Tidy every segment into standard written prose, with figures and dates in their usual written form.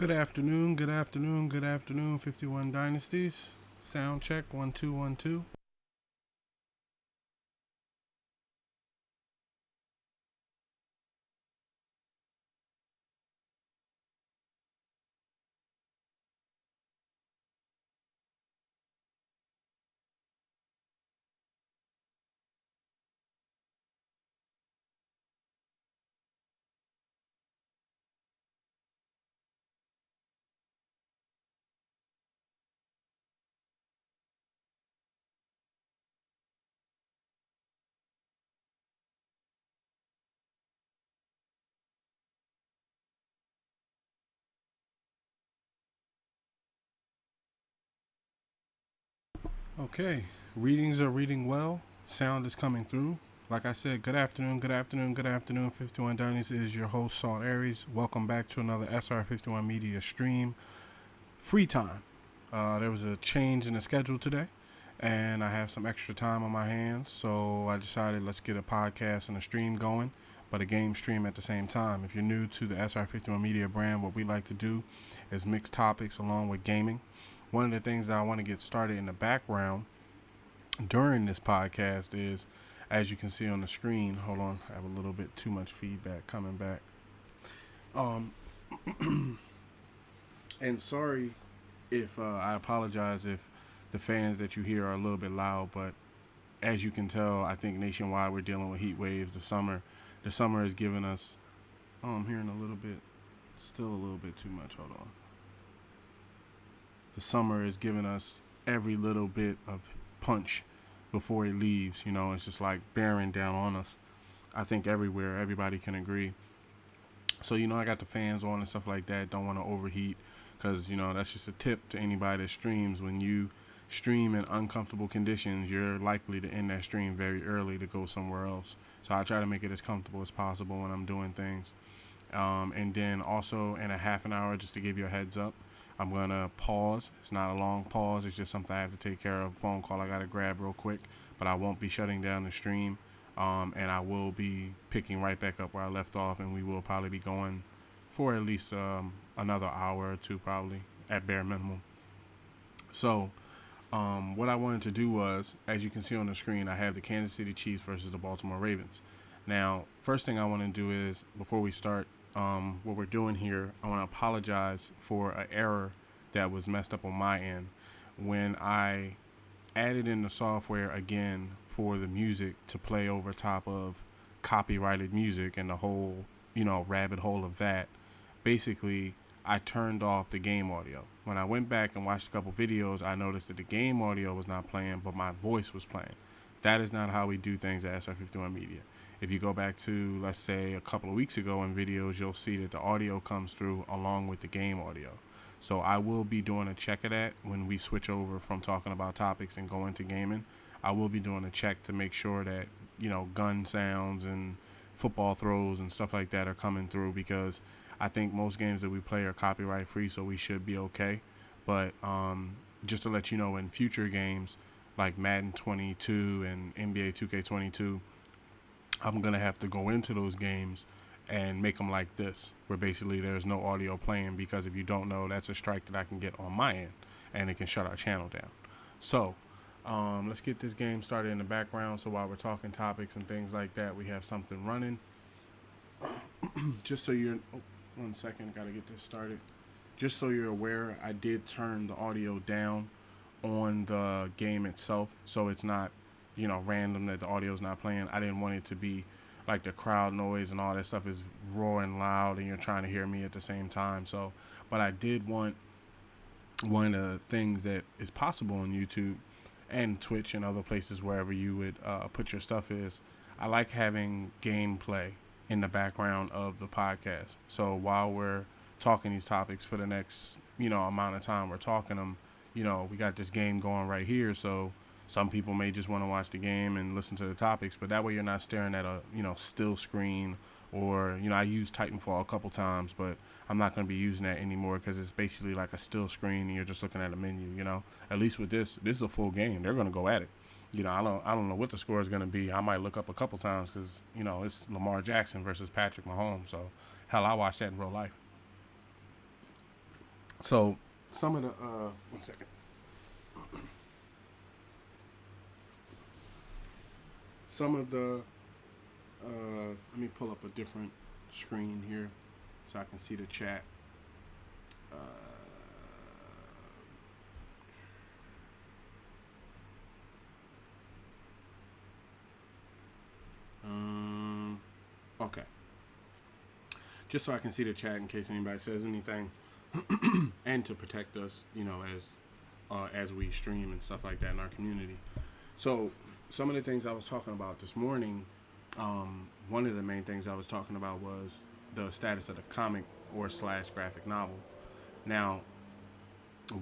Good afternoon, good afternoon, 51 Dynasties. Sound check, 1 2 1 2. Okay, readings are reading well, sound is coming through. Like I said, good afternoon, good afternoon, good afternoon, 51 Dynasties is your host, Salt Aries. Welcome back to another SR51 Media stream. Free time. There was a change in the schedule today, and I have some extra time on my hands, so I decided let's get a podcast and a stream going, but a game stream at the same time. If you're new to the SR51 Media brand, what we like to do is mix topics along with gaming. One of the things that I want to get started in the background during this podcast is, as you can see on the screen, hold on, I have a little bit too much feedback coming back. And sorry if I apologize if the fans that you hear are a little bit loud, but as you can tell, I think nationwide we're dealing with heat waves. The summer is giving us. Oh, I'm hearing a little bit, still a little bit too much. Hold on. The summer is giving us every little bit of punch before it leaves. You know, it's just like bearing down on us. I think everywhere, everybody can agree. So, I got the fans on and stuff like that. Don't want to overheat because, that's just a tip to anybody that streams. When you stream in uncomfortable conditions, you're likely to end that stream very early to go somewhere else. So I try to make it as comfortable as possible when I'm doing things. And then also in a half an hour, just to give you a heads up, I'm going to pause. It's not a long pause. It's just something I have to take care of. A phone call I got to grab real quick. But I won't be shutting down the stream. And I will be picking right back up where I left off. And we will probably be going for at least another hour or two, probably, at bare minimum. So what I wanted to do was, as you can see on the screen, I have the Kansas City Chiefs versus the Baltimore Ravens. Now, first thing I want to do is, before we start what we're doing here, I want to apologize for an error that was messed up on my end. When I added in the software again for the music to play over top of copyrighted music and the whole, rabbit hole of that, basically I turned off the game audio. When I went back and watched a couple videos, I noticed that the game audio was not playing, but my voice was playing. That is not how we do things at SR51 Media. If you go back to, let's say, a couple of weeks ago in videos, you'll see that the audio comes through along with the game audio. So I will be doing a check of that when we switch over from talking about topics and go into gaming. I will be doing a check to make sure that, gun sounds and football throws and stuff like that are coming through, because I think most games that we play are copyright free, so we should be okay. But just to let you know, in future games like Madden 22 and NBA 2K22, I'm going to have to go into those games and make them like this, where basically there's no audio playing, because if you don't know, that's a strike that I can get on my end, and it can shut our channel down. So let's get this game started in the background, so while we're talking topics and things like that, we have something running. Just so you're... Oh, 1 second, got to get this started. Just so you're aware, I did turn the audio down on the game itself, so it's not random that the audio is not playing. I didn't want it to be like the crowd noise and all that stuff is roaring loud and you're trying to hear me at the same time. So, but I did want, one of the things that is possible on YouTube and Twitch and other places wherever you would put your stuff is, I like having gameplay in the background of the podcast. So while we're talking these topics for the next, amount of time we're talking them, we got this game going right here. So some people may just want to watch the game and listen to the topics, but that way you're not staring at a, still screen. Or, I used Titanfall a couple times, but I'm not going to be using that anymore because it's basically like a still screen and you're just looking at a menu, At least with this is a full game. They're going to go at it. I don't know what the score is going to be. I might look up a couple times because, it's Lamar Jackson versus Patrick Mahomes. So, hell, I watched that in real life. So some of the one second. Some of the let me pull up a different screen here so I can see the chat. Uh, okay. Just so I can see the chat in case anybody says anything, and to protect us, as we stream and stuff like that in our community. So some of the things I was talking about this morning, one of the main things I was talking about was the status of the comic or slash graphic novel. Now,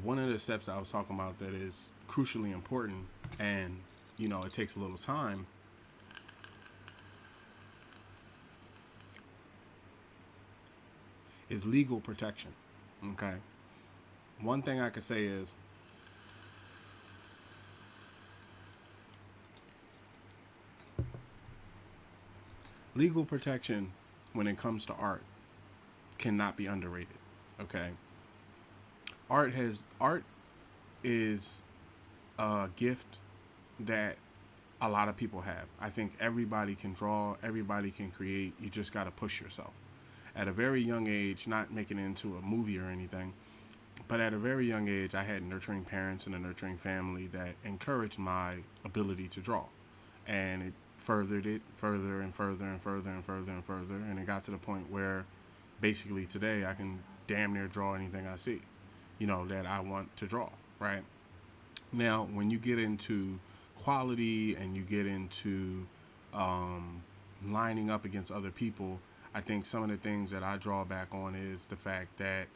one of the steps I was talking about that is crucially important, and it takes a little time, is legal protection. Okay. One thing I could say is legal protection when it comes to art cannot be underrated. Okay. Art is a gift that a lot of people have. I think everybody can draw, everybody can create. You just got to push yourself. At a very young age, not making it into a movie or anything, but at a very young age, I had nurturing parents and a nurturing family that encouraged my ability to draw. And it furthered it further and further and further and further and further. And it got to the point where basically today I can damn near draw anything I see, that I want to draw, right? Now, when you get into quality and you get into lining up against other people, I think some of the things that I draw back on is the fact that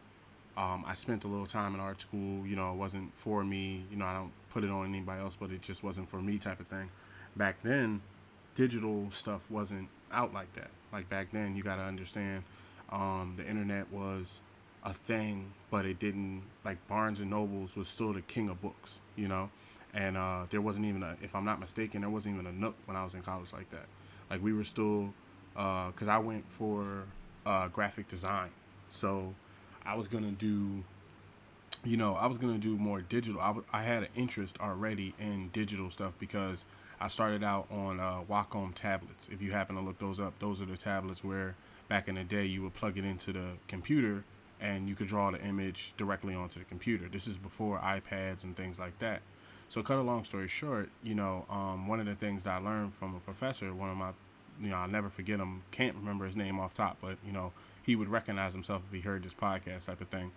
I spent a little time in art school. It wasn't for me. I don't put it on anybody else, but it just wasn't for me type of thing. Back then, digital stuff wasn't out like that. Like back then, you got to understand, the internet was a thing, but it didn't, like Barnes and Nobles was still the king of books, and there wasn't even if I'm not mistaken, there wasn't even a Nook when I was in college like that. Like we were still, because I went for graphic design, so I was gonna do, I was gonna do more digital. I had an interest already in digital stuff because I started out on Wacom tablets. If you happen to look those up, those are the tablets where back in the day you would plug it into the computer and you could draw the image directly onto the computer. This is before iPads and things like that. So cut a long story short, one of the things that I learned from a professor, one of my, I'll never forget him, can't remember his name off top, but, he would recognize himself if he heard this podcast type of thing.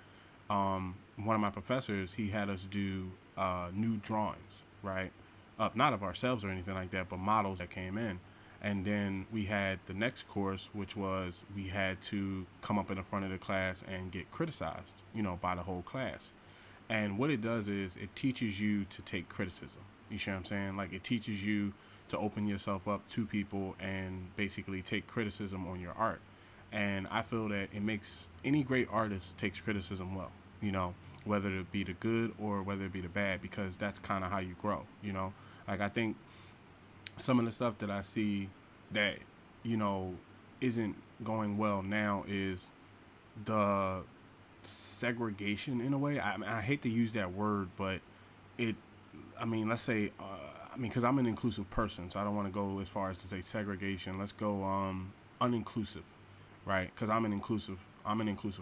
One of my professors, he had us do new drawings, right? Not of ourselves or anything like that, but models that came in. And then we had the next course, which was we had to come up in the front of the class and get criticized, by the whole class. And what it does is it teaches you to take criticism. You see what I'm saying? Like it teaches you to open yourself up to people and basically take criticism on your art. And I feel that it makes any great artist takes criticism well, whether it be the good or whether it be the bad, because that's kind of how you grow, Like I think some of the stuff that I see that, isn't going well now is the segregation in a way. I hate to use that word, but let's say, because I'm an inclusive person, so I don't want to go as far as to say segregation. Let's go uninclusive, right? Because I'm an inclusive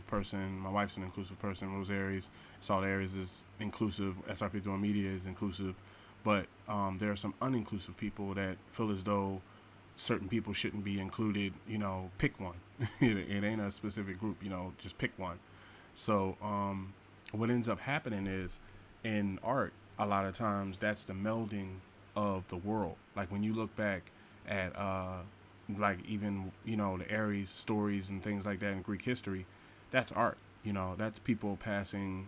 person. My wife's an inclusive person. Rose Aries, Salt Aries is inclusive. SRP Doing Media is inclusive. But there are some uninclusive people that feel as though certain people shouldn't be included. Pick one. It ain't a specific group. Just pick one. So what ends up happening is in art, a lot of times that's the melding of the world. Like when you look back at like even the Aries stories and things like that in Greek history, that's art. That's people passing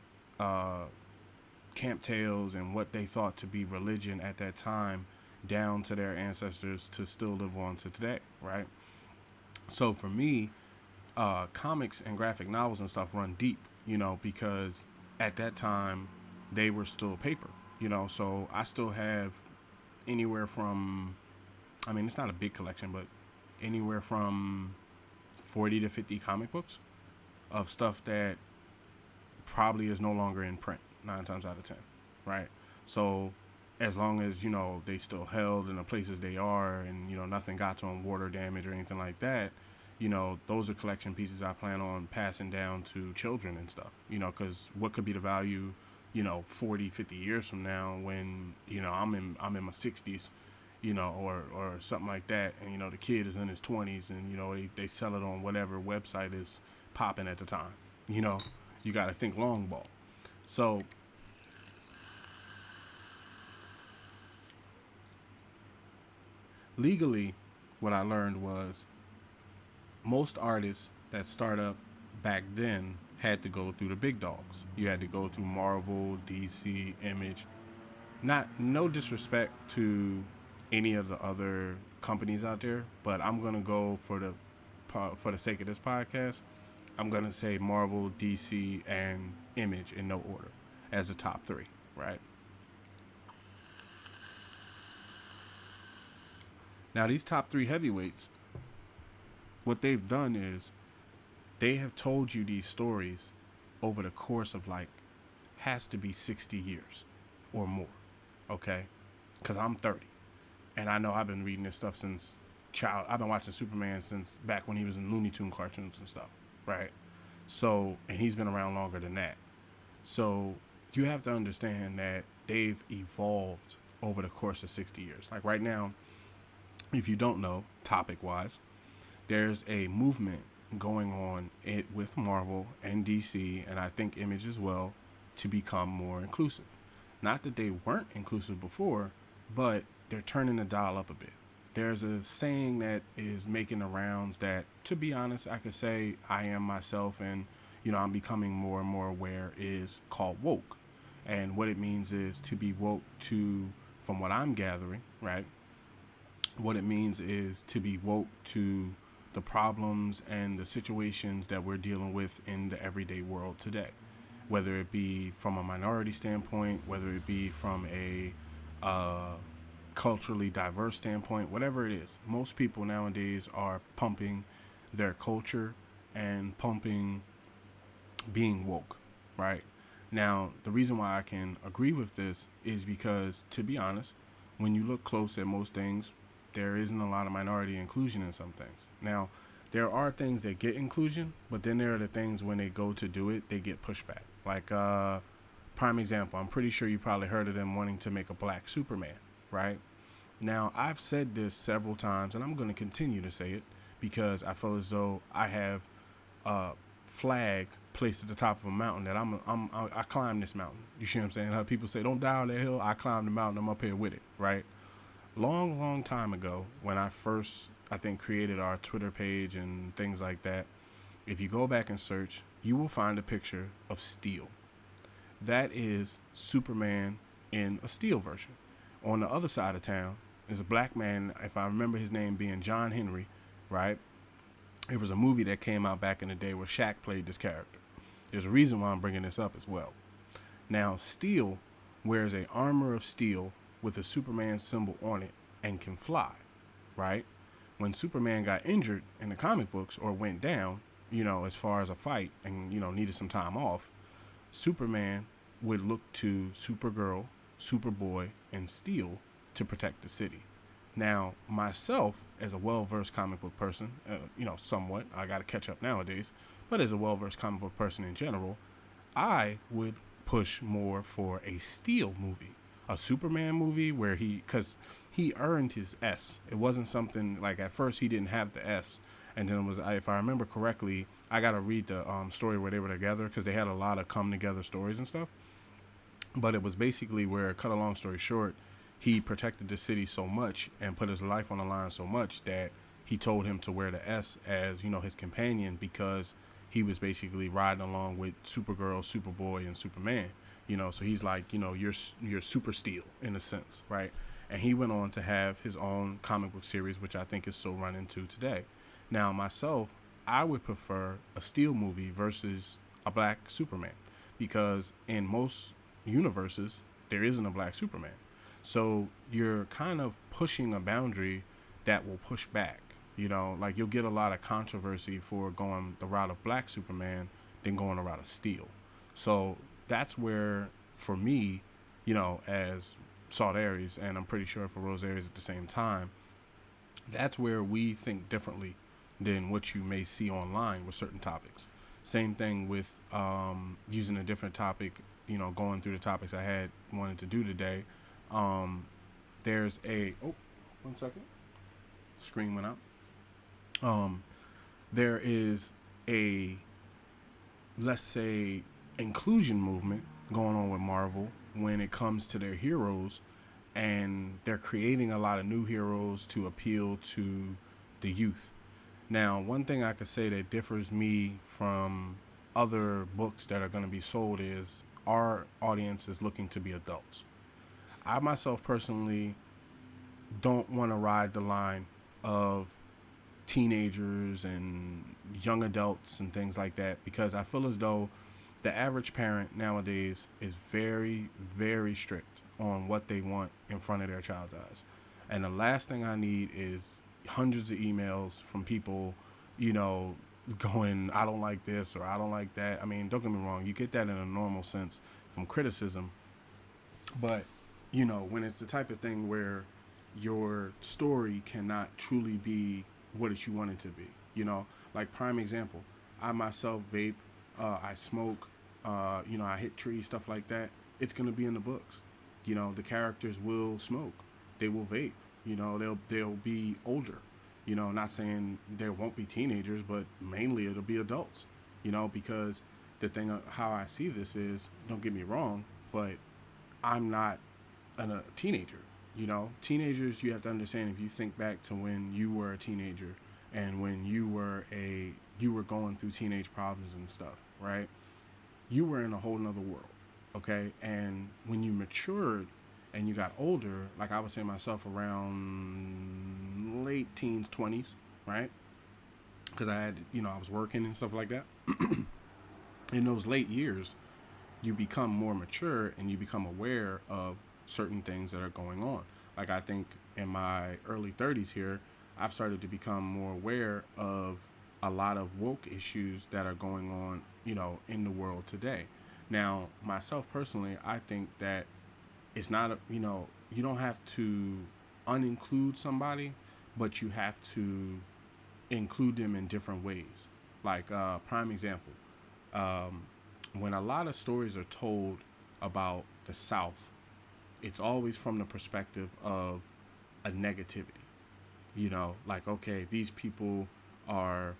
camp tales and what they thought to be religion at that time down to their ancestors to still live on to today, right? So for me, comics and graphic novels and stuff run deep, because at that time they were still paper, so I still have anywhere from, it's not a big collection, but anywhere from 40 to 50 comic books of stuff that probably is no longer in print 9 times out of 10, right? So as long as, they still held in the places they are, and, nothing got to them, water damage or anything like that, those are collection pieces I plan on passing down to children and stuff, because what could be the value, 40, 50 years from now when, I'm in my 60s, or something like that. And, the kid is in his 20s, and, they sell it on whatever website is popping at the time. You got to think long ball. So legally, what I learned was most artists that start up back then had to go through the big dogs. You had to go through Marvel, DC, Image. No disrespect to any of the other companies out there, but I'm gonna go for the sake of this podcast. I'm gonna say Marvel, DC, and Image in no order as the top three, right? Now these top three heavyweights, what they've done is they have told you these stories over the course of has to be 60 years or more, okay? Because I'm 30, and I know I've been reading this stuff since I've been watching Superman since back when he was in Looney Tune cartoons and stuff, right? So, and he's been around longer than that. So you have to understand that they've evolved over the course of 60 years. Like right now, if you don't know, topic-wise, there's a movement going on with Marvel and DC, and I think Image as well, to become more inclusive. Not that they weren't inclusive before, but they're turning the dial up a bit. There's a saying that is making the rounds that, to be honest, I could say I am myself, and I'm becoming more and more aware, is called woke. And what it means is to be woke to, from what I'm gathering, right? What it means is to be woke to the problems and the situations that we're dealing with in the everyday world today, whether it be from a minority standpoint, whether it be from a culturally diverse standpoint, whatever it is. Most people nowadays are pumping their culture and pumping being woke, right? Now, the reason why I can agree with this is because, to be honest, when you look close at most things, there isn't a lot of minority inclusion in some things. Now, there are things that get inclusion, but then there are the things when they go to do it, they get pushback. Like, prime example, I'm pretty sure you probably heard of them wanting to make a black Superman, right? Now, I've said this several times, and I'm going to continue to say it because I feel as though I have a flag placed at the top of a mountain that I climb this mountain. You see what I'm saying? How people say, don't die on that hill. I climb the mountain. I'm up here with it, right? Long time ago, when I first, I think, created our Twitter page and things like that, if you go back and search, you will find a picture of Steel. That is Superman in a Steel version. On the other side of town is a black man, if I remember his name being John Henry, right? It was a movie that came out back in the day where Shaq played this character. There's a reason why I'm bringing this up as well. Now, Steel wears a armor of steel with a Superman symbol on it and can fly, right? When Superman got injured in the comic books or went down, as far as a fight and, needed some time off, Superman would look to Supergirl, Superboy, and Steel to protect the city. Now, myself, as a well-versed comic book person, somewhat, I got to catch up nowadays, but as a well-versed comic book person in general, I would push more for a Steel movie. A Superman movie where because he earned his S. It wasn't something like at first he didn't have the S, and then it was, if I remember correctly, I gotta read the story where they were together because they had a lot of come together stories and stuff. But it was basically where, cut a long story short, he protected the city so much and put his life on the line so much that he told him to wear the S as his companion because he was basically riding along with Supergirl, Superboy, and Superman. So he's like, you're Super Steel in a sense, right? And he went on to have his own comic book series, which I think is still running to today. Now, myself, I would prefer a Steel movie versus a black Superman because in most universes, there isn't a black Superman. So you're kind of pushing a boundary that will push back. Like you'll get a lot of controversy for going the route of black Superman than going the route of Steel. So that's where, for me, as Salt Aries, and I'm pretty sure for Rose Aries at the same time, that's where we think differently than what you may see online with certain topics. Same thing with using a different topic, going through the topics I had wanted to do today. Um, there's a, oh, 1 second, screen went out. Um, there is a, let's say, inclusion movement going on with Marvel when it comes to their heroes, and they're creating a lot of new heroes to appeal to the youth. Now, one thing I could say that differs me from other books that are going to be sold is our audience is looking to be adults. I myself personally don't want to ride the line of teenagers and young adults and things like that, because I feel as though the average parent nowadays is very, very strict on what they want in front of their child's eyes. And the last thing I need is hundreds of emails from people, you know, going, I don't like this or I don't like that. I mean, don't get me wrong, you get that in a normal sense from criticism. But, when it's the type of thing where your story cannot truly be what it you want it to be, like prime example, I myself vape, I smoke, I hit trees, stuff like that. It's going to be in the books. The characters will smoke, they will vape, they'll be older. Not saying there won't be teenagers, but mainly it'll be adults. Because the thing of how I see this is, don't get me wrong, but I'm not a teenager. Teenagers, you have to understand, if you think back to when you were a teenager and when you were going through teenage problems and stuff, right? You were in a whole nother world, okay? And when you matured and you got older, like I would say myself, around late teens, 20s, right? Because I had, I was working and stuff like that. In those late years, you become more mature and you become aware of certain things that are going on. Like, I think in my early 30s here, I've started to become more aware of a lot of woke issues that are going on, in the world today. Now, myself personally, I think that it's not, you don't have to uninclude somebody, but you have to include them in different ways. Like, prime example, when a lot of stories are told about the South, it's always from the perspective of a negativity. Like, okay, these people are,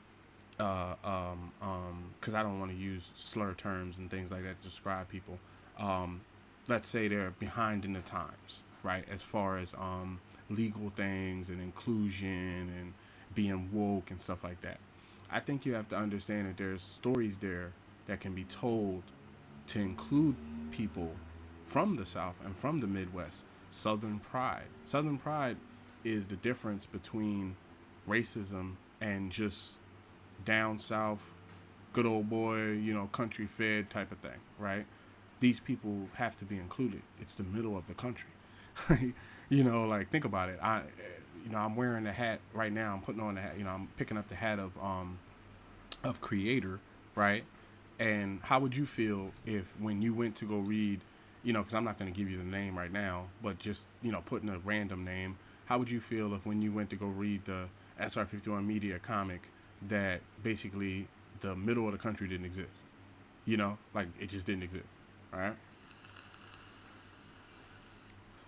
because I don't want to use slur terms and things like that to describe people. Let's say they're behind in the times, right? As far as legal things and inclusion and being woke and stuff like that. I think you have to understand that there's stories there that can be told to include people from the South and from the Midwest. Southern pride. Southern pride is the difference between racism and just down South, good old boy, country fed type of thing, right? These people have to be included. It's the middle of the country. Like, think about it. I'm wearing the hat right now. I'm putting on the hat. I'm picking up the hat of creator, right? And how would you feel if, when you went to go read, because I'm not going to give you the name right now, but just, putting a random name, how would you feel if, when you went to go read the SR51 Media comic, that basically the middle of the country didn't exist? Like, it just didn't exist, all right?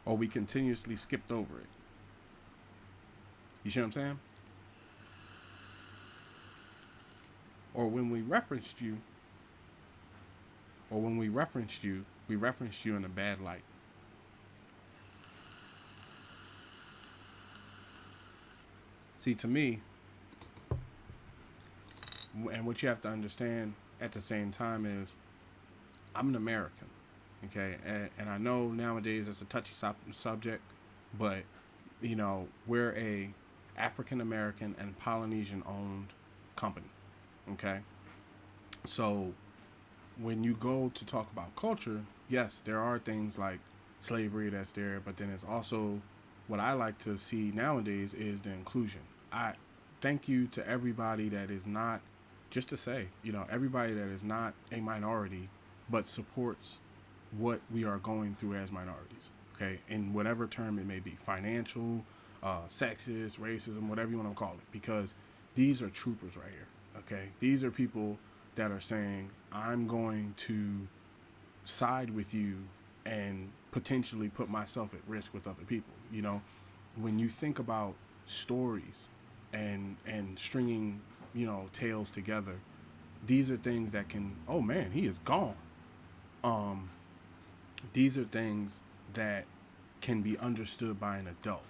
Or we continuously skipped over it. You see what I'm saying? Or when we referenced you, we referenced you in a bad light. See, to me, and what you have to understand at the same time is, I'm an American, okay? And I know nowadays it's a touchy subject, but, we're a African American and Polynesian owned company, okay? So when you go to talk about culture, yes, there are things like slavery that's there, but then it's also, what I like to see nowadays is the inclusion. I thank you to everybody that is not, just to say, everybody that is not a minority but supports what we are going through as minorities, okay, in whatever term it may be, financial, sexist, racism, whatever you want to call it, because these are troopers right here, okay? These are people that are saying, I'm going to side with you and potentially put myself at risk with other people. You know, when you think about stories and stringing, you know, tales together, these are things that can, oh man, he is gone. Um, these are things that can be understood by an adult.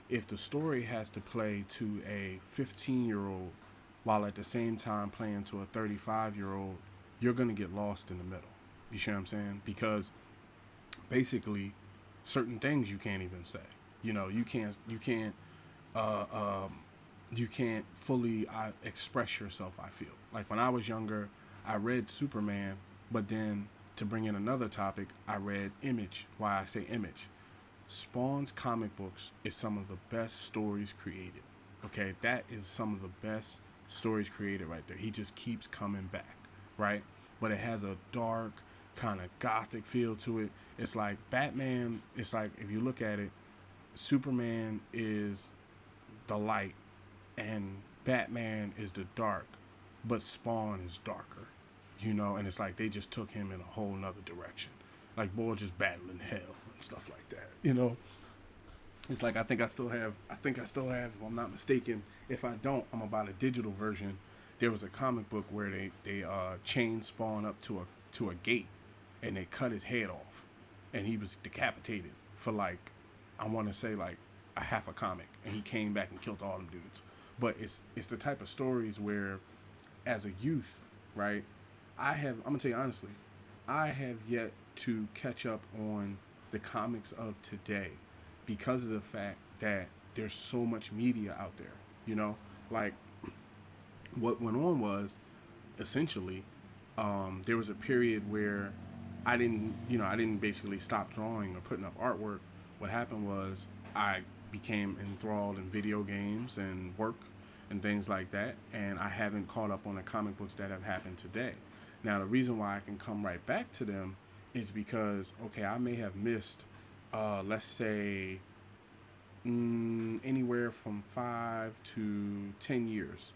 If the story has to play to a 15-year-old while at the same time playing to a 35-year-old, you're going to get lost in the middle. You see what I'm saying? Because basically, certain things you can't even say. You know, uh, um, you can't fully express yourself. I feel like when I was younger, I read Superman, but then to bring in another topic, I read Image. Why I say Image? Spawn's comic books is some of the best stories created. Okay, that is some of the best stories created right there. He just keeps coming back, right? But it has a dark, kind of gothic feel to it. It's like Batman, it's like if you look at it, Superman is the light and Batman is the dark, but Spawn is darker, you know, and it's like they just took him in a whole nother direction. Like boy just battling hell and stuff like that, you know. It's like I think I still have, if I'm not mistaken. If I don't, I'm about a digital version. There was a comic book where they chained Spawn up to a gate and they cut his head off and he was decapitated for like, I want to say like a half a comic, and he came back and killed all them dudes. But it's the type of stories where as a youth, right? I'm gonna tell you honestly, I have yet to catch up on the comics of today because of the fact that there's so much media out there. You know, like what went on was essentially there was a period where I didn't basically stop drawing or putting up artwork. What happened was I became enthralled in video games and work and things like that, and I haven't caught up on the comic books that have happened today. Now, the reason why I can come right back to them is because, okay, I may have missed, let's say, anywhere from 5 to 10 years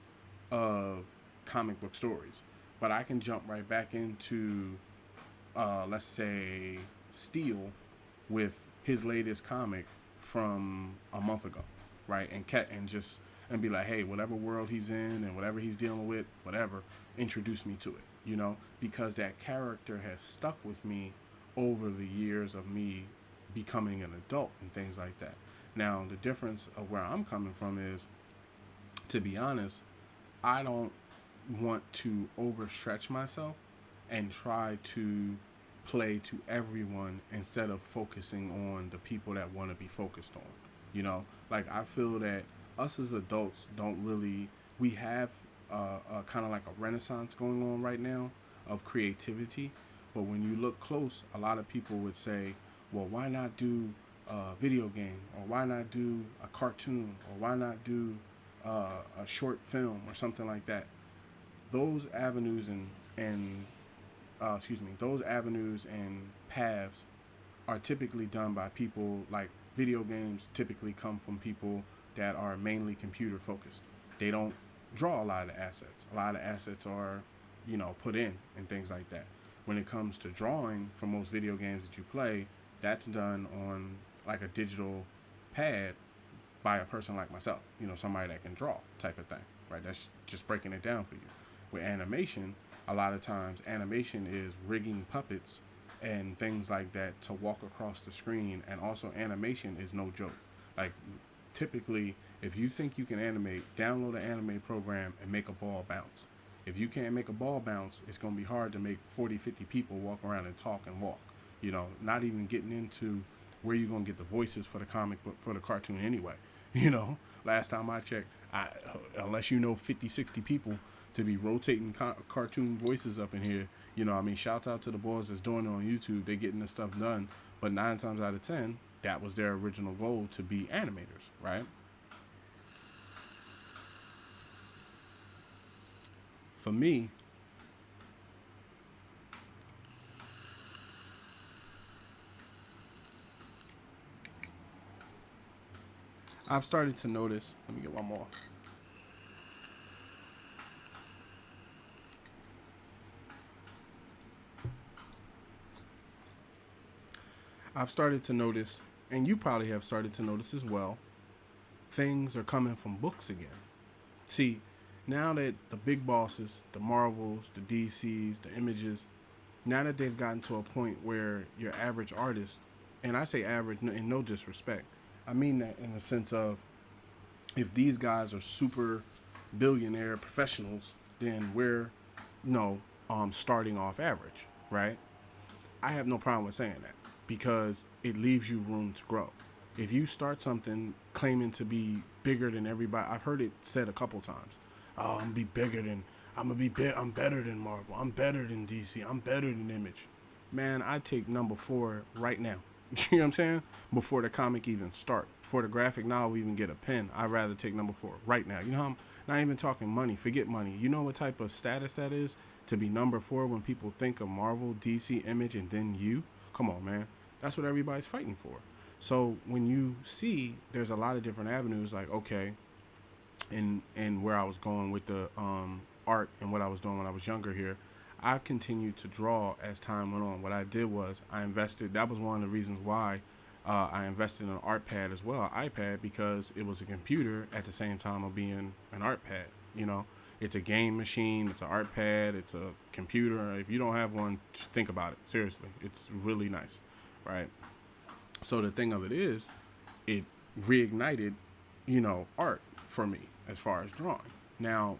of comic book stories. But I can jump right back into, let's say, Steel with his latest comic from a month ago, right? And be like, hey, whatever world he's in and whatever he's dealing with, whatever, introduce me to it, you know, because that character has stuck with me over the years of me becoming an adult and things like that. Now, the difference of where I'm coming from is, to be honest, I don't want to overstretch myself and try to play to everyone instead of focusing on the people that want to be focused on. You know, like I feel that us as adults don't really, we have kind of like a renaissance going on right now of creativity. But when you look close, a lot of people would say, well, why not do a video game, or why not do a cartoon, or why not do a short film or something like that. Those avenues those avenues and paths are typically done by people, like video games typically come from people that are mainly computer focused. They don't draw a lot of the assets. A lot of the assets are, you know, put in and things like that. When it comes to drawing, for most video games that you play, that's done on like a digital pad by a person like myself, you know, somebody that can draw type of thing, right? That's just breaking it down for you. With animation, a lot of times animation is rigging puppets and things like that to walk across the screen, and also animation is no joke. Like typically, if you think you can animate, download an anime program and make a ball bounce. If you can't make a ball bounce, it's going to be hard to make 40, 50 people walk around and talk and walk. You know, not even getting into where you're going to get the voices for the comic book, for the cartoon anyway. You know, last time I checked, unless you know 50, 60 people to be rotating cartoon voices up in here, you know, I mean, shouts out to the boys that's doing it on YouTube. They're getting this stuff done. But 9 times out of 10, that was their original goal, to be animators, right? For me, I've started to notice. Let me get one more. I've started to notice, and you probably have started to notice as well, things are coming from books again. See, now that the big bosses, the Marvels, the DCs, the Images, now that they've gotten to a point where your average artist, and I say average in no disrespect, I mean that in the sense of if these guys are super billionaire professionals, then we're starting off average, right? I have no problem with saying that because it leaves you room to grow. If you start something claiming to be bigger than everybody, I've heard it said a couple times. Oh, I'm better than Marvel. I'm better than DC. I'm better than Image. Man, I take number 4 right now. You know what I'm saying? Before the comic even start, before the graphic novel even get a pen, I'd rather take number 4 right now. You know how I'm not even talking money. Forget money. You know what type of status that is to be number 4 when people think of Marvel, DC, Image, and then you? Come on, man. That's what everybody's fighting for. So when you see there's a lot of different avenues, like, okay, and where I was going with the art and what I was doing when I was younger here, I've continued to draw as time went on. What I did was I invested. That was one of the reasons why I invested in an art pad as well, an iPad, because it was a computer at the same time of being an art pad. You know, it's a game machine, it's an art pad, it's a computer. If you don't have one, think about it. Seriously, it's really nice, right? So the thing of it is, it reignited, art for me as far as drawing. Now,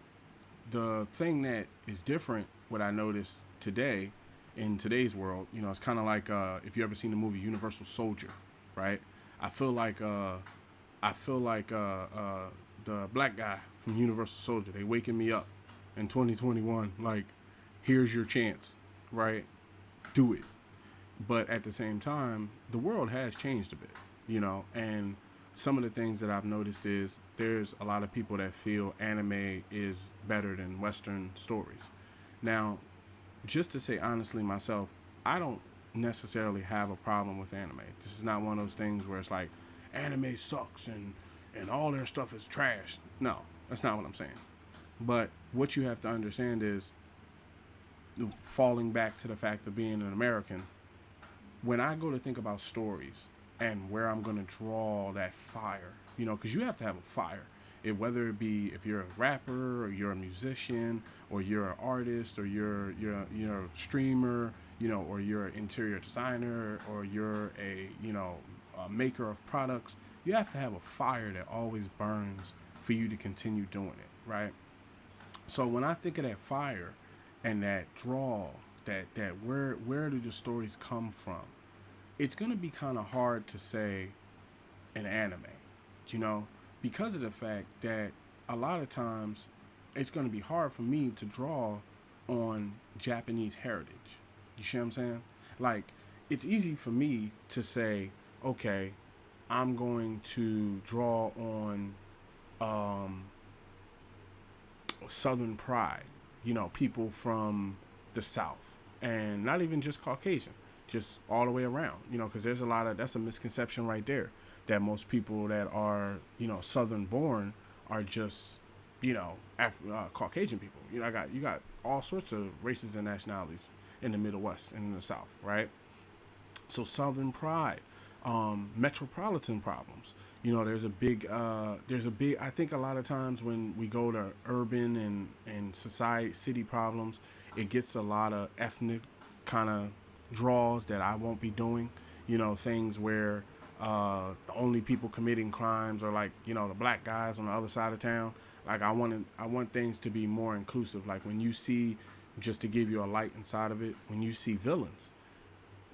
the thing that is different, what I noticed today, in today's world, it's kind of like if you ever seen the movie Universal Soldier, right? I feel like the black guy from Universal Soldier. They waking me up in 2021, like, here's your chance, right? Do it. But at the same time, the world has changed a bit, and some of the things that I've noticed is there's a lot of people that feel anime is better than Western stories. Now, just to say honestly myself, I don't necessarily have a problem with anime. This is not one of those things where it's like anime sucks and all their stuff is trash. No, that's not what I'm saying. But what you have to understand is, falling back to the fact of being an American, when I go to think about stories and where I'm going to draw that fire, because you have to have a fire. Whether it be if you're a rapper or you're a musician or you're an artist or you're a streamer, or you're an interior designer or you're a maker of products, you have to have a fire that always burns for you to continue doing it, right? So when I think of that fire and that draw, that where do the stories come from? It's gonna be kind of hard to say an anime, because of the fact that a lot of times it's gonna be hard for me to draw on Japanese heritage. You see what I'm saying? Like, it's easy for me to say, okay, I'm going to draw on Southern pride, people from the South, and not even just Caucasian, just all the way around, because there's that's a misconception right there, that most people that are, Southern born are just, Caucasian people. You got all sorts of races and nationalities in the Middle West and in the South, right? So Southern pride, metropolitan problems. There's a big, I think a lot of times when we go to urban and city problems, it gets a lot of ethnic kind of draws that I won't be doing. Things where the only people committing crimes are like, the black guys on the other side of town. Like, I want things to be more inclusive. Like, when you see, just to give you a light inside of it, when you see villains,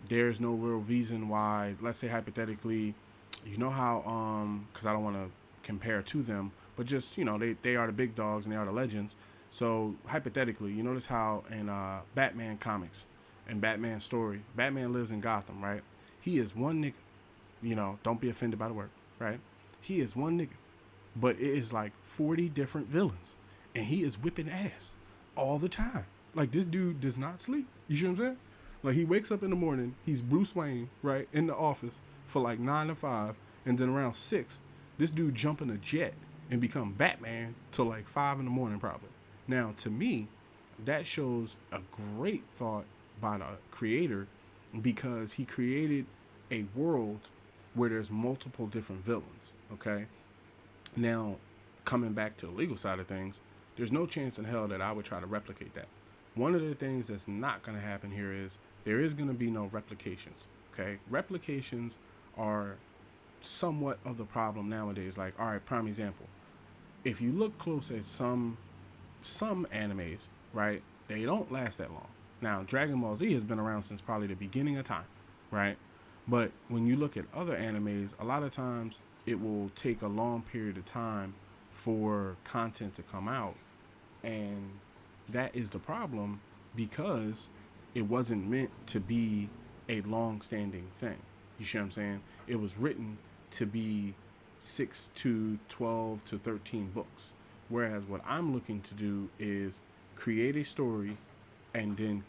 there's no real reason why, let's say hypothetically, how, because I don't want to compare to them, but just, they are the big dogs and they are the legends. So hypothetically, you notice how in Batman comics and Batman story, Batman lives in Gotham, right? He is one nigga, don't be offended by the word, right? He is one nigga, but it is like 40 different villains, and he is whipping ass all the time. Like, this dude does not sleep. You see what I'm saying? Like, he wakes up in the morning, he's Bruce Wayne, right, in the office for like 9 to 5, and then around 6, This dude jump in a jet and become Batman till like 5 in the morning probably. Now to me, that shows a great thought by the creator because he created a world where there's multiple different villains. Okay, now coming back to the legal side of things, there's no chance in hell that I would try to replicate that. One of the things that's not going to happen here is there is going to be no replications. Okay, replications are somewhat of the problem nowadays. Like, all right, prime example. If you look close at some animes, right, they don't last that long. Now, Dragon Ball Z has been around since probably the beginning of time, right? But when you look at other animes, a lot of times it will take a long period of time for content to come out, and that is the problem because it wasn't meant to be a long-standing thing. You see what I'm saying? It was written to be 6 to 12 to 13 books. Whereas what I'm looking to do is create a story and then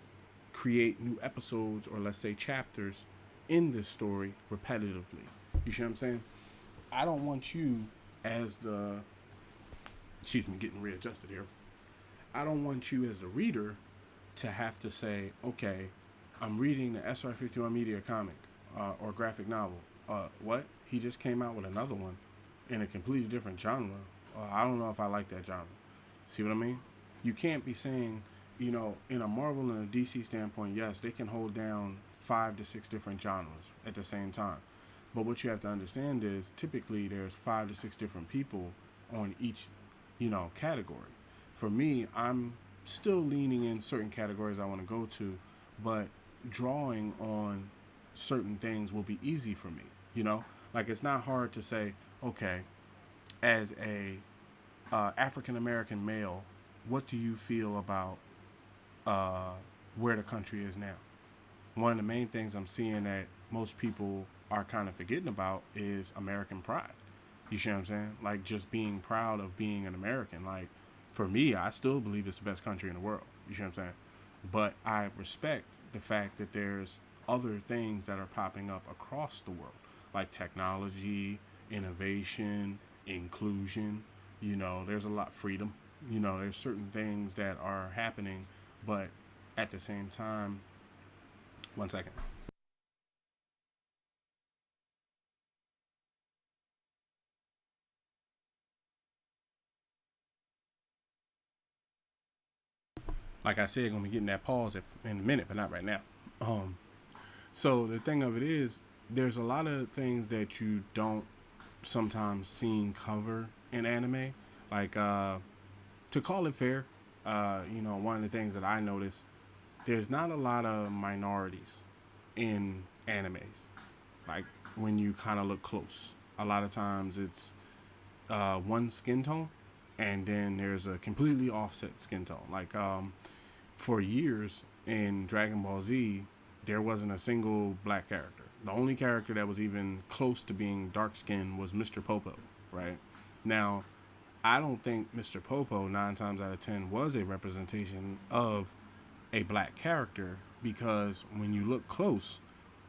create new episodes or let's say chapters in this story repetitively. You see what I'm saying? I don't want you as the, excuse me, getting readjusted here. I don't want you as the reader to have to say, okay, I'm reading the SR51 Media comic or graphic novel. What? He just came out with another one in a completely different genre. I don't know if I like that genre. See what I mean? You can't be saying, you know, in a Marvel and a DC standpoint, yes, they can hold down 5 to 6 different genres at the same time. But what you have to understand is typically there's 5 to 6 different people on each, you know, category. For me, I'm still leaning in certain categories I want to go to, but drawing on certain things will be easy for me, you know? Like, it's not hard to say, okay, as a African American male, what do you feel about where the country is now? One of the main things I'm seeing that most people are kind of forgetting about is American pride. You see what I'm saying? Like, just being proud of being an American. Like, for me, I still believe it's the best country in the world. You see what I'm saying? But I respect the fact that there's other things that are popping up across the world, like technology, innovation, inclusion. You know, there's a lot, freedom. You know, there's certain things that are happening, but at the same time, one second. Like I said, gonna be getting that pause in a minute, but not right now. Um, so the thing of it is, there's a lot of things that you don't sometimes seen cover in anime. Like to call it fair, you know, one of the things that I noticed, there's not a lot of minorities in animes. Like when you kind of look close, a lot of times it's one skin tone, and then there's a completely offset skin tone. Like for years in Dragon Ball Z, there wasn't a single black character. The only character that was even close to being dark skinned was Mr. Popo, right? Now, I don't think Mr. Popo, 9 times out of 10, was a representation of a black character because when you look close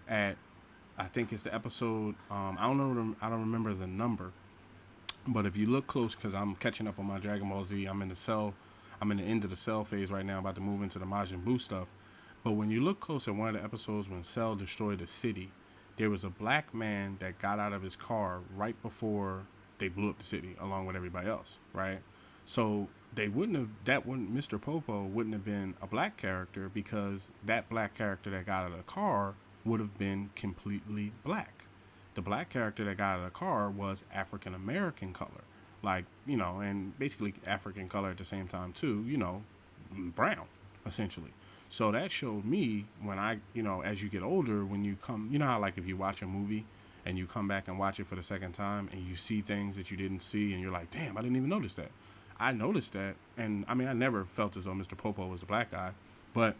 at, I think it's the episode, I don't remember the number, but if you look close, because I'm catching up on my Dragon Ball Z, I'm in the end of the Cell phase right now, about to move into the Majin Buu stuff. But when you look close at one of the episodes when Cell destroyed the city, there was a black man that got out of his car right before they blew up the city, along with everybody else, right? So Mr. Popo wouldn't have been a black character because that black character that got out of the car would have been completely black. The black character that got out of the car was African American color, like, you know, and basically African color at the same time too, you know, brown, essentially. So that showed me when I, you know, as you get older, when you come, you know how like if you watch a movie and you come back and watch it for the second time and you see things that you didn't see and you're like, damn, I didn't even notice that. I noticed that, and I mean, I never felt as though Mr. Popo was the black guy, but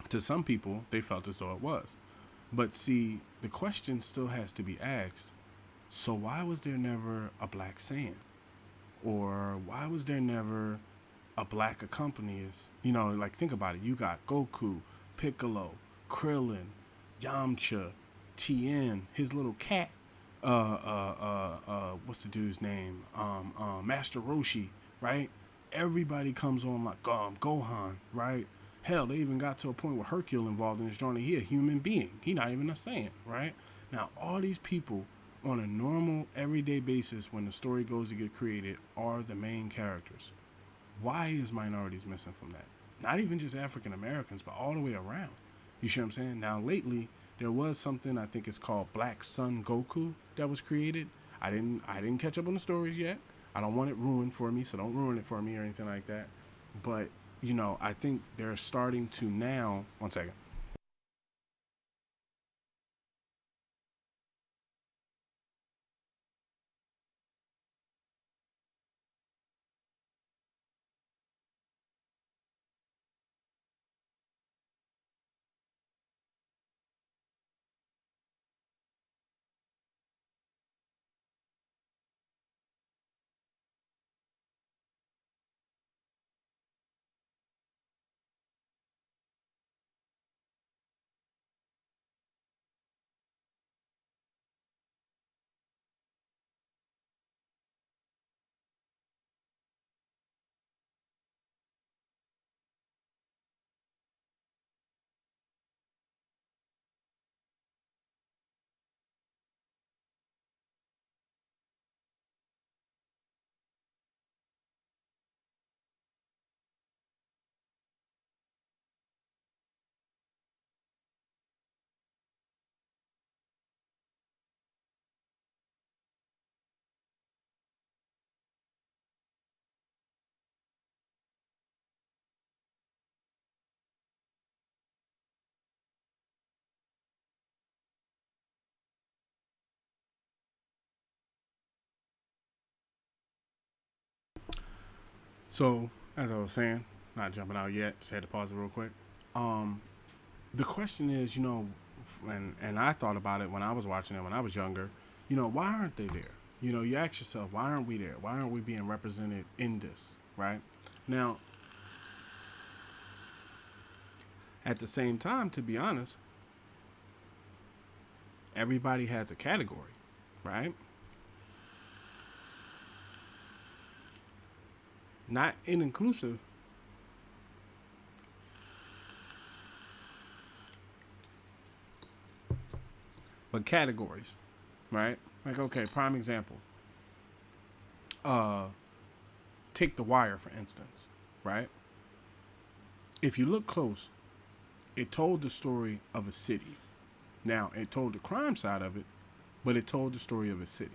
to some people, they felt as though it was. But see, the question still has to be asked, so why was there never a black Saiyan? Or why was there never a black accompanist? You know, like, think about it. You got Goku, Piccolo, Krillin, Yamcha, Tien, his little cat, what's the dude's name? Master Roshi, right? Everybody comes on like Gohan, right? Hell, they even got to a point where Hercule involved in this journey. He a human being. He not even a Saiyan, right? Now, all these people on a normal, everyday basis, when the story goes to get created, are the main characters. Why is minorities missing from that? Not even just African Americans, but all the way around. You see what I'm saying? Now, lately, there was something I think it's called Black Sun Goku that was created. I didn't catch up on the stories yet. I don't want it ruined for me, so don't ruin it for me or anything like that. But I think they're starting to now. One second. So, as I was saying, not jumping out yet, just had to pause it real quick. Um, the question is, and I thought about it when I was watching it when I was younger. Why aren't they there? You ask yourself, why aren't we there? Why aren't we being represented in this? Right now, at the same time, to be honest, everybody has a category, right? Not inclusive, but categories, right? Like, okay, prime example. Uh, Take The Wire for instance, right? If you look close, it told the story of a city. Now, it told the crime side of it, but it told the story of a city.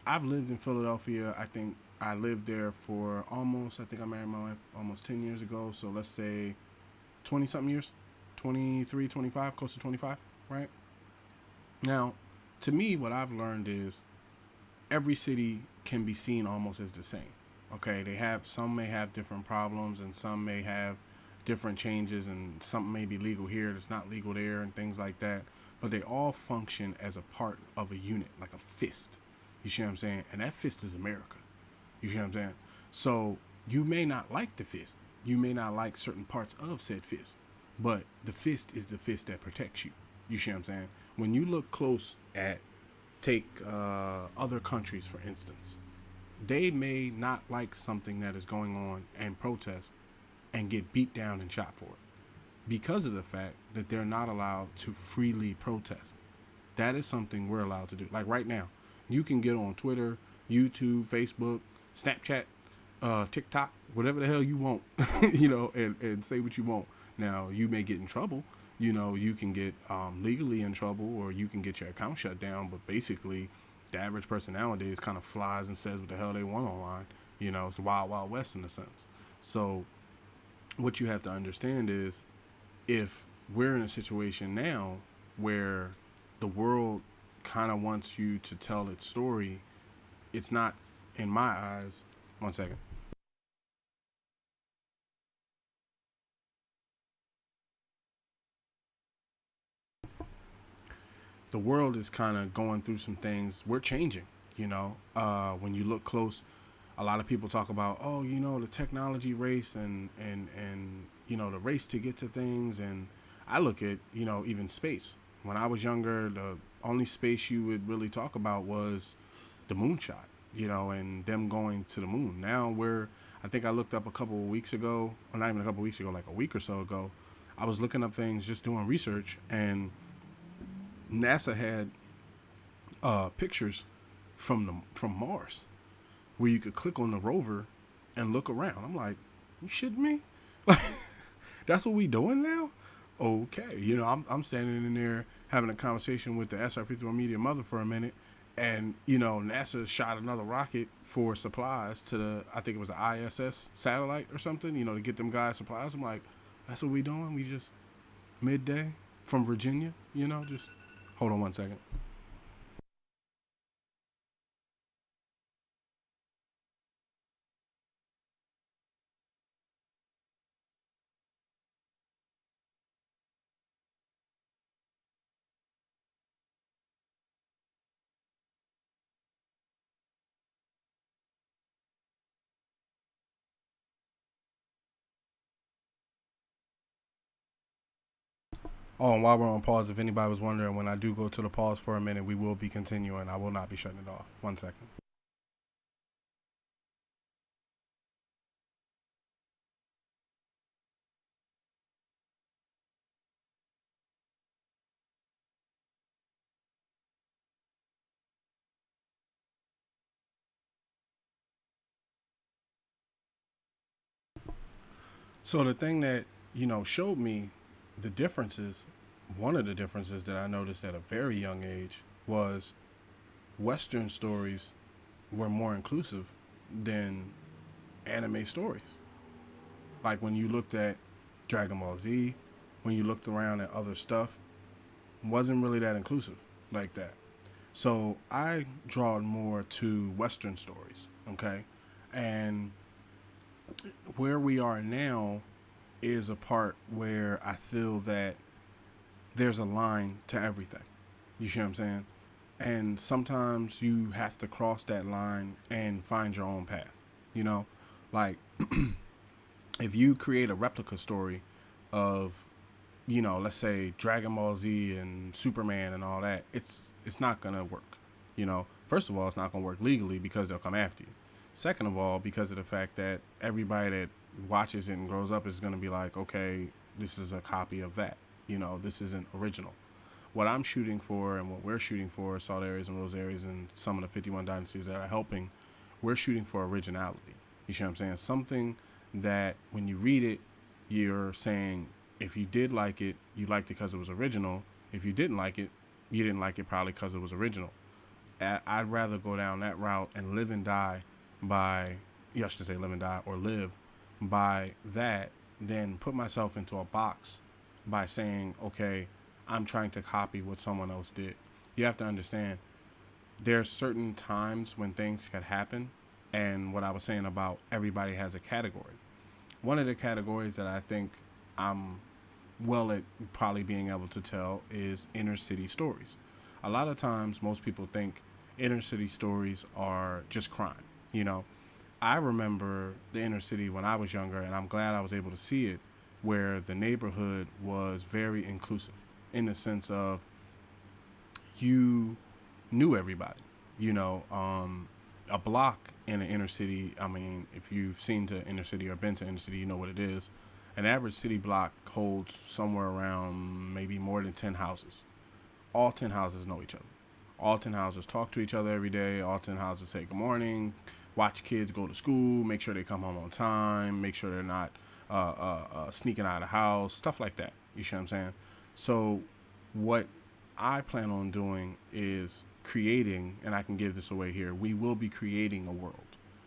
I've lived in Philadelphia. I think I lived there for I think I married my wife almost 10 years ago. So let's say 20 something years, 23, 25, close to 25, right? Now, to me, what I've learned is every city can be seen almost as the same. Okay, some may have different problems and some may have different changes and something may be legal here that's not legal there and things like that. But they all function as a part of a unit, like a fist. You see what I'm saying? And that fist is America. You see what I'm saying? So you may not like the fist. You may not like certain parts of said fist. But the fist is the fist that protects you. You see what I'm saying? When you look close at, take other countries, for instance, they may not like something that is going on and protest and get beat down and shot for it because of the fact that they're not allowed to freely protest. That is something we're allowed to do. Like right now, you can get on Twitter, YouTube, Facebook, Snapchat, TikTok, whatever the hell you want, and say what you want. Now, you may get in trouble. You can get legally in trouble or you can get your account shut down. But basically, the average person nowadays kind of flies and says what the hell they want online. It's the wild, wild west in a sense. So what you have to understand is if we're in a situation now where the world kind of wants you to tell its story, it's not, in my eyes, one second. The world is kind of going through some things. We're changing, when you look close, a lot of people talk about, oh, the technology race and the race to get to things. And I look at, even space. When I was younger, only space you would really talk about was the moonshot, and them going to the moon. Now I think I looked up a couple of weeks ago, or not even a couple of weeks ago, like a week or so ago. I was looking up things, just doing research, and NASA had pictures from Mars where you could click on the rover and look around. I'm like, you shitting me? Like, that's what we doing now? Okay, I'm standing in there having a conversation with the SR-51 Media mother for a minute, and NASA shot another rocket for supplies to I think it was the ISS satellite or something, to get them guys supplies. I'm like, that's what we doing? We just midday from Virginia, just hold on one second. Oh, and while we're on pause, if anybody was wondering, when I do go to the pause for a minute, we will be continuing. I will not be shutting it off. 1 second. So the thing that, showed me the differences, one of the differences that I noticed at a very young age was Western stories were more inclusive than anime stories. Like when you looked at Dragon Ball Z, when you looked around at other stuff, wasn't really that inclusive like that. So I draw more to Western stories, okay? And where we are now is a part where I feel that there's a line to everything. You see what I'm saying? And sometimes you have to cross that line and find your own path. You know, like if you create a replica story of, let's say Dragon Ball Z and Superman and all that, it's not gonna work. First of all, it's not gonna work legally because they'll come after you. Second of all, because of the fact that everybody that watches it and grows up is gonna be like, okay, this is a copy of that. This isn't original. What I'm shooting for and what we're shooting for, Salt Areas and Rose Areas and some of the 51 dynasties that are helping, we're shooting for originality. You see what I'm saying? Something that when you read it, you're saying, if you did like it, you liked it because it was original. If you didn't like it, you didn't like it probably because it was original. I'd rather go down that route and live and die by, I should say live and die, or live by that, than put myself into a box by saying, okay, I'm trying to copy what someone else did. You have to understand, there's certain times when things can happen, and what I was saying about everybody has a category. One of the categories that I think I'm well at probably being able to tell is inner city stories. A lot of times, most people think inner city stories are just crime. You know, I remember the inner city when I was younger, and I'm glad I was able to see it, where the neighborhood was very inclusive in the sense of you knew everybody. A block in an inner city, I mean, if you've seen to inner city or been to inner city, you know what it is. An average city block holds somewhere around maybe more than 10 houses. All 10 houses know each other. All 10 houses talk to each other every day. All 10 houses say good morning, watch kids go to school, make sure they come home on time, make sure they're not sneaking out of the house, stuff like that. You see what I'm saying? So what I plan on doing is creating, and I can give this away here, we will be creating a world.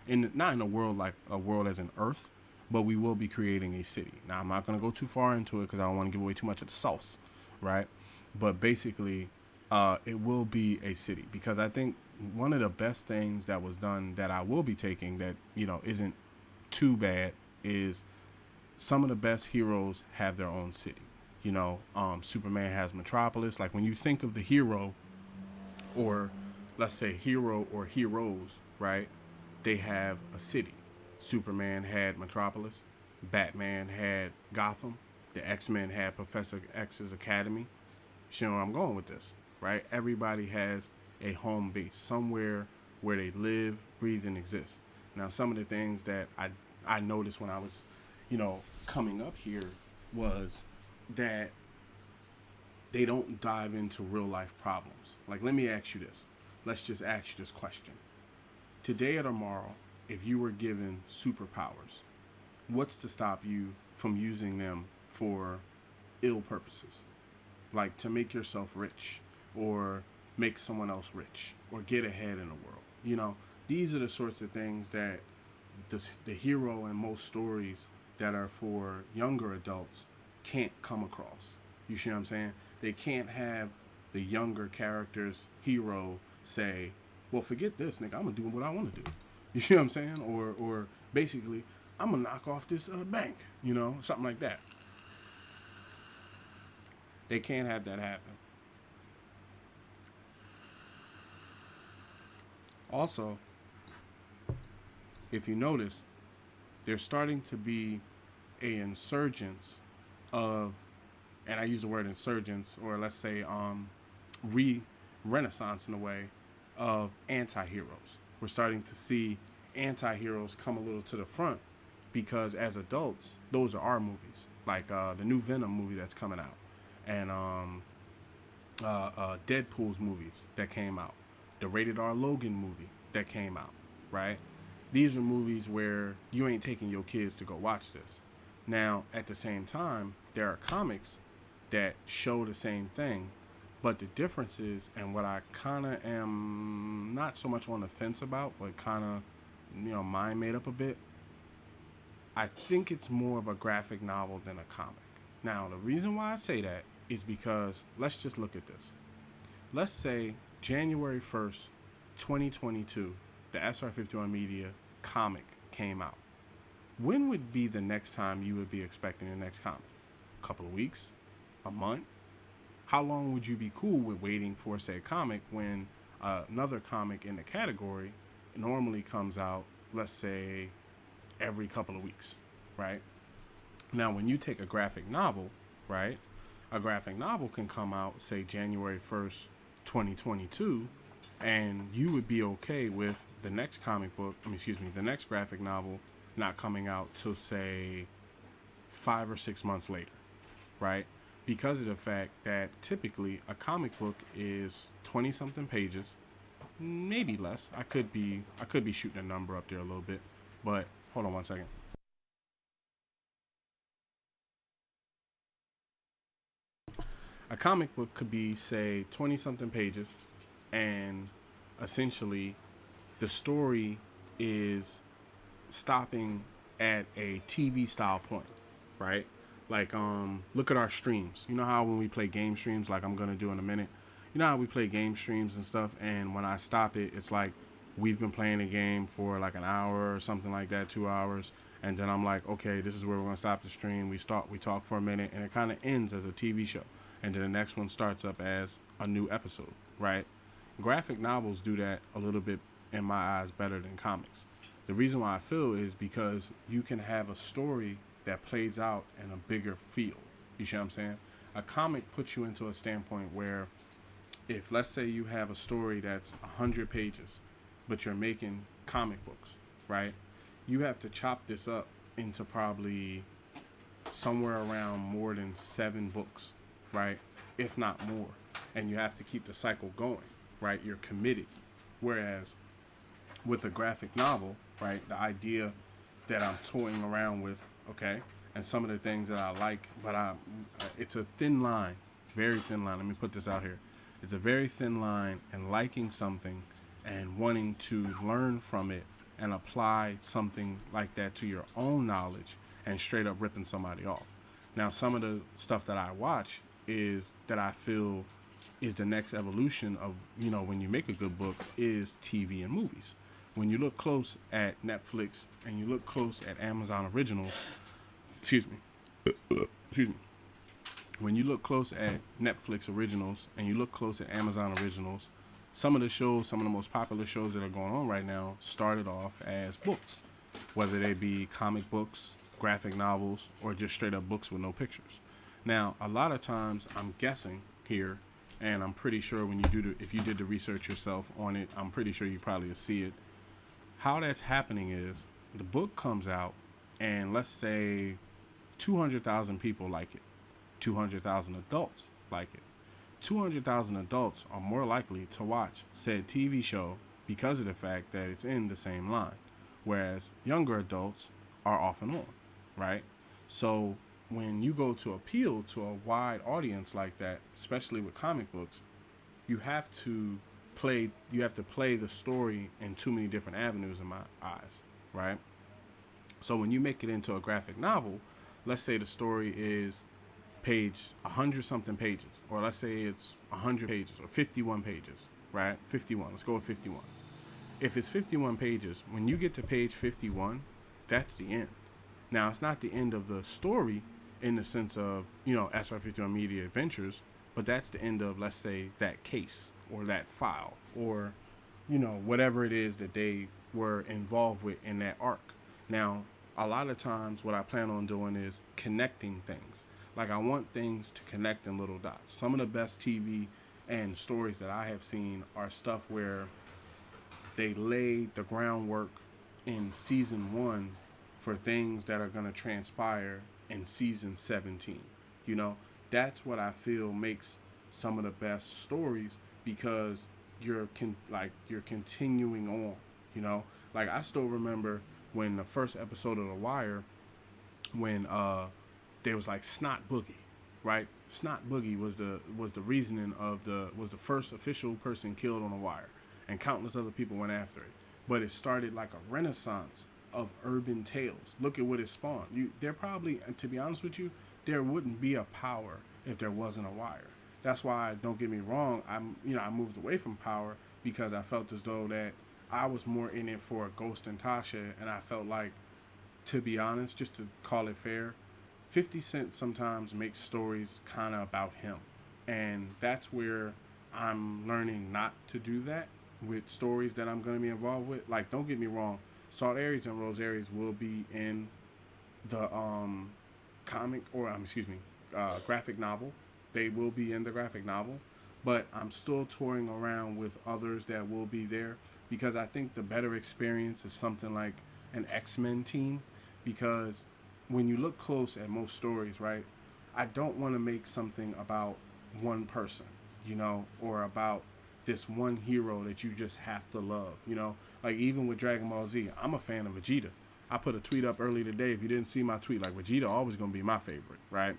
Not in a world like a world as in Earth, but we will be creating a city. Now, I'm not going to go too far into it because I don't want to give away too much of the sauce, right? But basically, it will be a city, because I think one of the best things that was done that I will be taking that, isn't too bad is some of the best heroes have their own city. Superman has Metropolis. Like when you think of the hero, or let's say hero or heroes, right? They have a city. Superman had Metropolis. Batman had Gotham. The X-Men had Professor X's Academy. You know where I'm going with this. right? Everybody has a home base, somewhere where they live, breathe, and exist. Now, some of the things that I noticed when I was, coming up here was that they don't dive into real life problems. Like, let me ask you this. Let's just ask you this question. Today or tomorrow, if you were given superpowers, what's to stop you from using them for ill purposes? Like to make yourself rich or make someone else rich or get ahead in the world. These are the sorts of things that the hero in most stories that are for younger adults can't come across. You see what I'm saying? They can't have the younger character's hero say, well, forget this, nigga, I'm going to do what I want to do. You see what I'm saying? Or basically, I'm going to knock off this bank, something like that. They can't have that happen. Also, if you notice, there's starting to be a insurgence of, and I use the word insurgence, or let's say renaissance in a way, of anti-heroes. We're starting to see anti-heroes come a little to the front because as adults, those are our movies. Like the new Venom movie that's coming out, and Deadpool's movies that came out, the rated R Logan movie that came out, right? These are movies where you ain't taking your kids to go watch this. Now, at the same time, there are comics that show the same thing, but the difference is, and what I kind of am not so much on the fence about, but kind of, mind made up a bit, I think it's more of a graphic novel than a comic. Now, the reason why I say that is because, let's just look at this. Let's say January 1st, 2022, the SR51 Media comic came out. When would be the next time you would be expecting the next comic? A couple of weeks? A month? How long would you be cool with waiting for, say, a comic when another comic in the category normally comes out, let's say, every couple of weeks, right? Now, when you take a graphic novel, right, a graphic novel can come out, say, January 1st, 2022, and you would be okay with the next the next graphic novel not coming out till, say, 5 or 6 months later, right? Because of the fact that typically a comic book is 20-something pages, maybe less. I could be shooting a number up there a little bit, but hold on one second. A comic book could be, say, 20-something pages, and essentially the story is stopping at a TV style point, right? Like, look at our streams. You know how when we play game streams, like I'm going to do in a minute, you know how we play game streams and stuff, and when I stop it, it's like we've been playing a game for like an hour or something like that, 2 hours, and then I'm like, okay, this is where we're going to stop the stream. We talk for a minute, and it kind of ends as a TV show, and then the next one starts up as a new episode, right? Graphic novels do that a little bit, in my eyes, better than comics. The reason why I feel is because you can have a story that plays out in a bigger field. You see what I'm saying? A comic puts you into a standpoint where if, let's say, you have a story that's 100 pages, but you're making comic books, right? You have to chop this up into probably somewhere around more than 7 books, right? If not more. And you have to keep the cycle going, right? You're committed. Whereas with a graphic novel, right, the idea that I'm toying around with, okay, and some of the things that I like, but it's a thin line, very thin line. Let me put this out here. It's a very thin line in liking something and wanting to learn from it and apply something like that to your own knowledge and straight up ripping somebody off. Now, some of the stuff that I watch is that I feel is the next evolution of, when you make a good book, is TV and movies. When you look close at Netflix and you look close at Amazon Originals, when you look close at Netflix Originals and you look close at Amazon Originals, some of the most popular shows that are going on right now started off as books, whether they be comic books, graphic novels, or just straight up books with no pictures. Now, a lot of times, I'm guessing here, and I'm pretty sure when you do if you did the research yourself on it, I'm pretty sure you probably will see it. How that's happening is the book comes out, and let's say 200,000 people like it, 200,000 adults like it. 200,000 adults are more likely to watch said TV show because of the fact that it's in the same line, whereas younger adults are off and on, right? So when you go to appeal to a wide audience like that, especially with comic books, you have to play the story in too many different avenues in my eyes, right? So when you make it into a graphic novel, let's say the story is page 100 something pages, or let's say it's 100 pages or 51 pages, right? 51, let's go with 51. If it's 51 pages, when you get to page 51, that's the end. Now, it's not the end of the story in the sense of, SR51 Media Adventures, but that's the end of, let's say, that case or that file or, whatever it is that they were involved with in that arc. Now, a lot of times what I plan on doing is connecting things. Like, I want things to connect in little dots. Some of the best TV and stories that I have seen are stuff where they laid the groundwork in season 1 for things that are going to transpire in season 17. That's what I feel makes some of the best stories, because you're continuing on. Like, I still remember when the first episode of The Wire, when there was like Snot Boogie, right? Snot Boogie was the reasoning was the first official person killed on The Wire, and countless other people went after it. But it started like a renaissance of urban tales. Look at what it spawned. There probably, to be honest with you, there wouldn't be a Power if there wasn't a Wire. That's why, don't get me wrong, I moved away from Power because I felt as though that I was more in it for Ghost and Tasha, and I felt like, to be honest, just to call it fair, 50 Cent sometimes makes stories kind of about him. And that's where I'm learning not to do that with stories that I'm going to be involved with. Like, don't get me wrong, Salt Aries and Rose Aries will be in the graphic novel. They will be in the graphic novel. But I'm still touring around with others that will be there, because I think the better experience is something like an X-Men team, because when you look close at most stories, right, I don't want to make something about one person, or about this one hero that you just have to love, like even with Dragon Ball Z, I'm a fan of Vegeta. I put a tweet up early today. If you didn't see my tweet, like, Vegeta always going to be my favorite, right?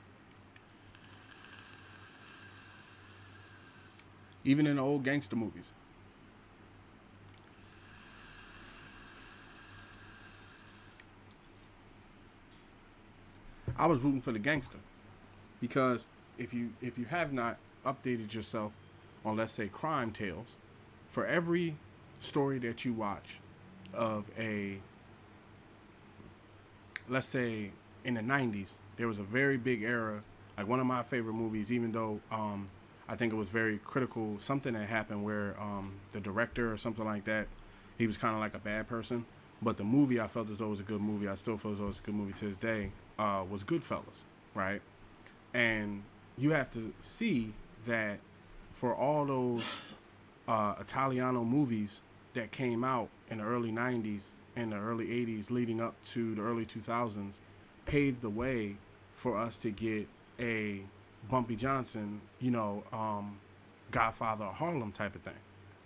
Even in the old gangster movies. I was rooting for the gangster, because if you have not updated yourself on, let's say, crime tales, for every story that you watch of let's say in the 90s, there was a very big era, like one of my favorite movies, even though I think it was very critical, something that happened where the director or something like that, he was kind of like a bad person. But the movie, I felt as though it was a good movie. I still feel as though it's a good movie to this day, was Goodfellas, right? And you have to see that for all those Italiano movies that came out in the early 90s and the early 80s leading up to the early 2000s, paved the way for us to get a Bumpy Johnson, Godfather of Harlem type of thing,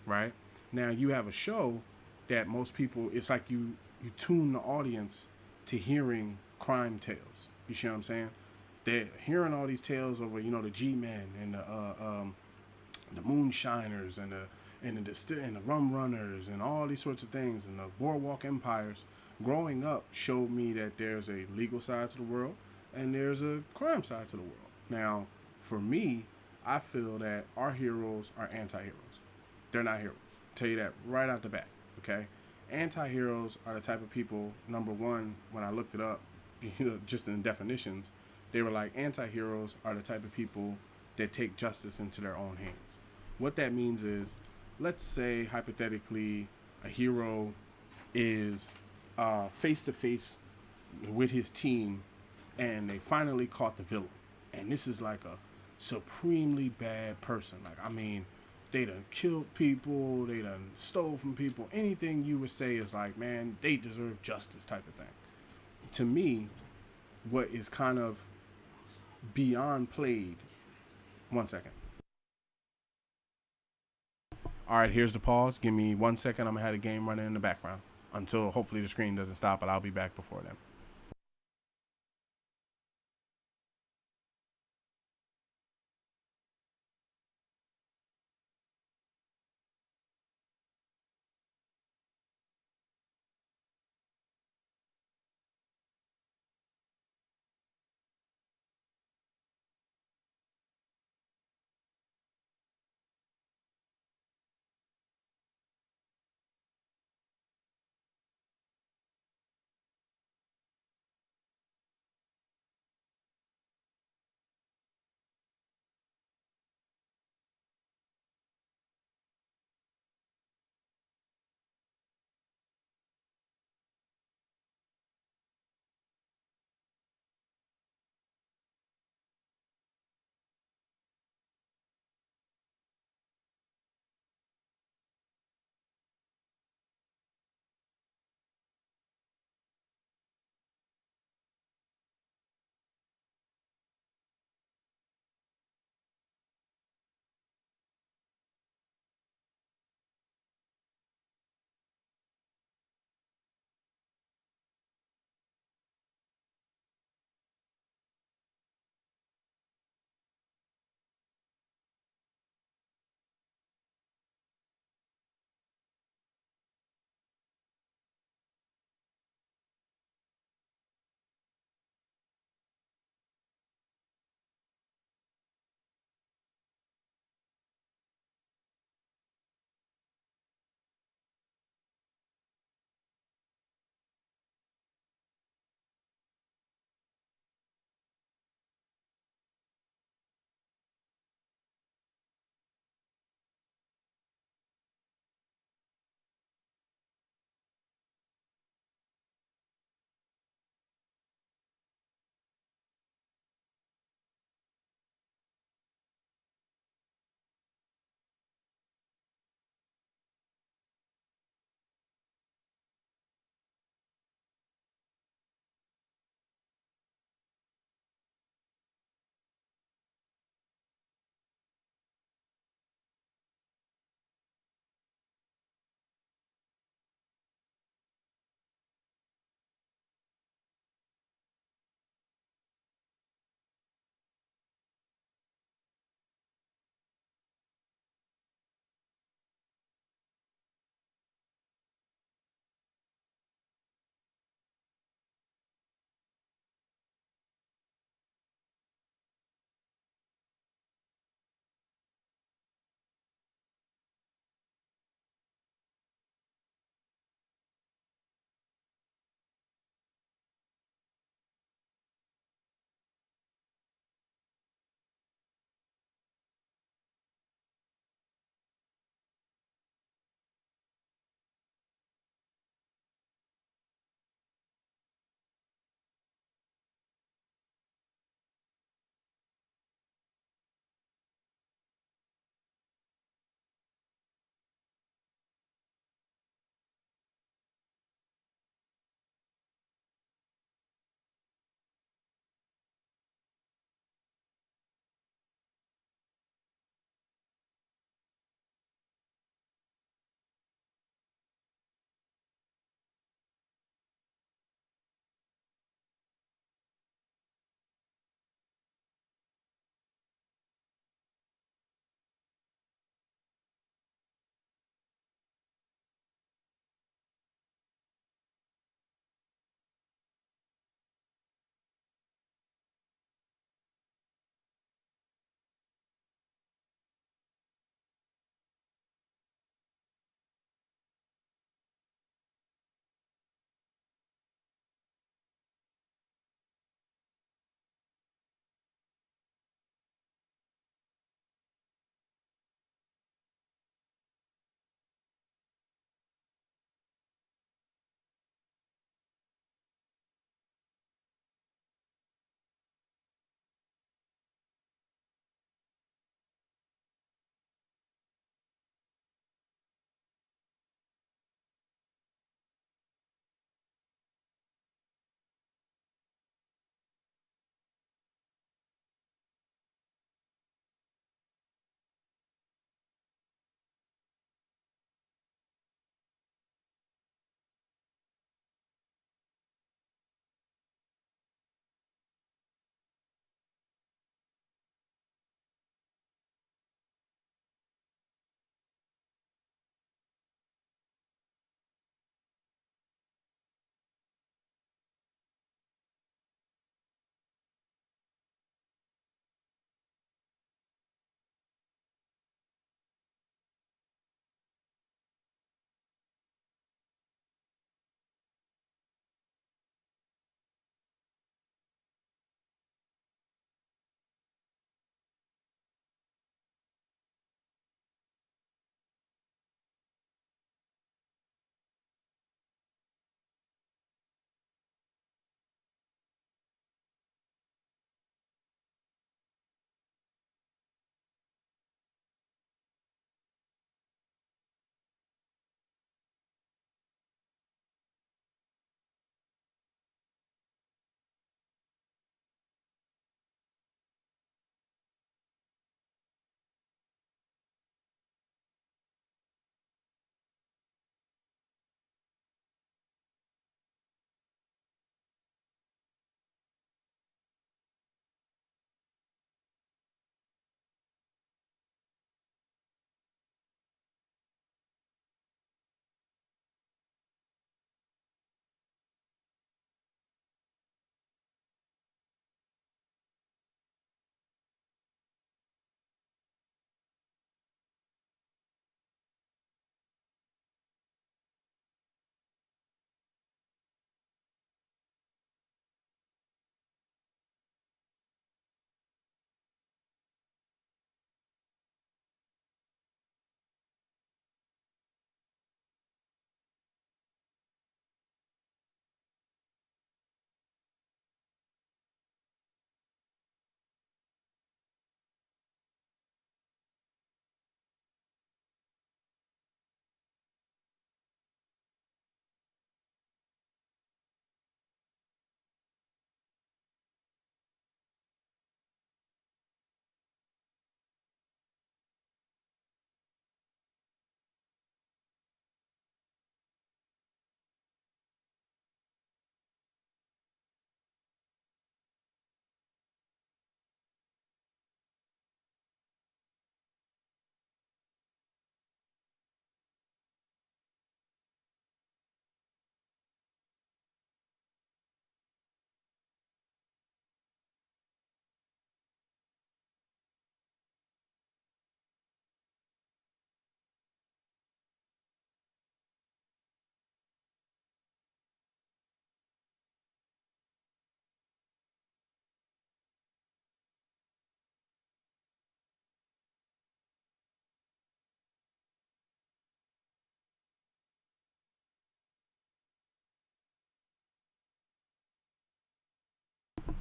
right? Now you have a show that most people, it's like you tune the audience to hearing crime tales. You see what I'm saying? They're hearing all these tales over, the G-Men and the Moonshiners and the Rum Runners and all these sorts of things, and the Boardwalk Empires. Growing up showed me that there's a legal side to the world and there's a crime side to the world. Now, for me, I feel that our heroes are anti-heroes. They're not heroes. I'll tell you that right out the bat, okay? Anti-heroes are the type of people, number one, when I looked it up, just in the definitions, they were like, anti-heroes are the type of people that take justice into their own hands. What that means is, let's say, hypothetically, a hero is face-to-face with his team, and they finally caught the villain. And this is like a supremely bad person. Like, I mean, they done killed people, they done stole from people. Anything you would say is like, man, they deserve justice type of thing. To me, what is kind of beyond played. One second. All right, here's the pause. Give me 1 second. I'm gonna have a game running in the background until hopefully the screen doesn't stop, but I'll be back before then.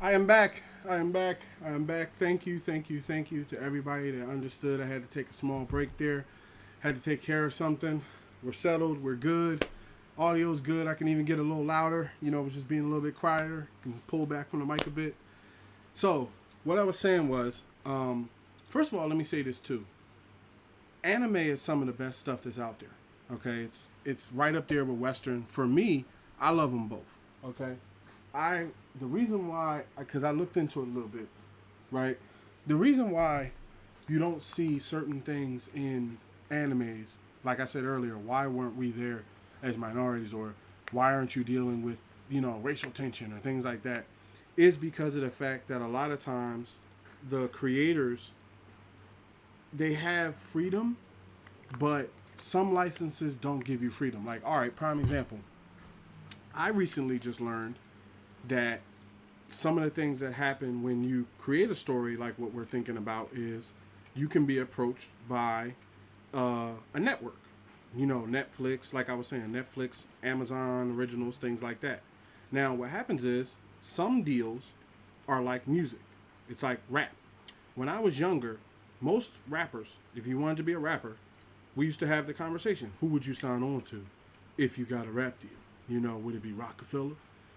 I am back. I am back. I am back. Thank you, thank you, thank you to everybody that understood. I had to take a small break there. Had to take care of something. We're settled. We're good. Audio's good. I can even get a little louder. You know, just being a little bit quieter. Can pull back from the mic a bit. So, what I was saying was, first of all, let me say this too. Anime is some of the best stuff that's out there. Okay, it's right up there with Western. For me, I love them both. Okay, the reason why, because I looked into it a little bit, right? The reason why you don't see certain things in animes, like I said earlier, why weren't we there as minorities, or why aren't you dealing with, racial tension or things like that, is because of the fact that a lot of times the creators, they have freedom, but some licenses don't give you freedom. Like, all right, prime example. I recently just learned that some of the things that happen when you create a story, like what we're thinking about, is you can be approached by a network. Netflix, like I was saying, Netflix, Amazon Originals, things like that. Now, what happens is some deals are like music. It's like rap. When I was younger, most rappers, if you wanted to be a rapper, we used to have the conversation. Who would you sign on to if you got a rap deal? Would it be Rockefeller?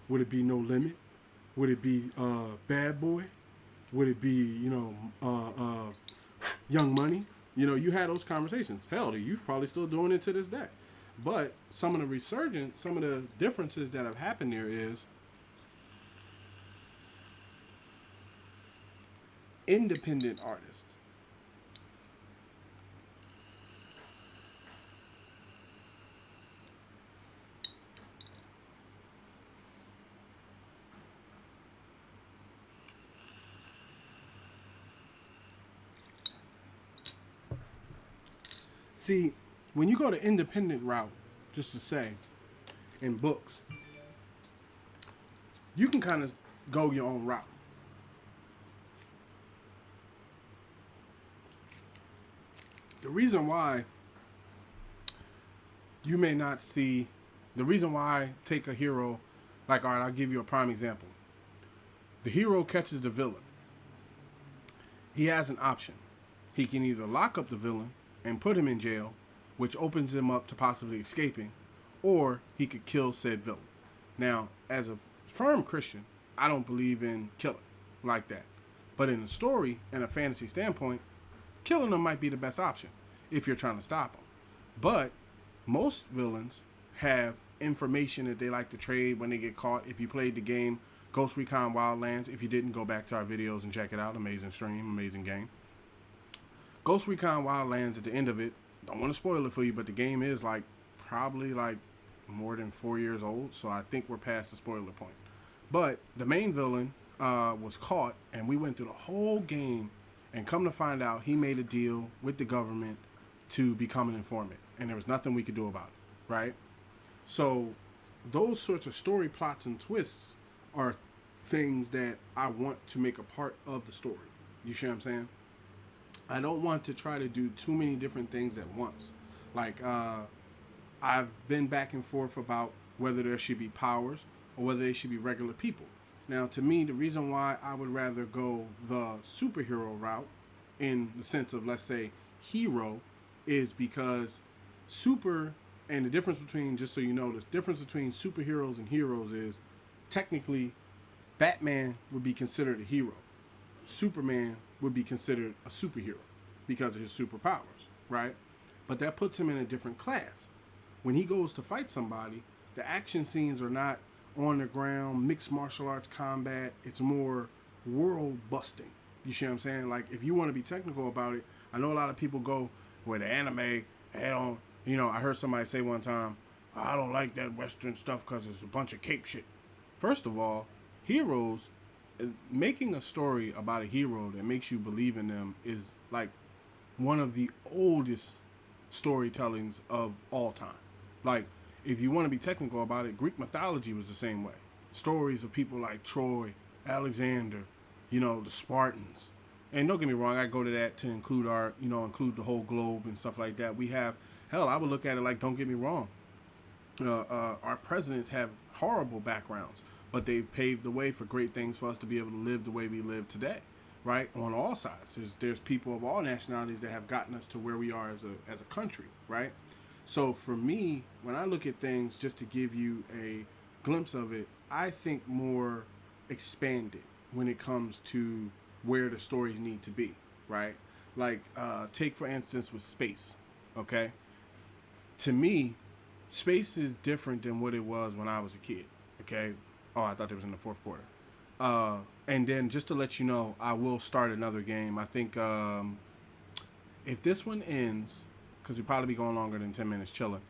Would it be No Limit? Would it be Bad Boy? Would it be, Young Money? You had those conversations. Hell, the youth probably still doing it to this day. But some of the differences that have happened there is independent artists. See, when you go the independent route, just to say, in books, you can kind of go your own route. The reason why you may not see, the reason why I take a hero, like, all right, I'll give you a prime example. The hero catches the villain. He has an option. He can either lock up the villain and put him in jail, which opens him up to possibly escaping, or he could kill said villain. Now, as a firm Christian, I don't believe in killing like that. But in a story and a fantasy standpoint, killing them might be the best option if you're trying to stop them. But most villains have information that they like to trade when they get caught. If you played the game Ghost Recon Wildlands, if you didn't, go back to our videos and check it out. Amazing stream, amazing game. Ghost Recon Wildlands, at the end of it, don't want to spoil it for you, but the game is probably more than 4 years old, so I think we're past the spoiler point. But the main villain was caught, and we went through the whole game, and come to find out, he made a deal with the government to become an informant, and there was nothing we could do about it, right? So those sorts of story plots and twists are things that I want to make a part of the story. You see what I'm saying? I don't want to try to do too many different things at once. I've been back and forth about whether there should be powers or whether they should be regular people. Now, to me, the reason why I would rather go the superhero route, in the sense of, let's say, hero, is because and the difference between, just so you know, the difference between superheroes and heroes is, technically, Batman would be considered a hero. Superman would be considered a superhero because of his superpowers, right? But that puts him in a different class. When he goes to fight somebody, the action scenes are not on the ground, mixed martial arts combat. It's more world busting. You see what I'm saying? Like, if you want to be technical about it, I know a lot of people go, with the anime, they don't, I heard somebody say one time, I don't like that Western stuff because it's a bunch of cape shit. First of all, heroes, making a story about a hero that makes you believe in them is like one of the oldest storytellings of all time. Like, if you want to be technical about it, Greek mythology was the same way. Stories of people like Troy, Alexander, the Spartans. And don't get me wrong, I go to that to include include the whole globe and stuff like that. We have, hell, I would look at it like, don't get me wrong, our presidents have horrible backgrounds. but they've paved the way for great things for us to be able to live the way we live today, right? On all sides, there's people of all nationalities that have gotten us to where we are as a country, right? So for me, when I look at things, just to give you a glimpse of it, I think more expanded when it comes to where the stories need to be, right? Like, take for instance with space, okay? To me, space is different than what it was when I was a kid, okay? Oh, I thought it was in the fourth quarter. And then just to let you know, I will start another game. I think if this one ends, because we'll probably be going longer than 10 minutes chilling,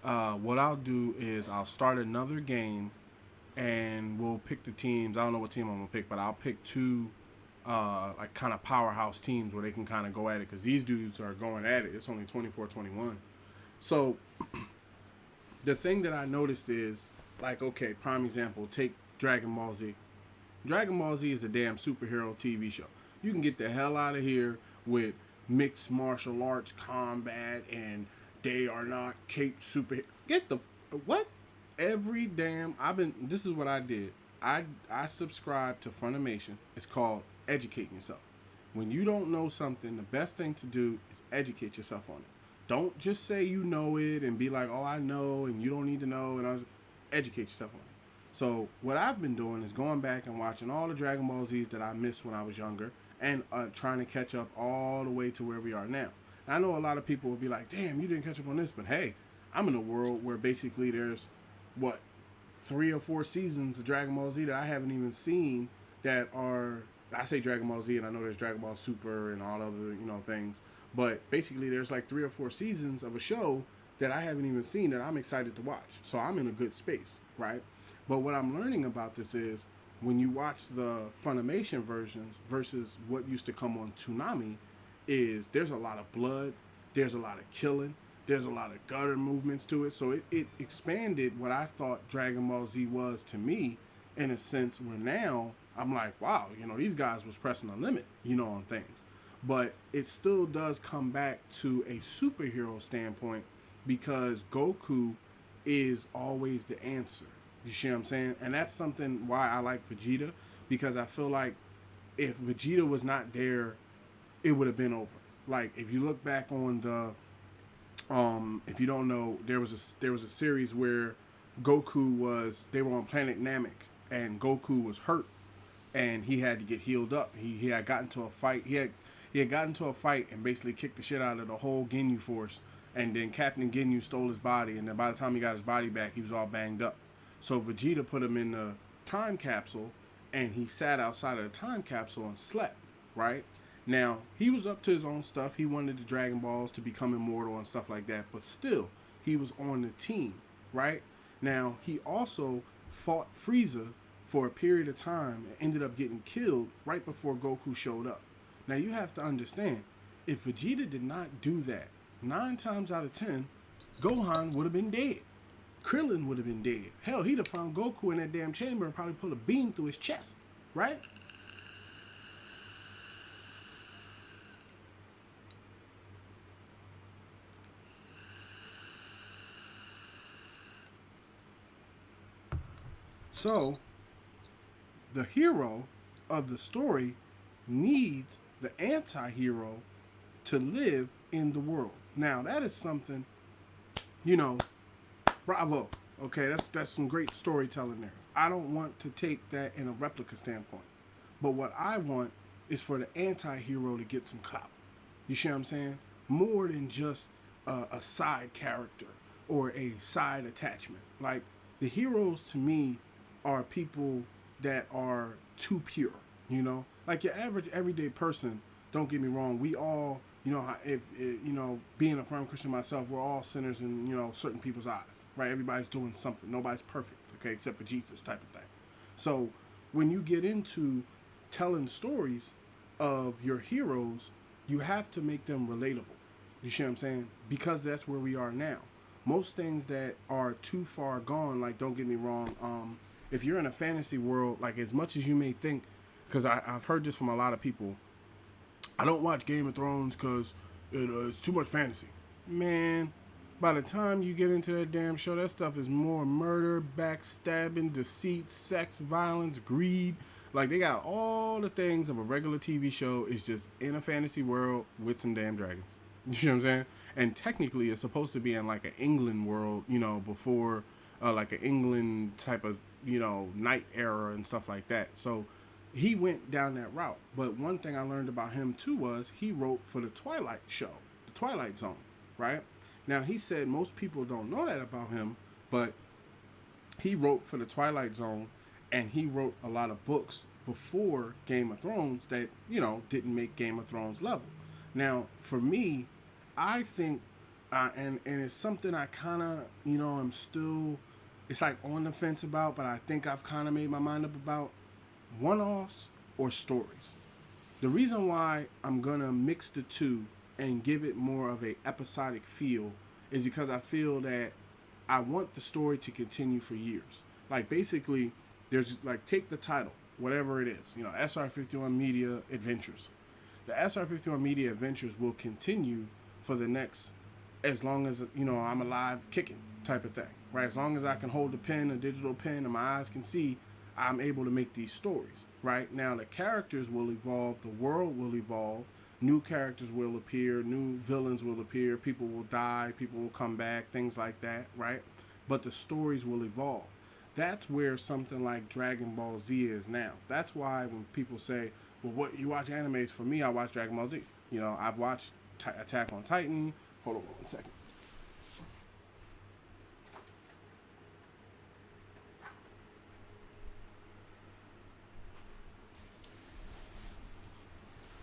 what I'll do is I'll start another game and we'll pick the teams. I don't know what team I'm going to pick, but I'll pick two like kind of powerhouse teams where they can kind of go at it, because these dudes are going at it. It's only 24-21. So the thing that I noticed is, like, okay, prime example, take Dragon Ball Z. Dragon Ball Z is a damn superhero TV show. You can get the hell out of here with mixed martial arts combat and they are not caped super. Get the what? Every damn this is what I did. I subscribe to Funimation. It's called educating yourself. When you don't know something, the best thing to do is educate yourself on it. Don't just say you know it and be like, oh, I know, and you don't need to know. And educate yourself on it. So what I've been doing is going back and watching all the Dragon Ball Zs that I missed when I was younger, and trying to catch up all the way to where we are now. And I know a lot of people will be like, damn, you didn't catch up on this. But hey, I'm in a world where basically there's, 3 or 4 seasons of Dragon Ball Z that I haven't even seen that are, I say Dragon Ball Z, and I know there's Dragon Ball Super and all other, things. But basically there's like 3 or 4 seasons of a show that I haven't even seen that I'm excited to watch. So I'm in a good space, right? But what I'm learning about this is when you watch the Funimation versions versus what used to come on Toonami, is there's a lot of blood, there's a lot of killing, there's a lot of gutter movements to it. So it expanded what I thought Dragon Ball Z was to me, in a sense where now I'm like, wow, these guys was pressing the limit, on things. But it still does come back to a superhero standpoint, because Goku is always the answer. You see what I'm saying? And that's something why I like Vegeta, because I feel like if Vegeta was not there, it would have been over. Like, if you look back on the, if you don't know, there was a series where they were on planet Namek, and Goku was hurt, and he had to get healed up. He had gotten into a fight. He had gotten into a fight and basically kicked the shit out of the whole Ginyu force. And then Captain Ginyu stole his body, and then by the time he got his body back, he was all banged up. So Vegeta put him in the time capsule, and he sat outside of the time capsule and slept, right? Now, he was up to his own stuff. He wanted the Dragon Balls to become immortal and stuff like that, but still, he was on the team, right? Now, he also fought Frieza for a period of time and ended up getting killed right before Goku showed up. Now, you have to understand, if Vegeta did not do that, 9 times out of 10, Gohan would have been dead. Krillin would have been dead. Hell, he'd have found Goku in that damn chamber and probably put a beam through his chest, right? So, the hero of the story needs the anti-hero to live in the world. Now, that is something, bravo. Okay, that's some great storytelling there. I don't want to take that in a replica standpoint. But what I want is for the anti-hero to get some clout. You see what I'm saying? More than just a side character or a side attachment. Like, the heroes to me are people that are too pure, Like your average everyday person, don't get me wrong, we all, being a firm Christian myself, we're all sinners in, certain people's eyes, right? Everybody's doing something. Nobody's perfect, okay, except for Jesus type of thing. So when you get into telling stories of your heroes, you have to make them relatable. You see what I'm saying? Because that's where we are now. Most things that are too far gone, like, don't get me wrong, if you're in a fantasy world, like, as much as you may think, because I've heard this from a lot of people, I don't watch Game of Thrones because it's too much fantasy. Man, By the time you get into that damn show, that stuff is more murder, backstabbing, deceit, sex, violence, greed. Like, they got all the things of a regular TV show. It's just in a fantasy world with some damn dragons. You know what I'm saying? And technically, it's supposed to be in like an England world, before like an England type of, night era and stuff like that. So he went down that route. But one thing I learned about him too was he wrote for the Twilight show, the Twilight Zone, right? Now, he said most people don't know that about him, but he wrote for the Twilight Zone, and he wrote a lot of books before Game of Thrones that, didn't make Game of Thrones level. Now, for me, I think, and it's something I kind of, I'm still, it's like on the fence about, but I think I've kind of made my mind up about one-offs or stories. The reason why I'm going to mix the two and give it more of a episodic feel is because I feel that I want the story to continue for years. Like, basically, there's, like, take the title, whatever it is, SR51 Media Adventures. The SR51 Media Adventures will continue for the next, as long as, I'm alive kicking type of thing, right? As long as I can hold the pen, a digital pen, and my eyes can see, I'm able to make these stories, right? Now, the characters will evolve, the world will evolve, new characters will appear, new villains will appear, people will die, people will come back, things like that, right? But the stories will evolve. That's where something like Dragon Ball Z is now. That's why when people say, well, what you watch animes? For me, I watch Dragon Ball Z. I've watched Attack on Titan. Hold on 1 second.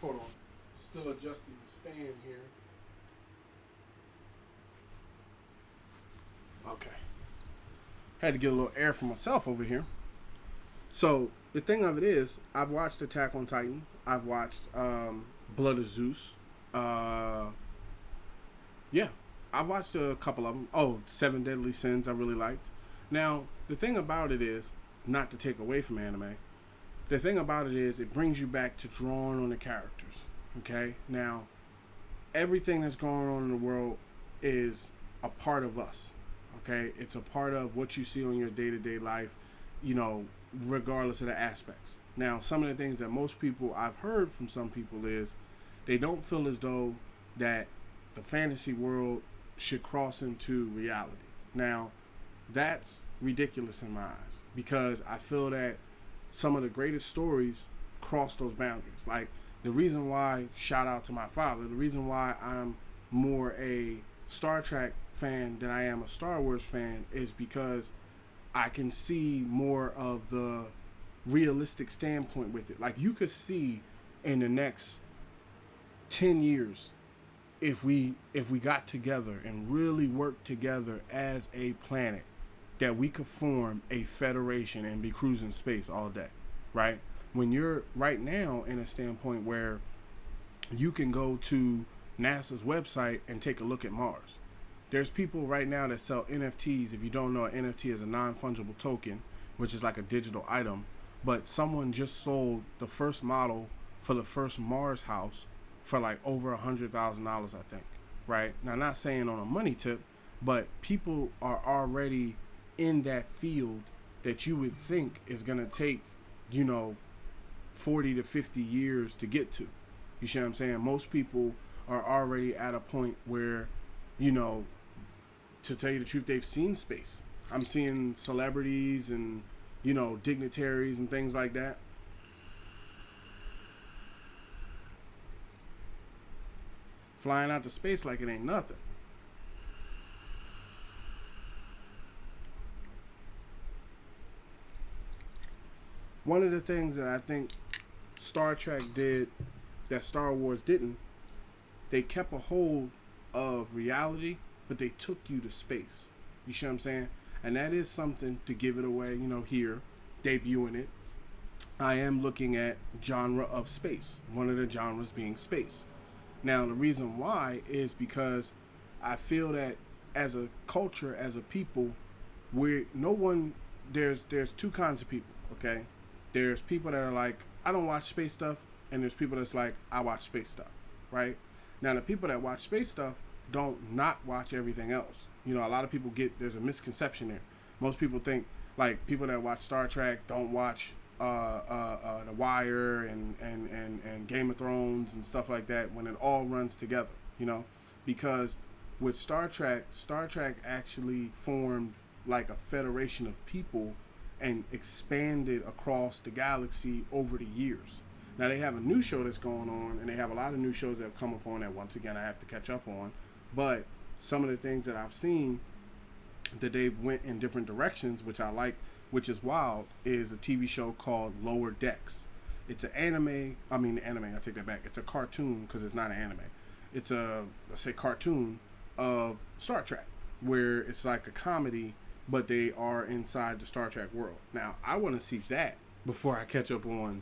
Hold on. Still adjusting this fan here. Okay. Had to get a little air for myself over here. So, the thing of it is, I've watched Attack on Titan. I've watched Blood of Zeus. Yeah. I've watched a couple of them. Oh, Seven Deadly Sins I really liked. Now, the thing about it is, not to take away from anime, the thing about it is it brings you back to drawing on the characters. Okay? Now, everything that's going on in the world is a part of us. Okay? It's a part of what you see on your day-to-day life, regardless of the aspects. Now, some of the things that most people, I've heard from some people, is they don't feel as though that the fantasy world should cross into reality. Now, that's ridiculous in my eyes, because I feel that some of the greatest stories cross those boundaries. Like, the reason why, shout out to my father, the reason why I'm more a Star Trek fan than I am a Star Wars fan is because I can see more of the realistic standpoint with it. Like, you could see in the next 10 years, if we got together and really worked together as a planet, that we could form a federation and be cruising space all day, right? When you're right now in a standpoint where you can go to NASA's website and take a look at Mars. There's people right now that sell NFTs. If you don't know, an NFT is a non-fungible token, which is like a digital item. But someone just sold the first model for the first Mars house for like over $100,000, I think. Right? Now, not saying on a money tip, but people are already in that field that you would think is going to take, 40 to 50 years to get to. You see what I'm saying? Most people are already at a point where, to tell you the truth, they've seen space. I'm seeing celebrities and, dignitaries and things like that. Flying out to space like it ain't nothing. One of the things that I think Star Trek did that Star Wars didn't, they kept a hold of reality, but they took you to space. You see what I'm saying? And that is something to give it away, here, debuting it. I am looking at genre of space, one of the genres being space. Now, the reason why is because I feel that as a culture, as a people, there's two kinds of people, okay? There's people that are like, I don't watch space stuff, and there's people that's like, I watch space stuff, right? Now, the people that watch space stuff, don't not watch everything else. You know, a lot of people there's a misconception there. Most people think like people that watch Star Trek don't watch The Wire and Game of Thrones and stuff like that when it all runs together. You know, because with Star Trek actually formed like a federation of people and expanded across the galaxy over the years. Now they have a new show that's going on, and they have a lot of new shows that have come up on that once again I have to catch up on. But some of the things that I've seen that they've went in different directions, which I like, which is wild, is a TV show called Lower Decks. It's an anime. I take that back. It's a cartoon because it's not an anime. It's a, let's say, cartoon of Star Trek, where it's like a comedy, but they are inside the Star Trek world. Now, I want to see that before I catch up on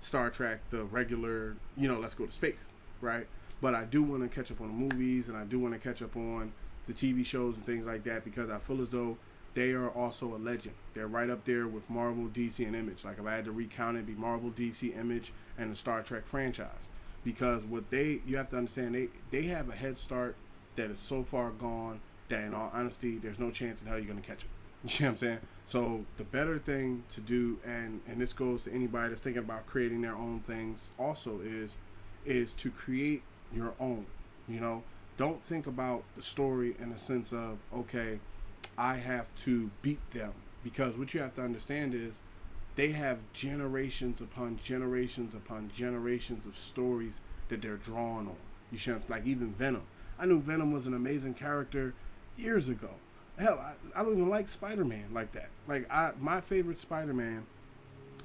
Star Trek, the regular, let's go to space, right? But I do want to catch up on the movies, and I do want to catch up on the TV shows and things like that, because I feel as though they are also a legend. They're right up there with Marvel, DC, and Image. Like, if I had to recount it, it'd be Marvel, DC, Image, and the Star Trek franchise. Because you have to understand, they have a head start that is so far gone that, in all honesty, there's no chance in hell you're going to catch them. You know what I'm saying? So the better thing to do, and this goes to anybody that's thinking about creating their own things also, is to create your own. Don't think about the story in the sense of, okay, I have to beat them. Because what you have to understand is they have generations upon generations upon generations of stories that they're drawing on. You should, like, even Venom. I knew Venom was an amazing character years ago. Hell, I don't even like Spider-Man like that. Like, my favorite Spider-Man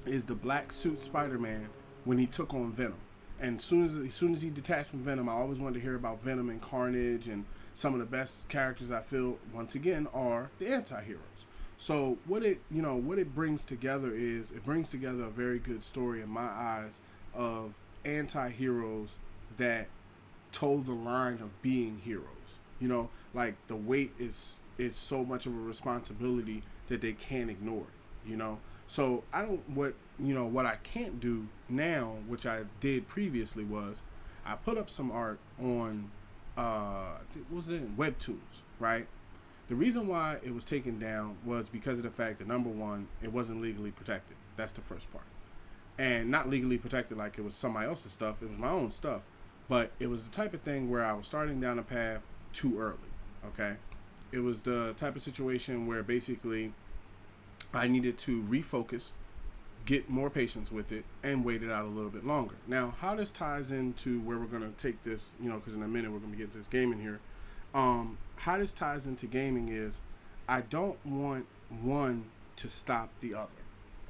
is the black suit Spider-Man when he took on Venom. And as soon as he detached from Venom, I always wanted to hear about Venom and Carnage, and some of the best characters I feel, once again, are the anti-heroes. So what it brings together is, it brings together a very good story in my eyes of anti-heroes that toe the line of being heroes. Like, the weight is so much of a responsibility that they can't ignore it. So what I can't do now, which I did previously, was I put up some art on Webtoons, right? The reason why it was taken down was because of the fact that, number one, it wasn't legally protected. That's the first part. And not legally protected like it was somebody else's stuff. It was my own stuff. But it was the type of thing where I was starting down a path too early, okay? It was the type of situation where basically I needed to refocus, get more patience with it, and wait it out a little bit longer. Now, how this ties into where we're going to take this, because in a minute we're going to get to this gaming here. How this ties into gaming is, I don't want one to stop the other,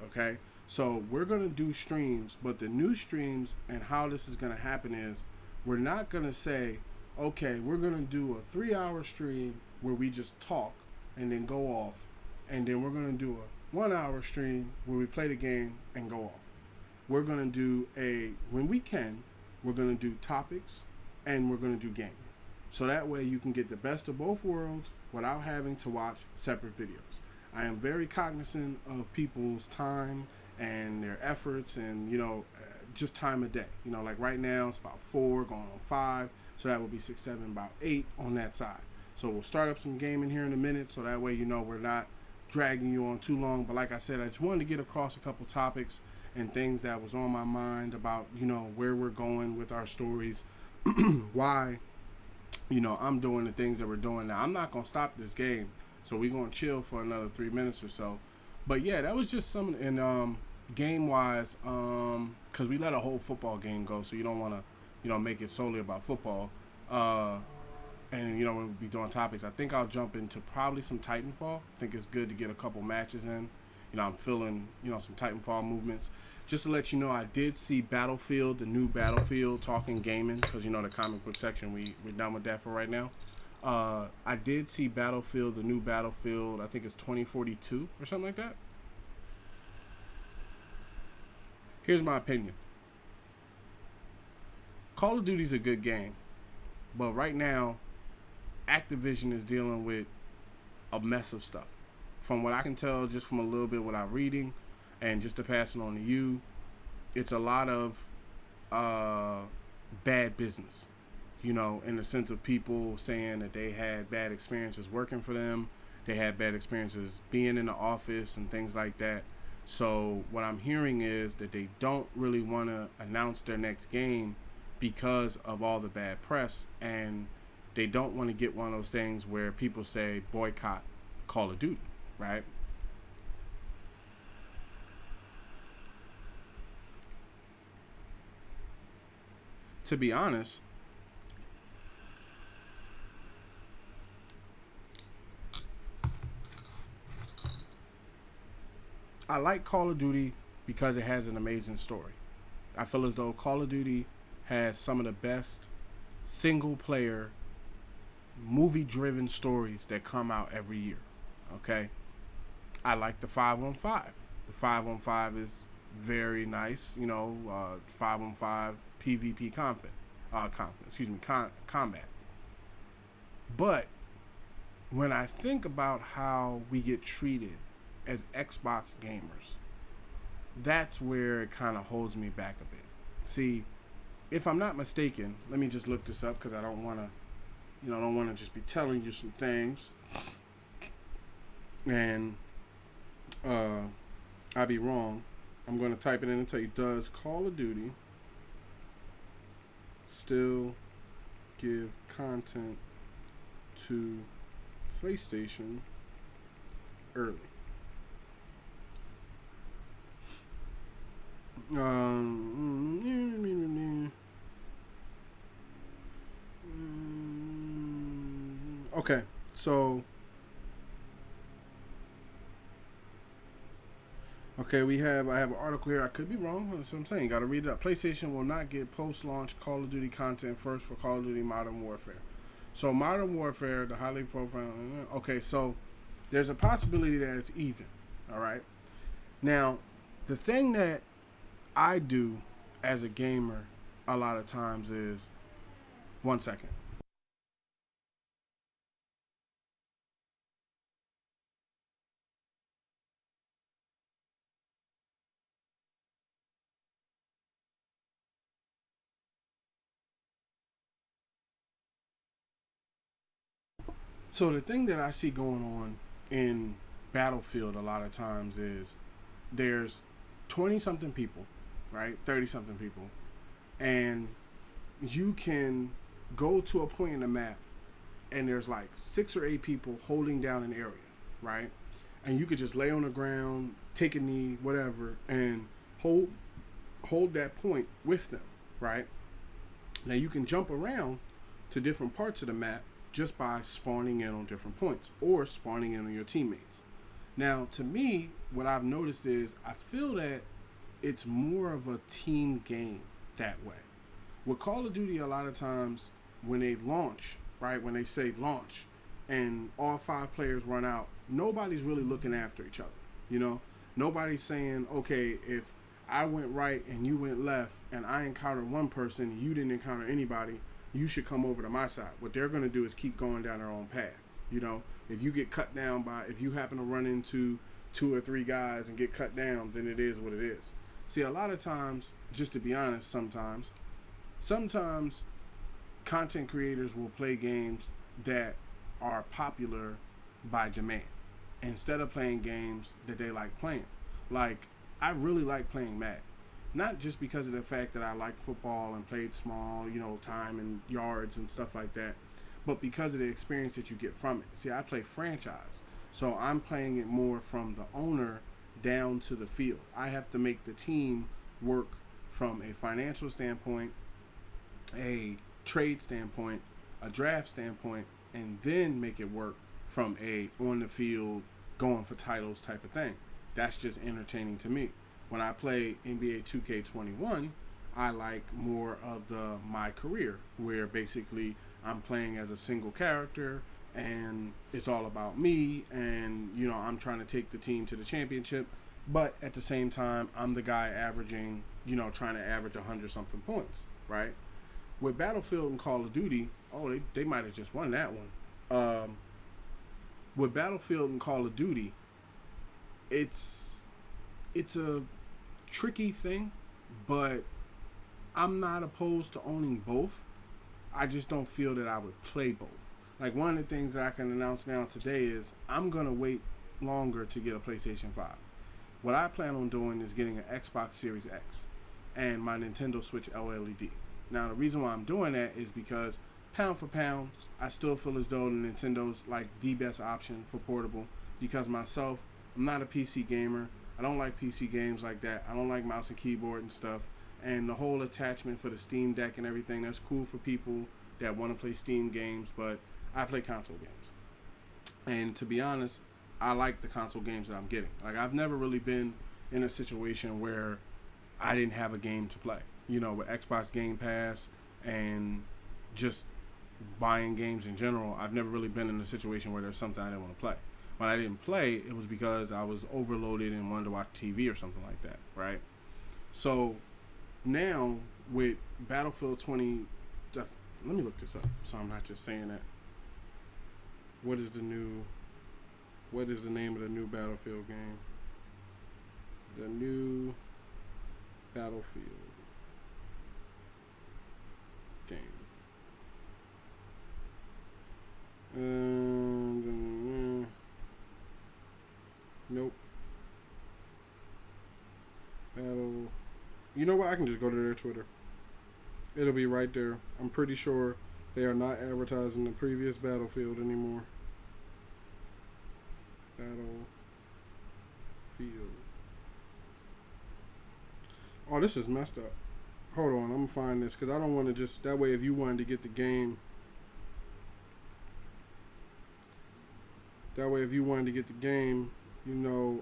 okay? So we're going to do streams, but the new streams and how this is going to happen is, we're not going to say, okay, we're going to do a 3-hour stream where we just talk and then go off, and then we're going to do a 1-hour stream where we play the game and go off. We're going to do when we can, we're going to do topics, and we're going to do gaming. So that way you can get the best of both worlds without having to watch separate videos. I am very cognizant of people's time and their efforts, and just time of day. Like right now it's about 4 going on 5, so that will be 6, 7, about 8 on that side. So we'll start up some gaming here in a minute, so that way we're not dragging you on too long. But like I said, I just wanted to get across a couple topics and things that was on my mind about where we're going with our stories, why I'm doing the things that we're doing now. I'm not gonna stop this game, so we're gonna chill for another 3 minutes or so. But yeah, that was just something. And game wise, because we let a whole football game go, so you don't want to make it solely about football. And we'll be doing topics. I think I'll jump into probably some Titanfall. I think it's good to get a couple matches in. I'm feeling some Titanfall movements. Just to let you know, I did see Battlefield, the new Battlefield, talking gaming, because the comic book section, we're done with that for right now. I did see Battlefield, the new Battlefield, I think it's 2042 or something like that. Here's my opinion. Call of Duty's a good game, but right now, Activision is dealing with a mess of stuff. From what I can tell, just from a little bit what I'm reading, and just to pass it on to you, it's a lot of bad business. in the sense of people saying that they had bad experiences working for them, they had bad experiences being in the office and things like that. So what I'm hearing is that they don't really want to announce their next game because of all the bad press, and they don't want to get one of those things where people say boycott Call of Duty, right? To be honest, I like Call of Duty because it has an amazing story. I feel as though Call of Duty has some of the best single player movie driven stories that come out every year. Okay? I like the 5-on-5. The 5-on-5 is very nice, 5-on-5 PvP combat. But when I think about how we get treated as Xbox gamers, that's where it kind of holds me back a bit. See, if I'm not mistaken, let me just look this up because I don't want to, don't want to just be telling you some things and I'll be wrong. I'm going to type it in and tell you, does Call of Duty still give content to PlayStation early? Okay, so I have an article here. I could be wrong. That's what I'm saying. Got to read it up. PlayStation will not get post-launch Call of Duty content first for Call of Duty Modern Warfare. So Modern Warfare, the highly profiled. Okay, so there's a possibility that it's even. All right. Now, the thing that I do as a gamer a lot of times is, 1 second. So the thing that I see going on in Battlefield a lot of times is there's 20 something people, right? 30 something people, and you can go to a point in the map and there's like 6 or 8 people holding down an area, right? And you could just lay on the ground, take a knee, whatever, and hold that point with them, right? Now you can jump around to different parts of the map just by spawning in on different points or spawning in on your teammates. Now, to me, what I've noticed is I feel that it's more of a team game that way. With Call of Duty, a lot of times when they launch, right, when they say launch and all 5 players run out, nobody's really looking after each other. Nobody's saying, okay, if I went right and you went left and I encountered one person and you didn't encounter anybody, you should come over to my side. What they're going to do is keep going down their own path. If you get cut down if you happen to run into 2 or 3 guys and get cut down, then it is what it is. See, a lot of times, just to be honest, sometimes content creators will play games that are popular by demand instead of playing games that they like playing. Like, I really like playing Madden. Not just because of the fact that I liked football and played small, time and yards and stuff like that, but because of the experience that you get from it. See, I play franchise, so I'm playing it more from the owner down to the field. I have to make the team work from a financial standpoint, a trade standpoint, a draft standpoint, and then make it work from a on the field, going for titles type of thing. That's just entertaining to me. When I play NBA 2K21, I like more of my career, where basically I'm playing as a single character and it's all about me, and I'm trying to take the team to the championship, but at the same time I'm the guy averaging, trying to average 100 something points, right? With Battlefield and Call of Duty, they might have just won that one. With Battlefield and Call of Duty, it's a tricky thing, but I'm not opposed to owning both. I just don't feel that I would play both. Like one of the things that I can announce now today is I'm gonna wait longer to get a PlayStation 5. What I plan on doing is getting an Xbox Series X and my Nintendo Switch OLED. Now the reason why I'm doing that is because pound for pound, I still feel as though the Nintendo's like the best option for portable because myself, I'm not a PC gamer. I don't like PC games like that. I don't like mouse and keyboard and stuff. And the whole attachment for the Steam Deck and everything, that's cool for people that want to play Steam games, but I play console games. And to be honest, I like the console games that I'm getting. Like, I've never really been in a situation where I didn't have a game to play. You know, with Xbox Game Pass and just buying games in general, I've never really been in a situation where there's something I didn't want to play. When I didn't play, it was because I was overloaded and wanted to watch TV or something like that, right? So now with Battlefield 20, let me look this up so I'm not just saying that. What is the name of the new Battlefield game? The new Battlefield game. Nope. Battle. You know what? I can just go to their Twitter. It'll be right there. I'm pretty sure they are not advertising the previous Battlefield anymore. Battlefield. Oh, this is messed up. Hold on, I'm gonna find this because I don't want to just that way. If you wanted to get the game, you know,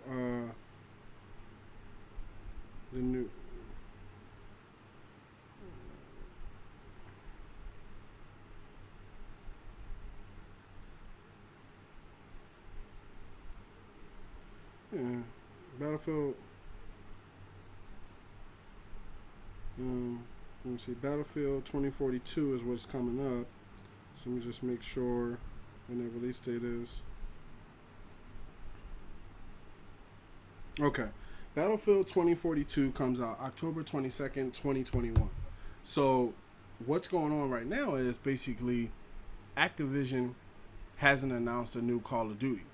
the new. Yeah, Battlefield. Let me see. Battlefield 2042 is what's coming up. So let me just make sure when the release date is. Okay. Battlefield 2042 comes out October 22nd, 2021. So what's going on right now is basically Activision hasn't announced a new Call of Duty.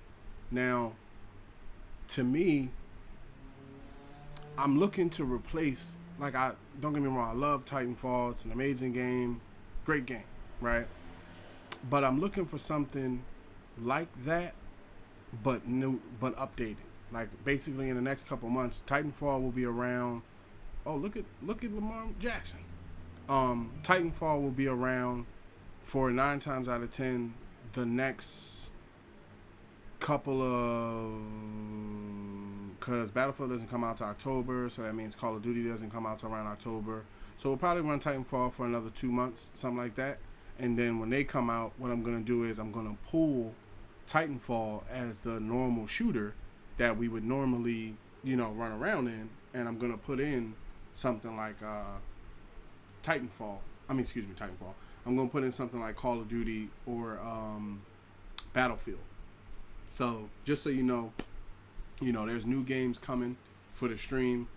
Now, to me, I'm looking to replace, like, don't get me wrong, I love Titanfall. It's an amazing game, great game, right? But I'm looking for something like that, but new, but updated. Like, basically in the next couple months, Titanfall will be around. Oh, look at Lamar Jackson. Titanfall will be around for 9 times out of 10 the next couple of, because Battlefield doesn't come out to October, so that means Call of Duty doesn't come out to around October. So we'll probably run Titanfall for another 2 months, something like that. And then when they come out, what I'm going to do is I'm going to pull Titanfall as the normal shooter that we would normally, you know, run around in, and I'm going to put in something like Titanfall. I'm going to put in something like Call of Duty or Battlefield. So just so you know, there's new games coming for the stream.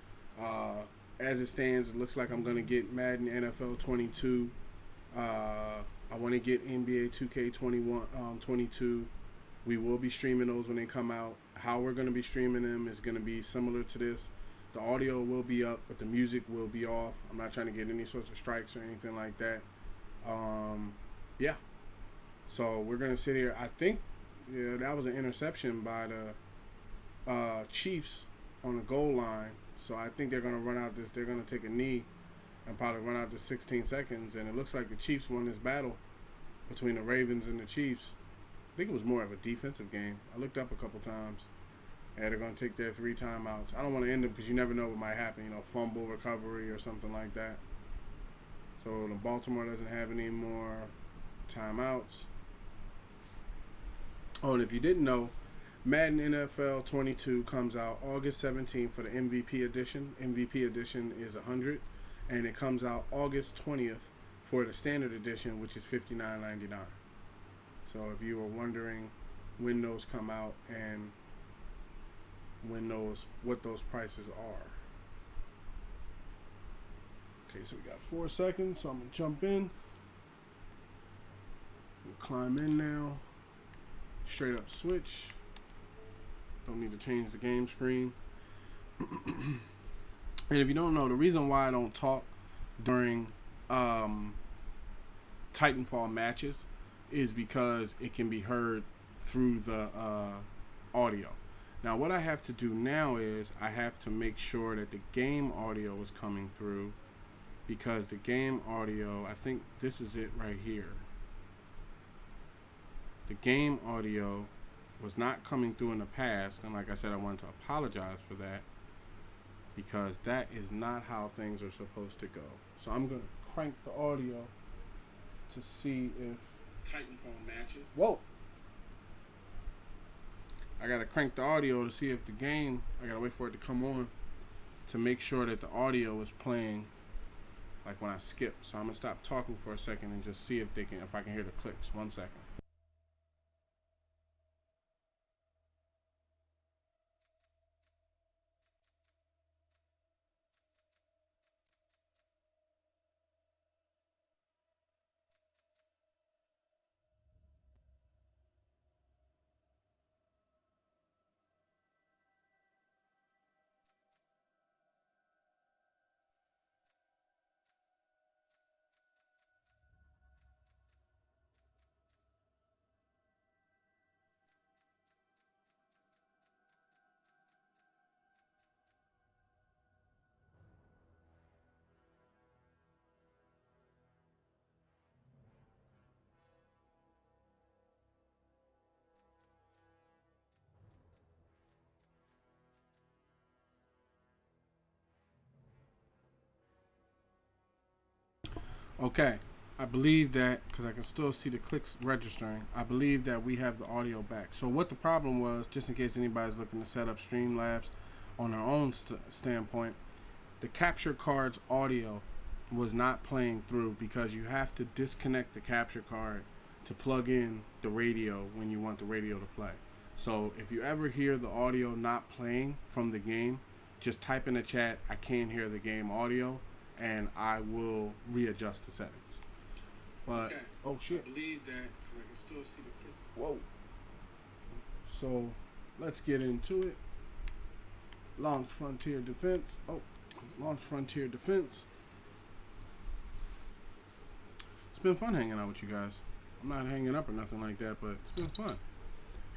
As it stands, it looks like I'm going to get Madden NFL 22. I want to get NBA 2K 22. We will be streaming those when they come out. How we're going to be streaming them is going to be similar to this. The audio will be up, but the music will be off. I'm not trying to get any sorts of strikes or anything like that. Yeah. So we're going to sit here. I think that was an interception by the Chiefs on the goal line. So I think they're going to run out this. They're going to take a knee and probably run out to 16 seconds. And it looks like the Chiefs won this battle between the Ravens and the Chiefs. I think it was more of a defensive game. I looked up a couple times. And they're going to take their 3 timeouts. I don't want to end them because you never know what might happen. Fumble recovery or something like that. So the Baltimore doesn't have any more timeouts. Oh, and if you didn't know, Madden NFL 22 comes out August 17th for the MVP edition. MVP edition is 100, and it comes out August 20th for the standard edition, which is $59.99. So if you were wondering when those come out and what those prices are. Okay, so we got 4 seconds, so I'm gonna jump in. Climb in now. Straight up switch. Don't need to change the game screen. And if you don't know, the reason why I don't talk during Titanfall matches is because it can be heard through the audio. Now what I have to do now is I have to make sure that the game audio is coming through, because the game audio, I think this is it right here. The game audio was not coming through in the past, and like I said, I wanted to apologize for that, because that is not how things are supposed to go. So I'm going to crank the audio to see if Titanfall matches. Whoa! I got to crank the audio to see if the game, I got to wait for it to come on to make sure that the audio is playing like when I skip. So I'm going to stop talking for a second and just see if I can hear the clicks. 1 second. Okay, I believe that, because I can still see the clicks registering, I believe that we have the audio back. So what the problem was, just in case anybody's looking to set up Streamlabs on their own standpoint, the capture card's audio was not playing through, because you have to disconnect the capture card to plug in the radio when you want the radio to play. So if you ever hear the audio not playing from the game, just type in the chat, I can't hear the game audio, and I will readjust the settings. But okay. Oh shit! I believe that, because I can still see the clicks. Whoa! So let's get into it. Launch Frontier Defense. Oh, launch Frontier Defense. It's been fun hanging out with you guys. I'm not hanging up or nothing like that, but it's been fun.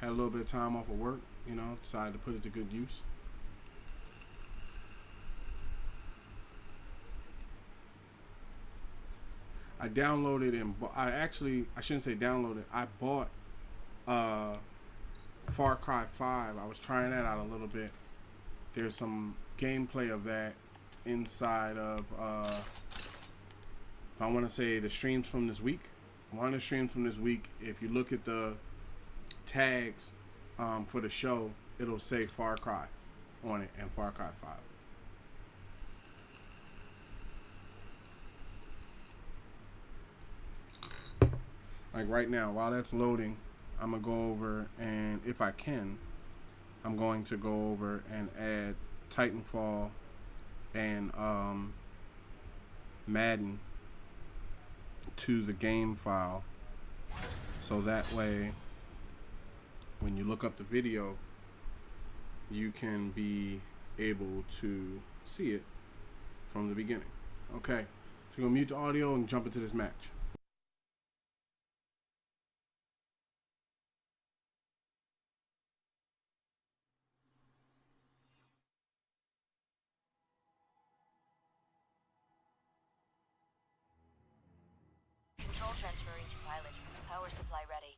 Had a little bit of time off of work, you know, decided to put it to good use. I downloaded and I shouldn't say downloaded. I bought Far Cry 5. I was trying that out a little bit. There's some gameplay of that inside of, if I want to say, the streams from this week. One of the streams from this week, if you look at the tags for the show, it'll say Far Cry on it and Far Cry 5. Like right now, while that's loading, I'm going to go over, and if I can, I'm going to go over and add Titanfall and Madden to the game file, so that way when you look up the video, you can be able to see it from the beginning. Okay, so we're going to mute the audio and jump into this match. Control transferring to pilot. Power supply ready.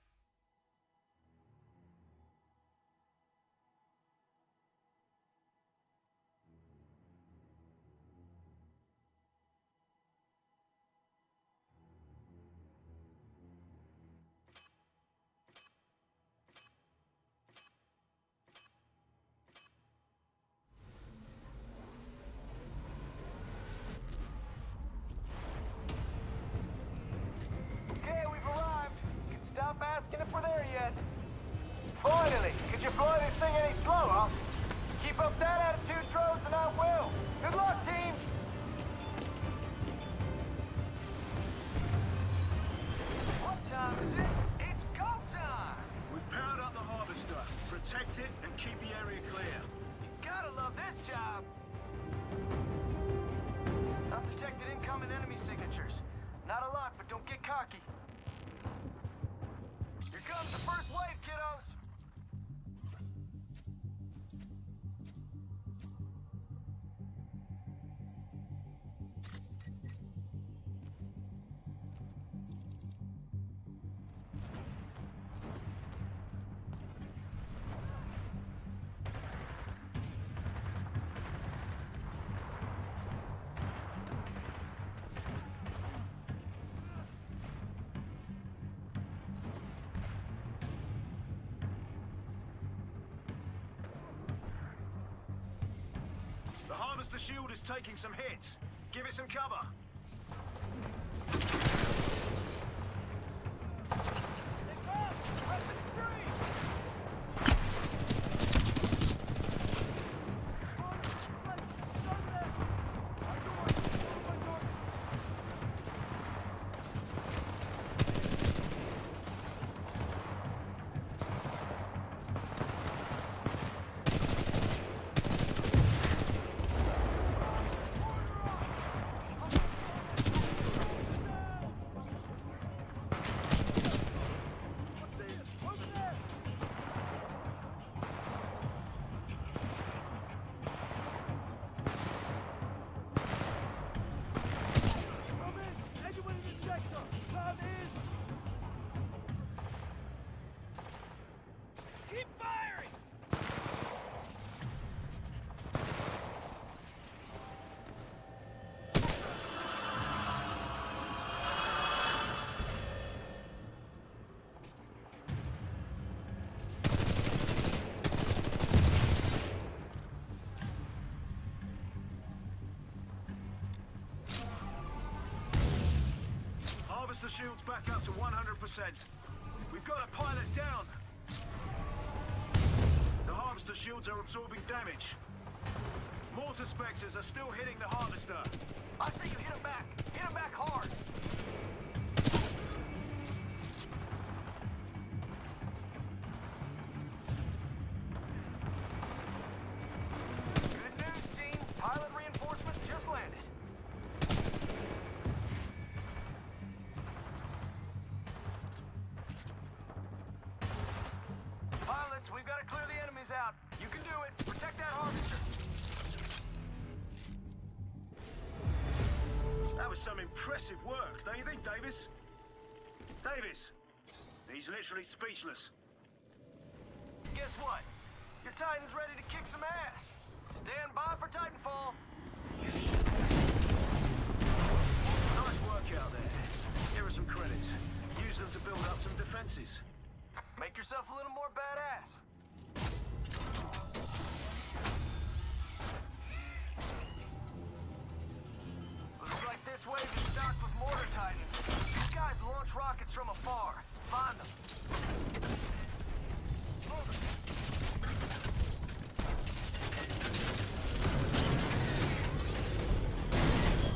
Stop asking if we're there yet. Finally! Could you fly this thing any slower? Keep up that attitude, Drones, and I will. Good luck, team! What time is it? incoming enemy signatures. Not a lot, but don't get cocky. Here comes the first wave, kiddos! The harvester shield is taking some hits. Give it some cover. Keep firing! Harvester shield's back up to 100%. We've got a pilot down. The harvester shields are absorbing damage. Mortar specters are still hitting the harvester. I say you hit him back. Hit him back hard. Good news, team. Pilot reinforcements just landed. Pilots, we've got to clear the enemies out. You can do it. Protect that harvester. That was some impressive work, don't you think, Davis? Davis! He's literally speechless. Guess what? Your Titan's ready to kick some ass. Stand by for Titanfall. Nice work out there. Here are some credits. Use them to build up some defenses. Make yourself a little more badass. Looks like this wave is stocked with mortar titans. These guys launch rockets from afar. Find them.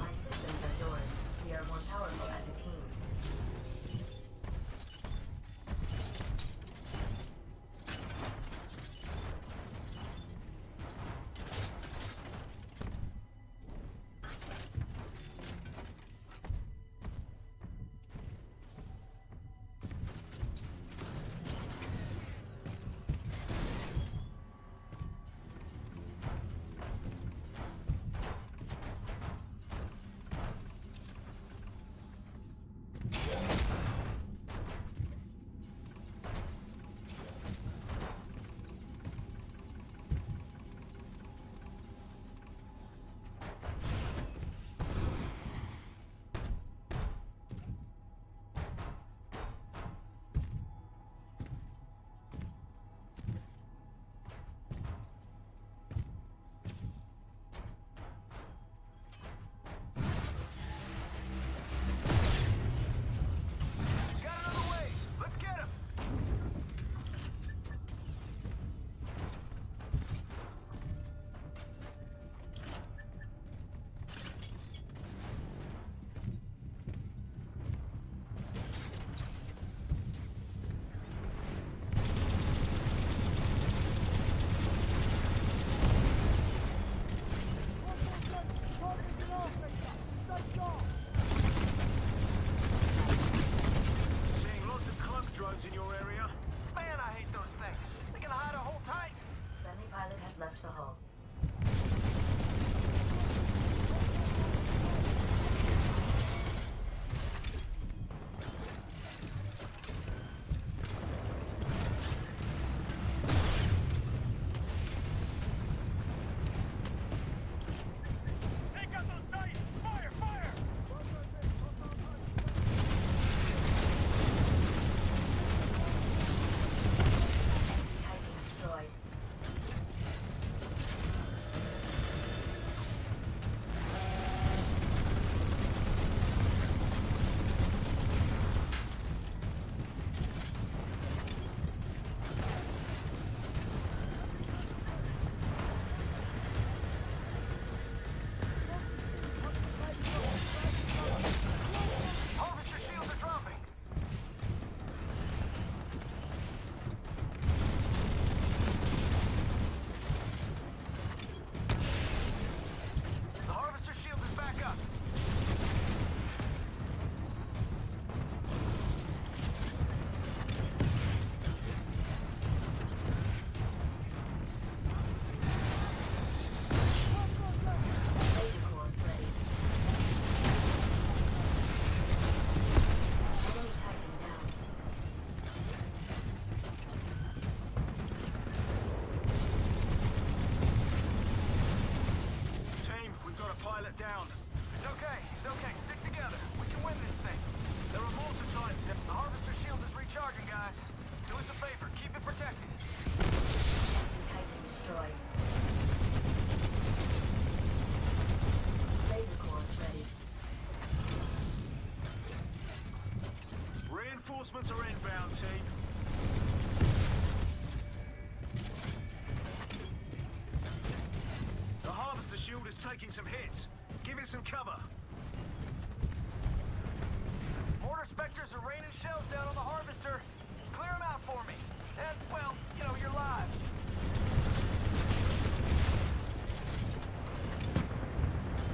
Our systems are yours. We are more powerful as a team. some hits. Give it some cover. Mortar Spectres are raining shells down on the Harvester. Clear them out for me. And, well, you know, your lives.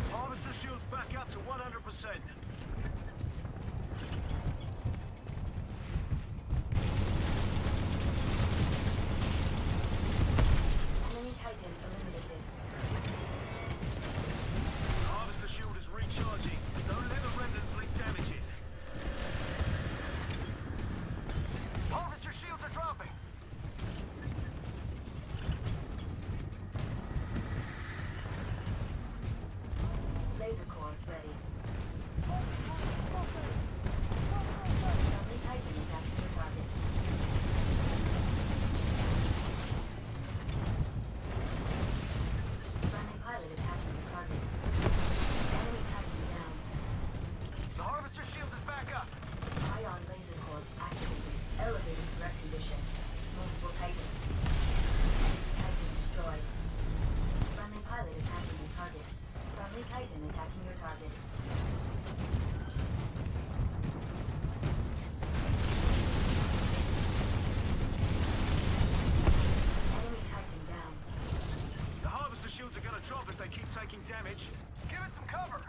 Harvester shields back up to 100%. Enemy Titan eliminated. Harvester shield is recharging. Don't let the remnant fleet damage it. Harvester shields are dropping. Laser core ready. Enemy Titan attacking your target. Friendly pilot attacking your target. Enemy Titan down. The Harvester shield is back up. Ion laser core activated. Elevating threat condition. Multiple Titans. Enemy Titan destroyed. Friendly pilot attacking your target. Friendly Titan attacking your target. Enemy Titan down. The Harvester shields are gonna drop if they keep taking damage. Give it some cover.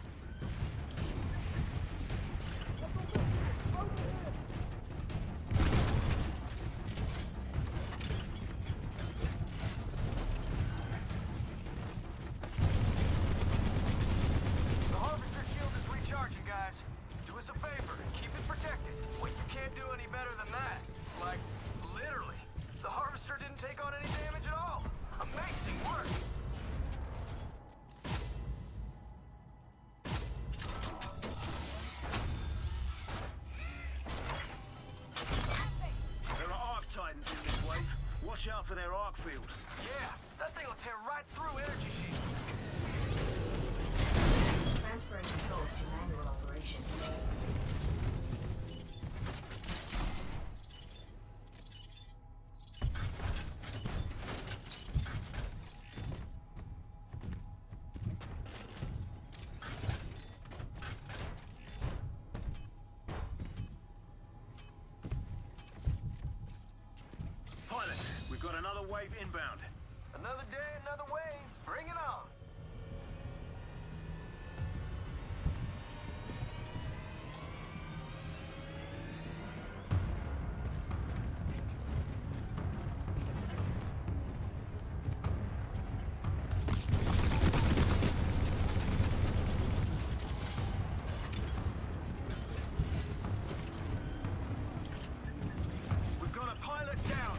The Harvester shield is recharging, guys. Do us a favor and keep it protected. Well, you can't do any better than that. Like, literally. The Harvester didn't take on any damage at all. Amazing work. There are Arc Titans in this wave. Watch out for their arc field. Yeah, that thing will tear right through energy shields. Transferring controls to manual operation. Pilot, we've got another wave inbound. Another day, another wave. Bring it on. We've got a pilot down.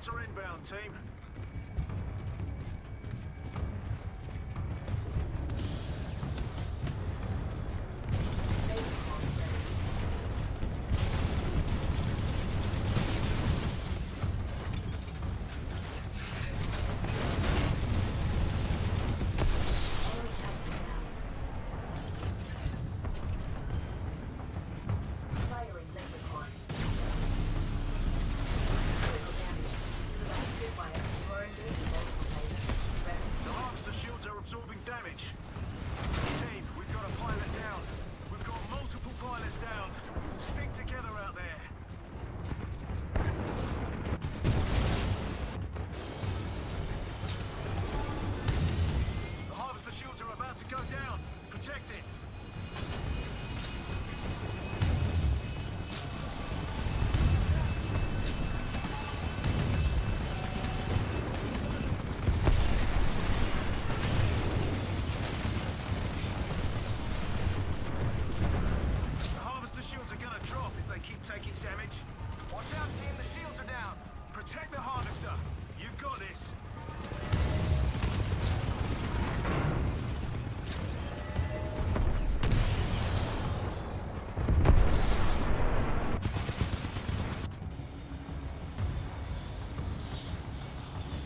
shields are inbound, team. Laser core ready. Enemy Titan down. Firing laser core. Critical damage. To the right Spitfire. You are engaging multiple Titans. Ready. The harvester shields are absorbing damage. Team, we've got a pilot down. We've got multiple pilots down. Stick together out there. The harvester shields are about to go down. Protect it. The harvester shields are gonna drop if they keep taking damage. Watch out, team. The shields are down. Protect the harvester. You've got this.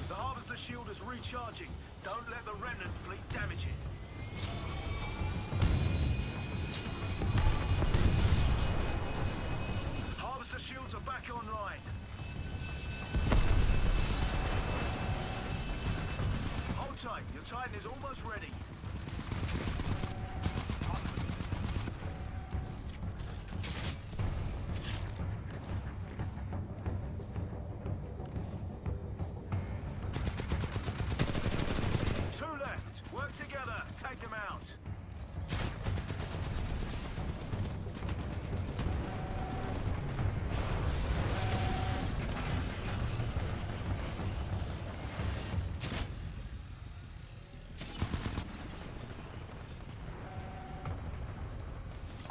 The harvester shield is recharging. Don't let the remnant fleet damage it. Harvester shields are back online. Hold tight. Your Titan is almost ready. Two left. Work together. Take them out.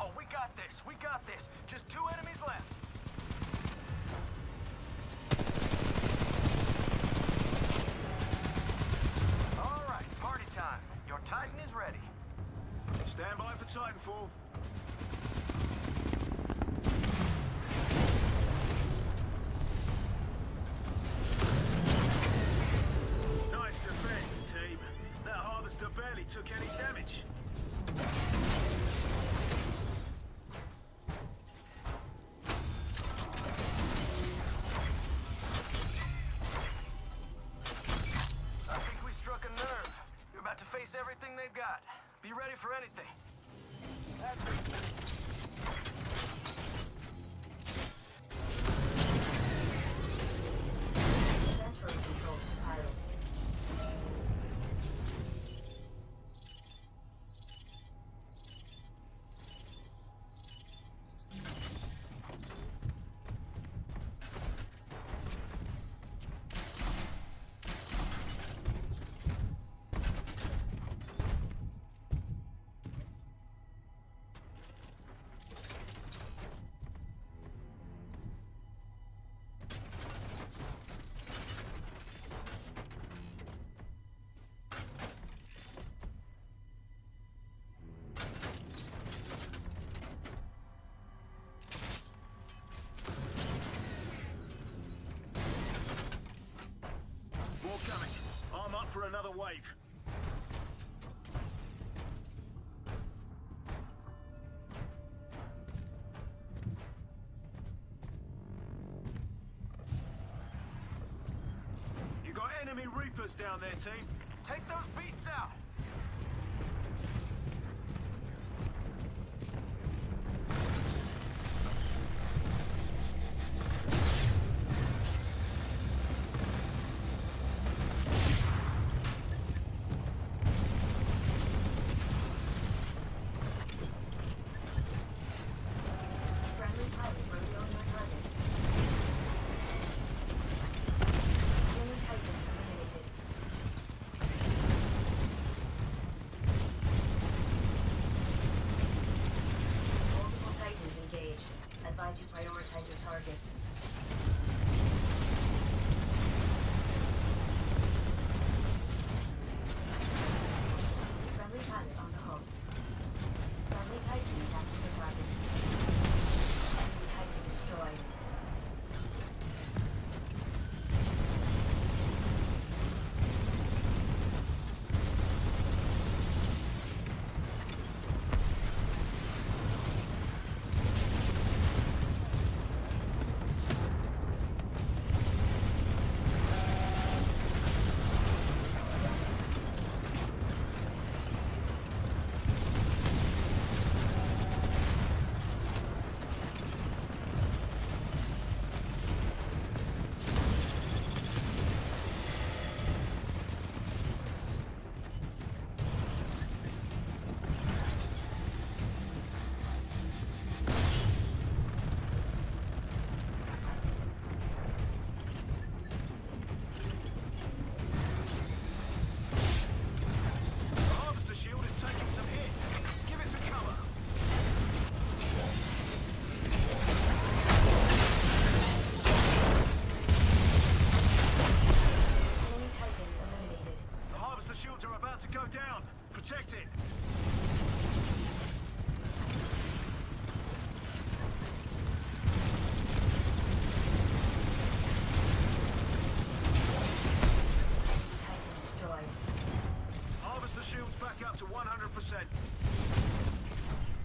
Oh, we got this. We got this. Just 2 enemies left. All right, party time. Your Titan is ready. Stand by for Titanfall. Nice defense, team. That harvester barely took any damage. I think we struck a nerve. You're about to face everything they've got. Be ready for anything. Transferring control to the pilot. More coming. Arm up for another wave. You got enemy Reapers down there, team. Take those beasts out. Friendly pilot revealing your target. Enemy Titan eliminated. Multiple Titans engaged. Advise you prioritize your targets. in. Titan destroyed. Harvester shields back up to 100%.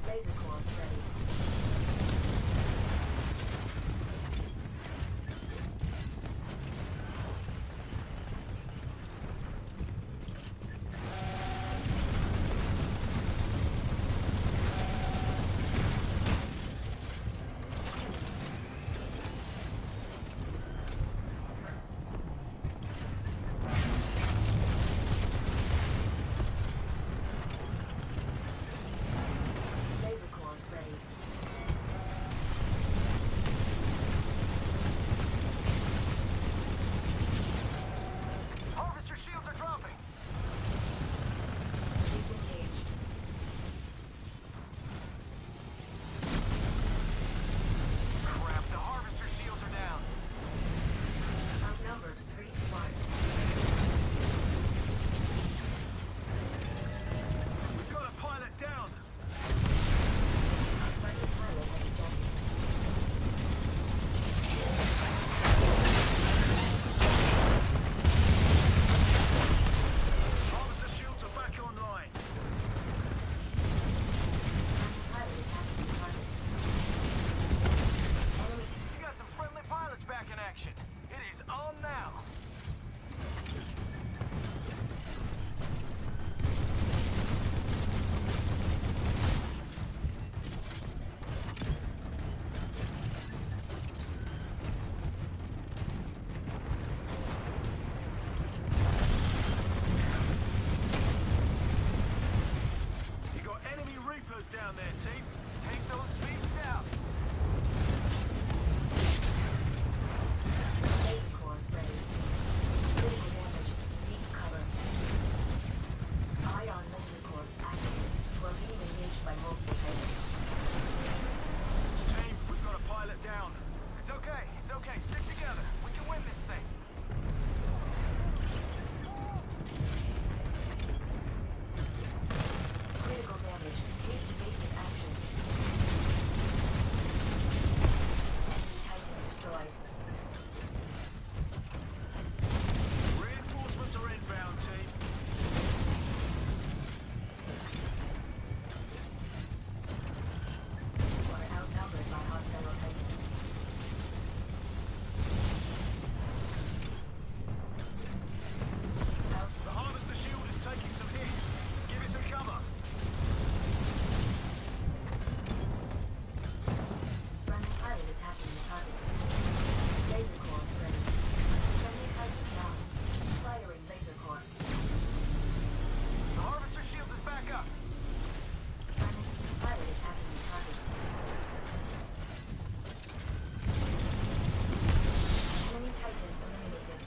Laser core ready. Laser core ready. Harvester shields are dropping. Disengage. Crap, the harvester shields are down. Outnumbered 3 to 1. We've got a pilot down. Friendly pilot has ejected. Harvester shields are back online. Pilot attacking the target. Enemy You got some friendly pilots back in action. It is on now. You got enemy Reapers down there, team. Take those beasts out. laser core ready. Critical damage. Seek cover. Ion laser core activated. You are being engaged by multiple titans. Team, we've got a pilot down. It's okay. It's okay. Stick together. We can win this thing. Critical damage. Take evasive action. Enemy titan destroyed. Reinforcements are inbound, team. You are outnumbered by hostile titans. Out. The harvester shield is taking some hits. Give it some cover. Friendly pilot attacking the target. Laser core ready. Friendly titan down. Firing laser core. The harvester shield is back up. Friendly pilot attacking the target. Enemy titan eliminated.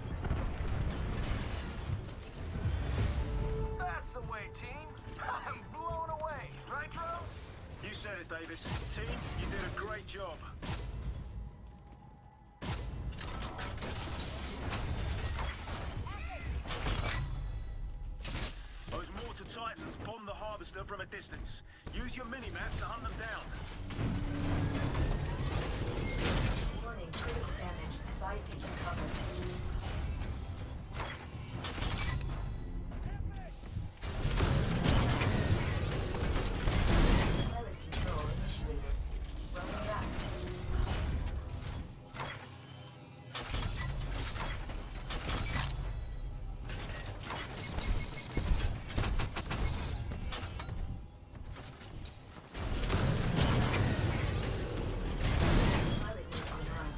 That's the way, team. I'm blown away. Right, Rose? You said it, Davis. Team, you did a great job. Those mortar titans bomb the harvester from a distance. Use your mini-maps to hunt them down. Warning, critical damage. Advise taking cover. Pilot control initiated. Welcome back. Pilot mode online.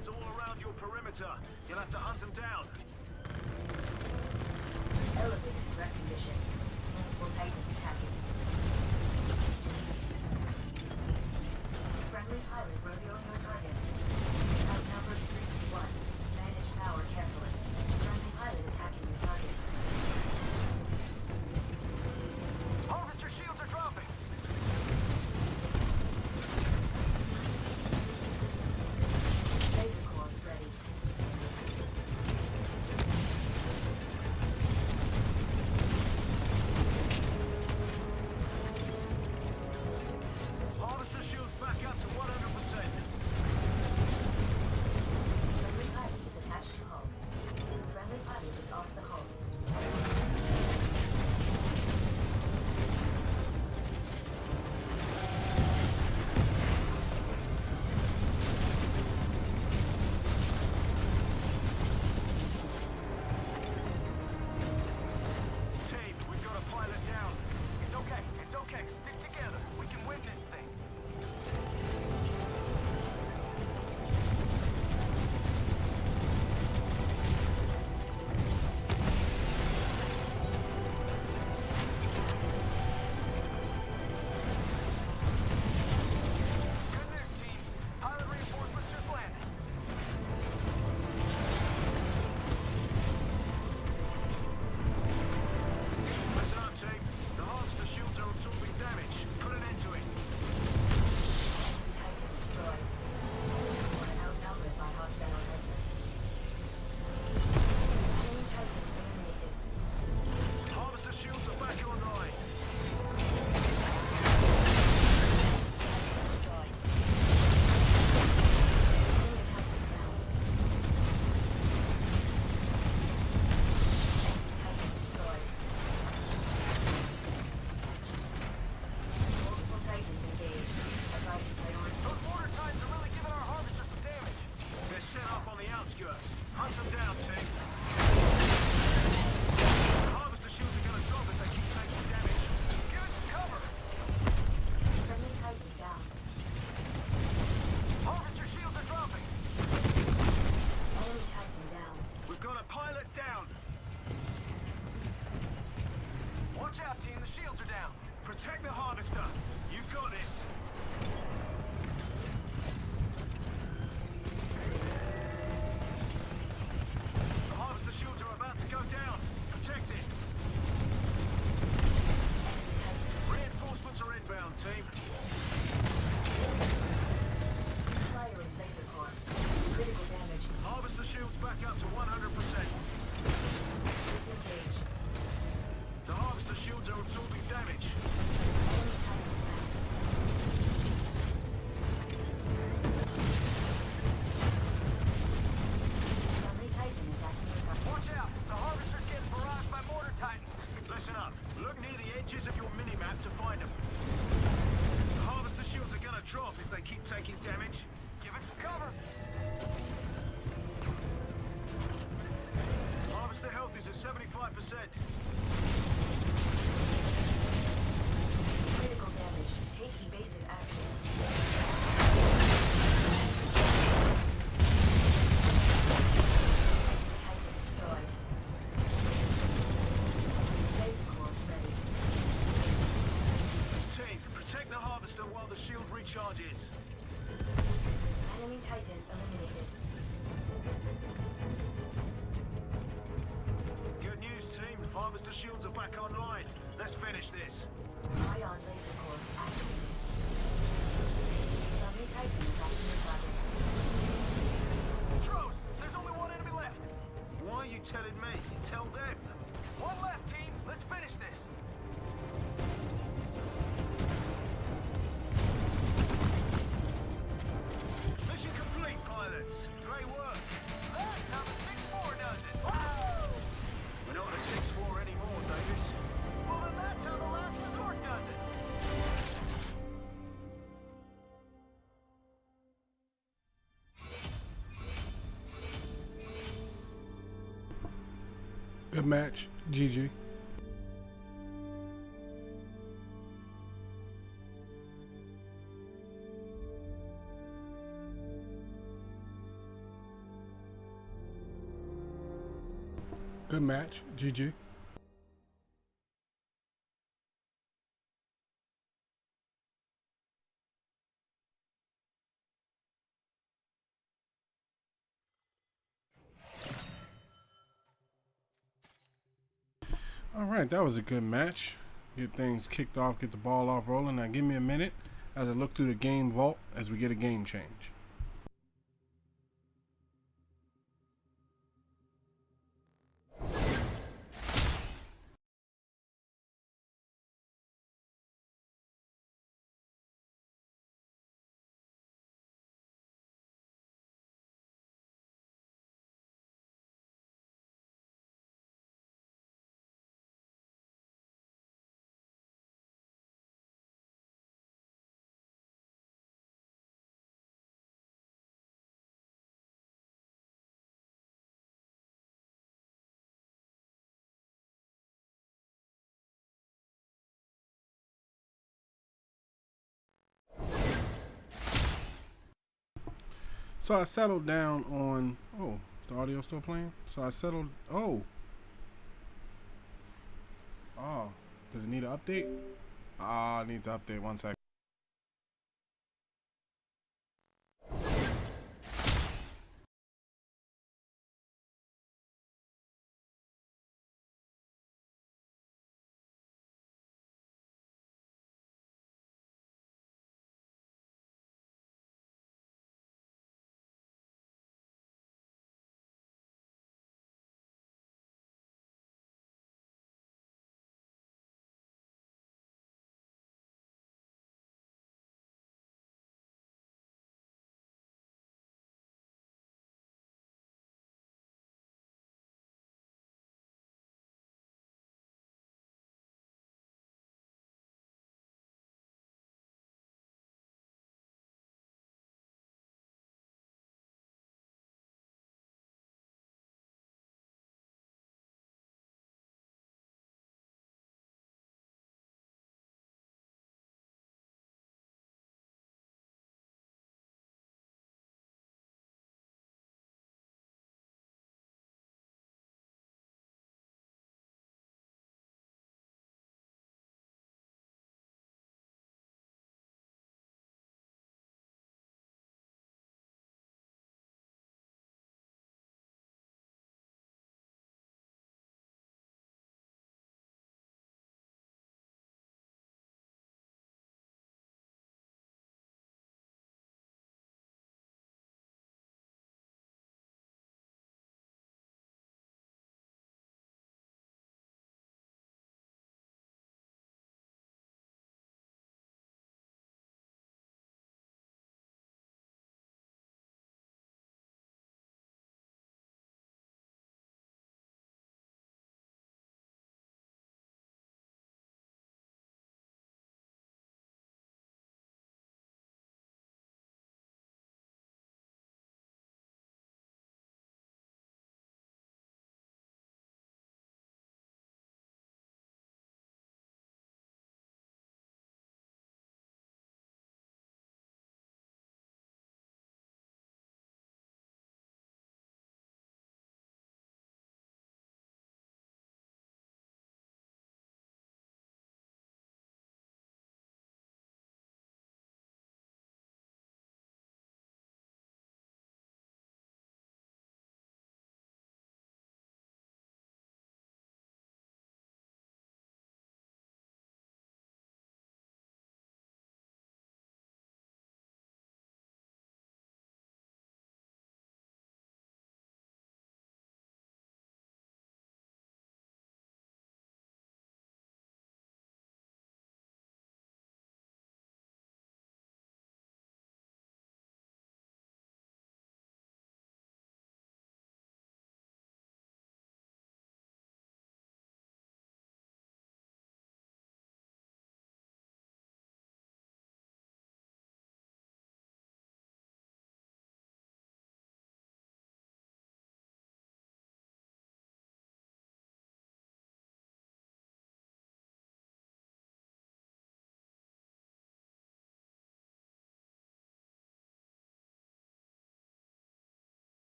Titans all around your perimeter. You'll have to hunt them down. Elevated threat condition. Multiple Titans attacking. Friendly pilot revealing your target. Outnumbered 3-1. Manage power carefully. Friendly pilot attacking your target. Harvester shields are dropping. Laser core ready. Harvester shields back up to 100%. Friendly pilot is attached to hull. Friendly pilot is off the hull. Team, we've got a pilot down. It's okay. It's okay. Stick together. We can win this thing. Good news, team. Pilot reinforcements just landed. Listen up, team. The harvester shields are absorbing damage. Put an end to it. Titan destroyed. Outnumbered by hostile Titans. Enemy Titan eliminated. Harvester shields are back online. Enemy Titan down. Enemy Titan destroyed. Multiple Titans engaged. Advise priority. Those mortar titans are really giving our harvester some damage. They're set up on the outskirts. Hunt them down, team. The harvester shields are gonna drop if they keep taking damage. Give it some cover. Friendly Titan down. Harvester shields are dropping. Enemy Titan down. We've got a pilot down. Watch out, team. The shields are down. Protect the harvester. You've got this. The harvester shields are about to go down. Protect it. Enemy Titan. Reinforcements are inbound, team. Firing laser core. Critical damage. Harvester shields back up to 100%. Disengage. The harvester shields are absorbing damage. Enemy Titan down. Friendly Titan attacking your target. Watch out. The harvester's getting barraged by mortar titans. Listen up. Look near the edges of your mini-map to find them. The harvester shields are gonna drop if they keep taking damage. Give it some cover. Harvester health is at 75%. Critical damage. Take evasive action. Titan destroyed. Laser core ready. Team, protect the harvester while the shield recharges. Enemy Titan eliminated. Good news, team. Harvester shields are back online. Let's finish this. Ion laser core activated. Friendly Titan attacking your target. Tros, there's only one enemy left. Why are you telling me? Tell them. One left, team. Let's finish this. Mission complete, pilots. Great work. That's how the 6-4 does it. We're not at a 6-4 anymore, Davis. Well, then that's how the last resort does it. Good match. GG. Good match. GG. All right, that was a good match. Get things kicked off, get the ball off rolling. Now give me a minute as I look through the game vault as we get a game change. So I settled down on. Oh, is the audio still playing? So I settled. Oh. Oh. Does it need an update? Ah, it needs to update. 1 second.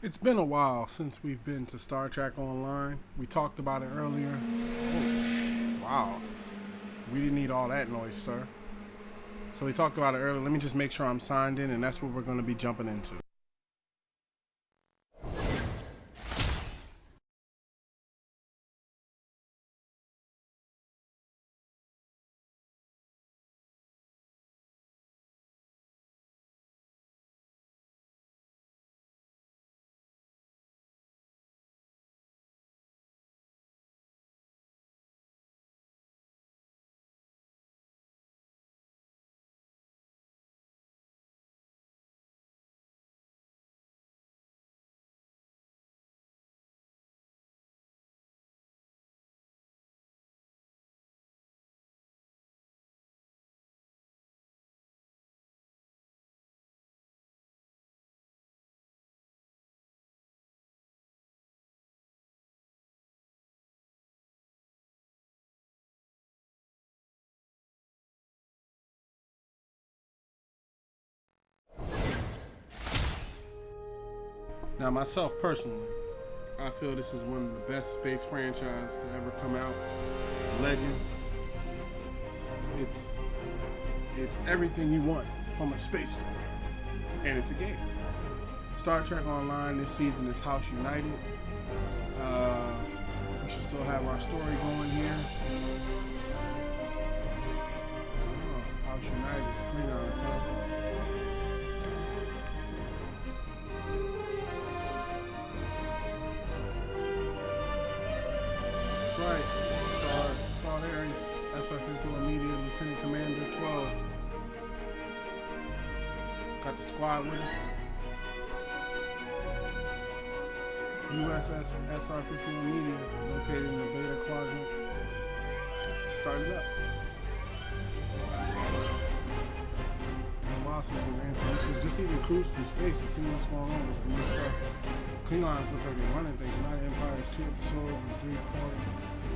It's been a while since we've been to Star Trek Online. We talked about it earlier. Oh, wow. We didn't need all that noise, sir. So we talked about it earlier. Let me just make sure I'm signed in, and that's what we're going to be jumping into. Now, myself personally, I feel this is one of the best space franchises to ever come out. Legend. It's everything you want from a space story, and it's a game. Star Trek Online this season is House United. We should still have our story going here. Oh, House United, Klingons, huh? Right. Star Aries, SR-51 Media, Lieutenant Commander 12. Got the squad with us. USS SR-51 Media, located in the Beta Quadrant. Started up. And while since we ran, this is just even cruise through space and see what's going on with the new stuff. Klingons look like they're running things. United Empire is 2 episodes and 3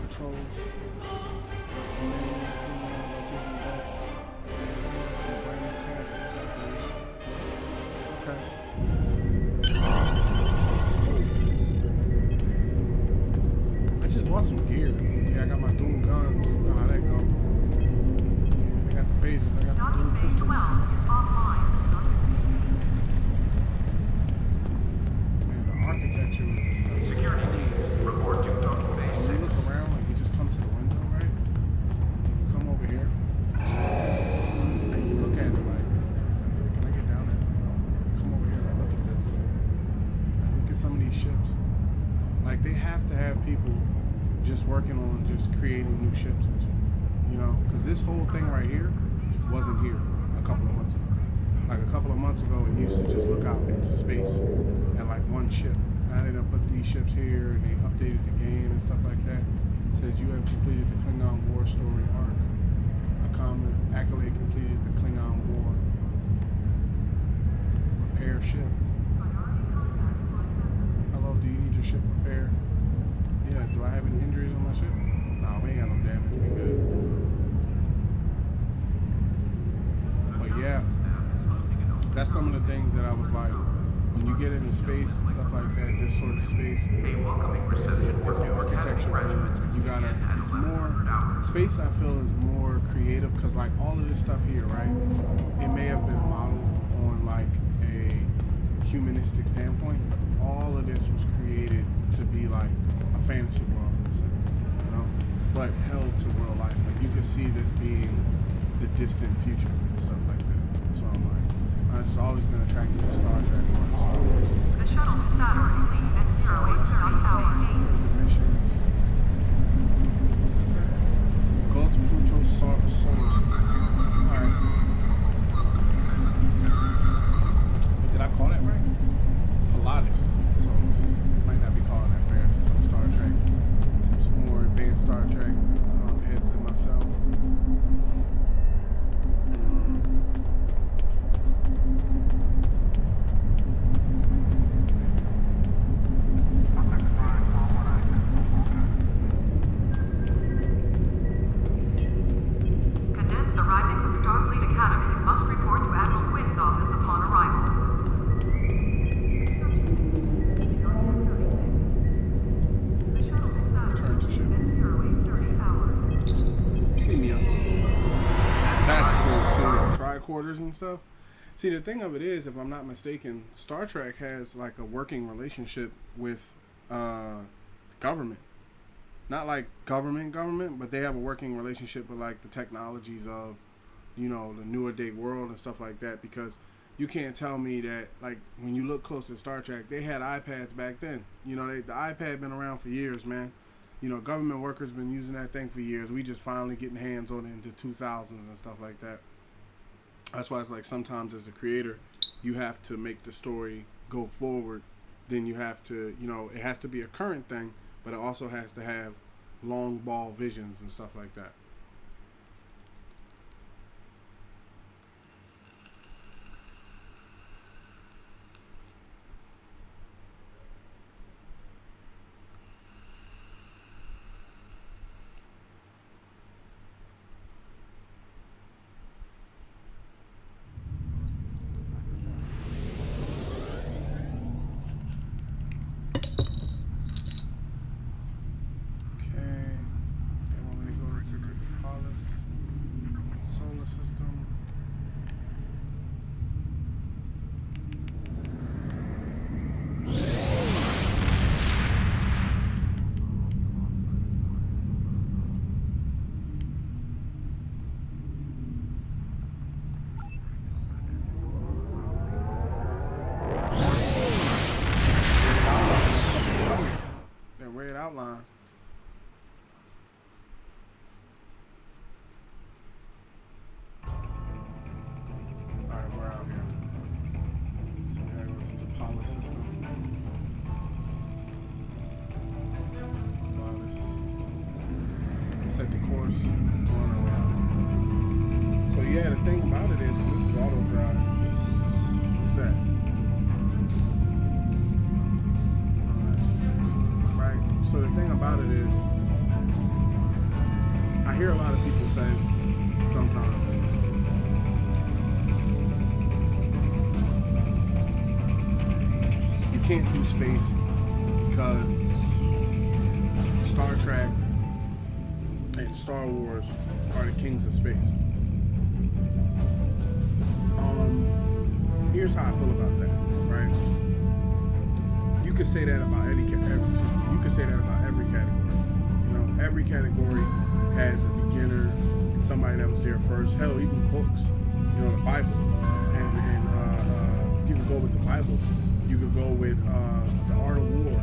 patrols. And then by taking back. It's a brand new task force operation. Okay. I just bought some gear. Yeah, I got my dual guns. You know how that go. Yeah, they got the phases. I got the dual pistols. 12 is offline. Architecture with this stuff. Security team, report to docking base You 6. look around, like you just come to the window, right? You come over here, and you look at it like, can I get down there? Come over here, like, look at this. Like, look at some of these ships. Like, they have to have people just working on just creating new ships and shit. You know? Because this whole thing right here wasn't here a couple of months ago. Like, a couple of months ago, it used to just look out into space and like one ship. Now they done put these ships here and they updated the game and stuff like that. It says you have completed the Klingon War story arc. A common accolade completed the Klingon War. Repair ship. Hello, do you need your ship repaired? Yeah, do I have any injuries on my ship? Nah, we ain't got no damage, we good. But yeah, that's some of the things that I was like, when you get into space and stuff like that, this sort of space, it's an architecture build. You gotta, it's more, space I feel is more creative because like all of this stuff here, right, it may have been modeled on like a humanistic standpoint, but all of this was created to be like a fantasy world in a sense, you know, but held to real life. Like you can see this being the distant future and stuff like that. So I'm like, I've just always been attracted to Star Trek or Star Wars. The shuttle to Saturn will leave at So let's see, 08:35. there's the missions. What's that say? Go to Pluto's solar system. Alright. Did I call that right? Pilatus solar system. Might not be calling that fair to some Star Trek. Some more advanced Star Trek heads than myself. Cadets arriving from Starfleet Academy must report to Admiral Quinn's office upon arrival. headquarters and stuff. See, the thing of it is, if I'm not mistaken, Star Trek has like a working relationship with government. Not like government, but they have a working relationship with like the technologies of, you know, the newer day world and stuff like that. Because you can't tell me that, like, when you look close at Star Trek, they had iPads back then. You know, the iPad been around for years, man. You know, government workers been using that thing for years. We just finally getting hands on it into 2000s and stuff like that. That's why it's like sometimes as a creator, you have to make the story go forward. Then you have to, you know, it has to be a current thing, but it also has to have long ball visions and stuff like that. System. That red outline. Set the course on around. So yeah, the thing about it is, because this is auto drive. What's that? Oh, that's crazy. Right? So the thing about it is, I hear a lot of people say sometimes, you can't do space because Star Trek and Star Wars are the kings of space. Here's how I feel about that, right? You could say that about you could say that about every category. You know, every category has a beginner and somebody that was there first. Hell, even books, you know, the Bible, and you can go with the Bible. You could go with the Art of War.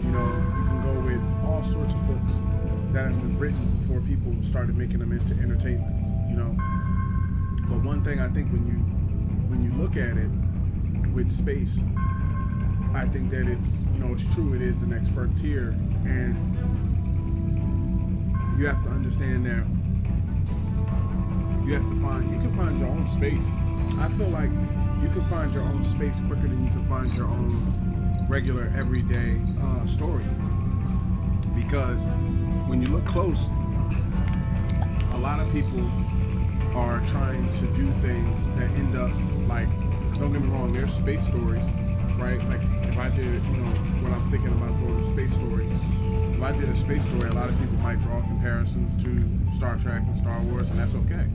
You know, you can go with all sorts of books that have been written before people started making them into entertainments, you know. But one thing I think when you look at it with space, I think that it's, you know, it's true, it is the next frontier, and you have to understand that you can find your own space. I feel like you can find your own space quicker than you can find your own regular everyday story. Because when you look close, a lot of people are trying to do things that end up like, don't get me wrong, there's space stories, right? Like if I did, you know, when I'm thinking about doing a space story, if I did a space story, a lot of people might draw comparisons to Star Trek and Star Wars, and that's okay.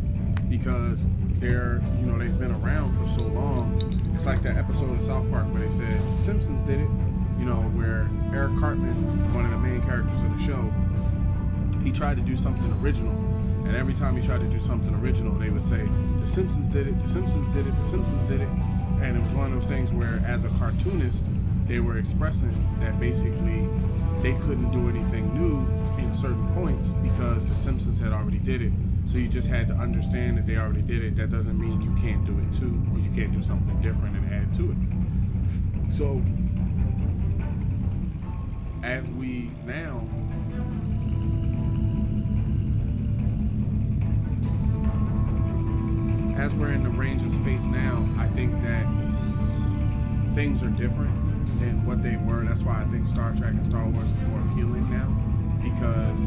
Because they're, you know, they've been around for so long. It's like that episode of South Park where they said, Simpsons did it, you know, where Eric Cartman, one of the main characters of the show, he tried to do something original. And every time he tried to do something original, they would say, the Simpsons did it, the Simpsons did it, the Simpsons did it. And it was one of those things where, as a cartoonist, they were expressing that basically they couldn't do anything new in certain points because the Simpsons had already did it. So you just had to understand that they already did it. That doesn't mean you can't do it too, or you can't do something different and add to it. So, as we now as we're in the range of space now, I think that things are different than what they were. That's why I think Star Trek and Star Wars is more appealing now. Because,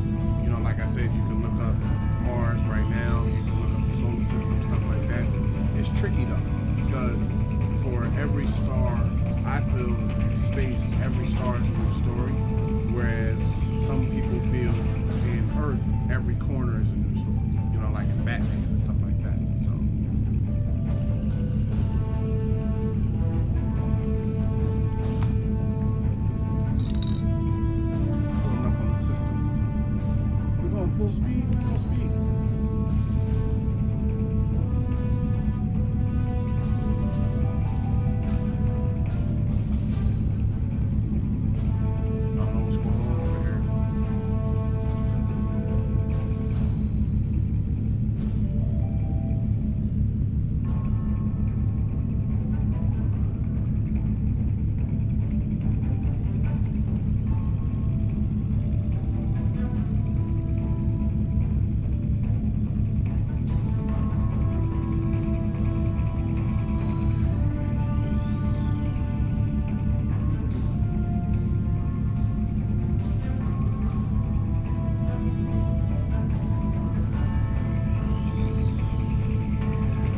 you know, like I said, you can look up Mars right now, you can look up the solar system, stuff like that. It's tricky though, because for every star, I feel in space, every star is a new story. Whereas some people feel in Earth, every corner is a new story. You know, like in Batman and stuff like that. So Full speed? Full speed. I don't know what's going on over here.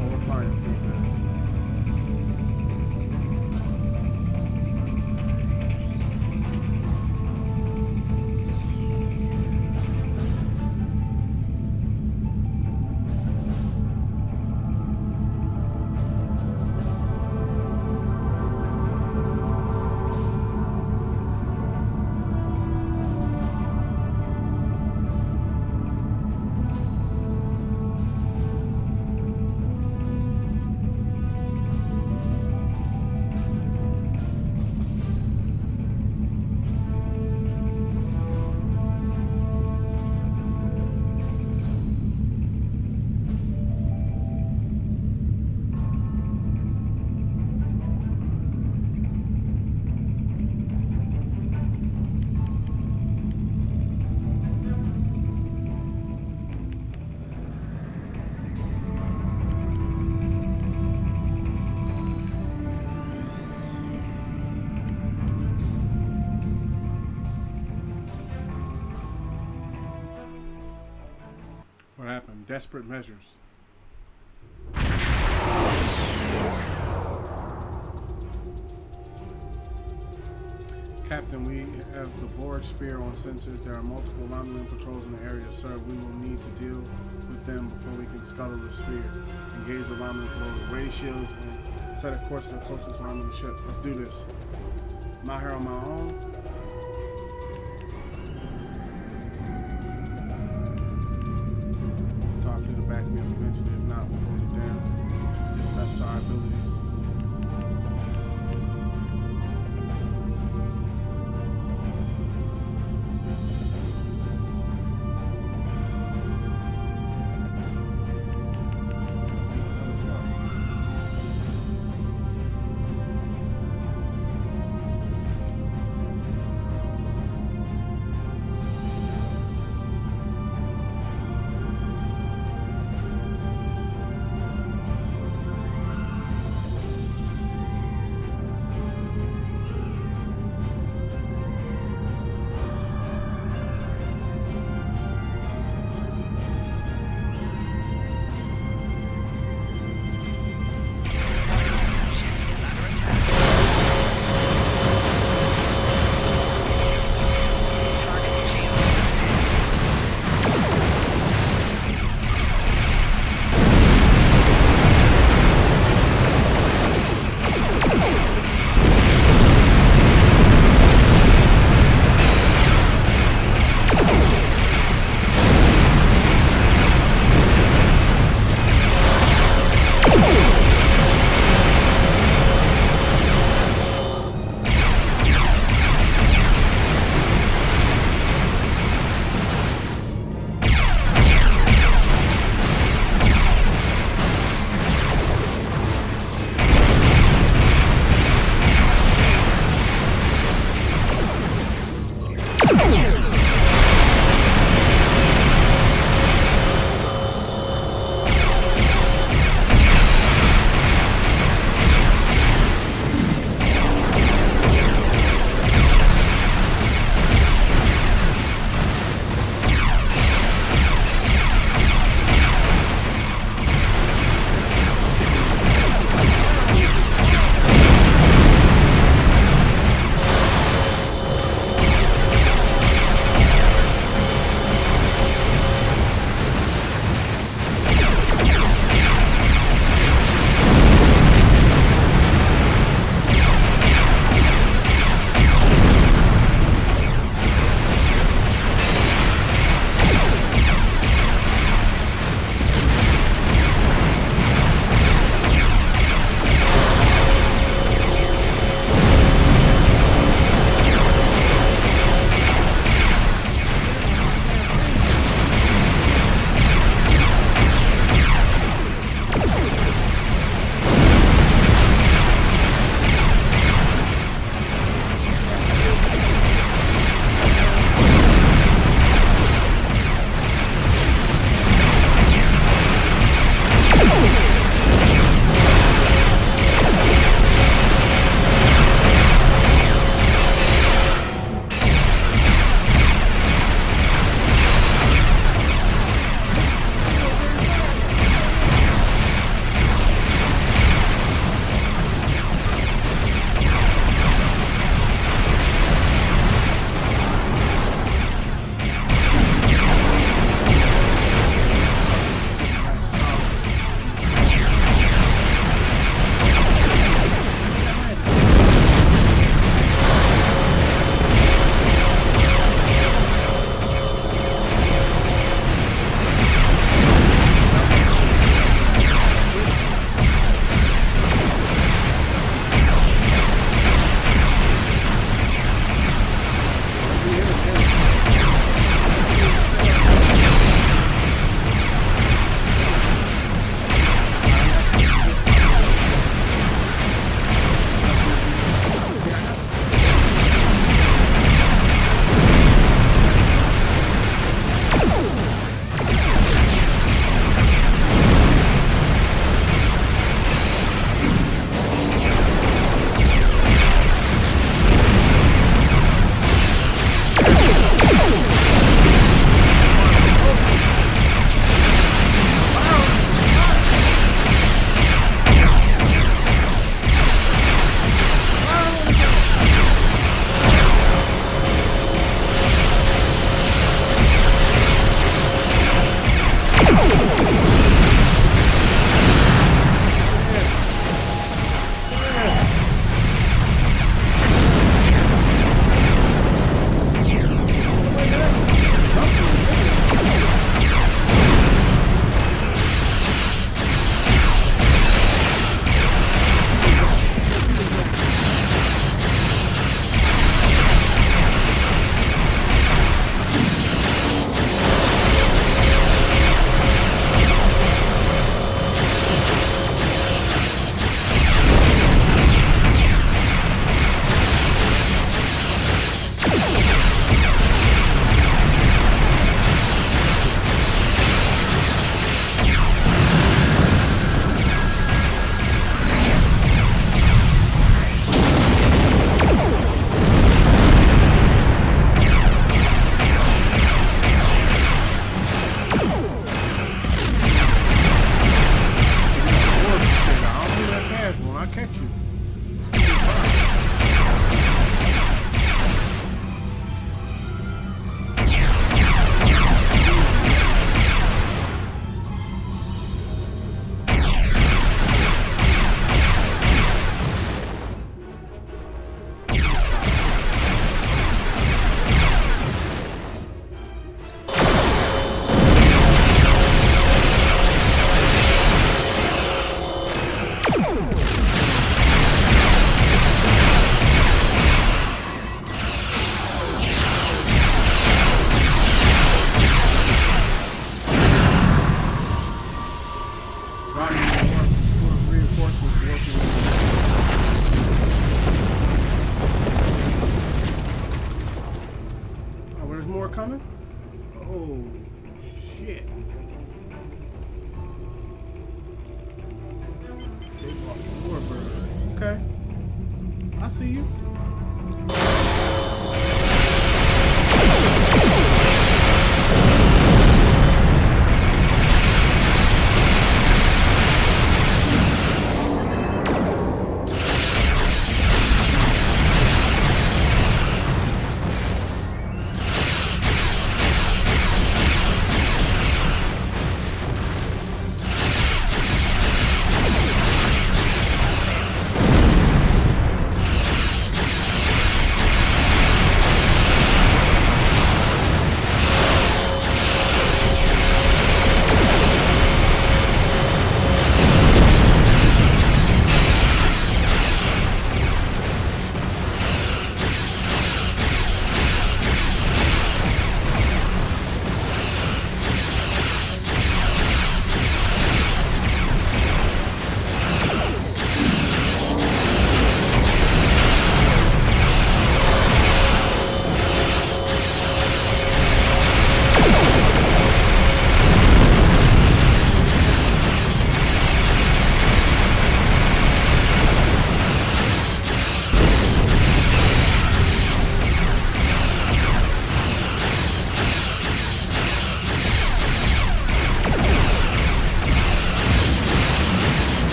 Oh, we're flying through this. What happened? Desperate measures. Captain, we have the board spear on sensors. There are multiple Romulan patrols in the area, sir. We will need to deal with them before we can scuttle the sphere. Engage the Romulan patrol with ray shields and set a course to the closest Romulan ship. Let's do this. I'm out here on my own. Stop you to back me up eventually. If not, we'll hold it down. As best to our abilities. Oh, shit. Big warbird. Okay. I see you.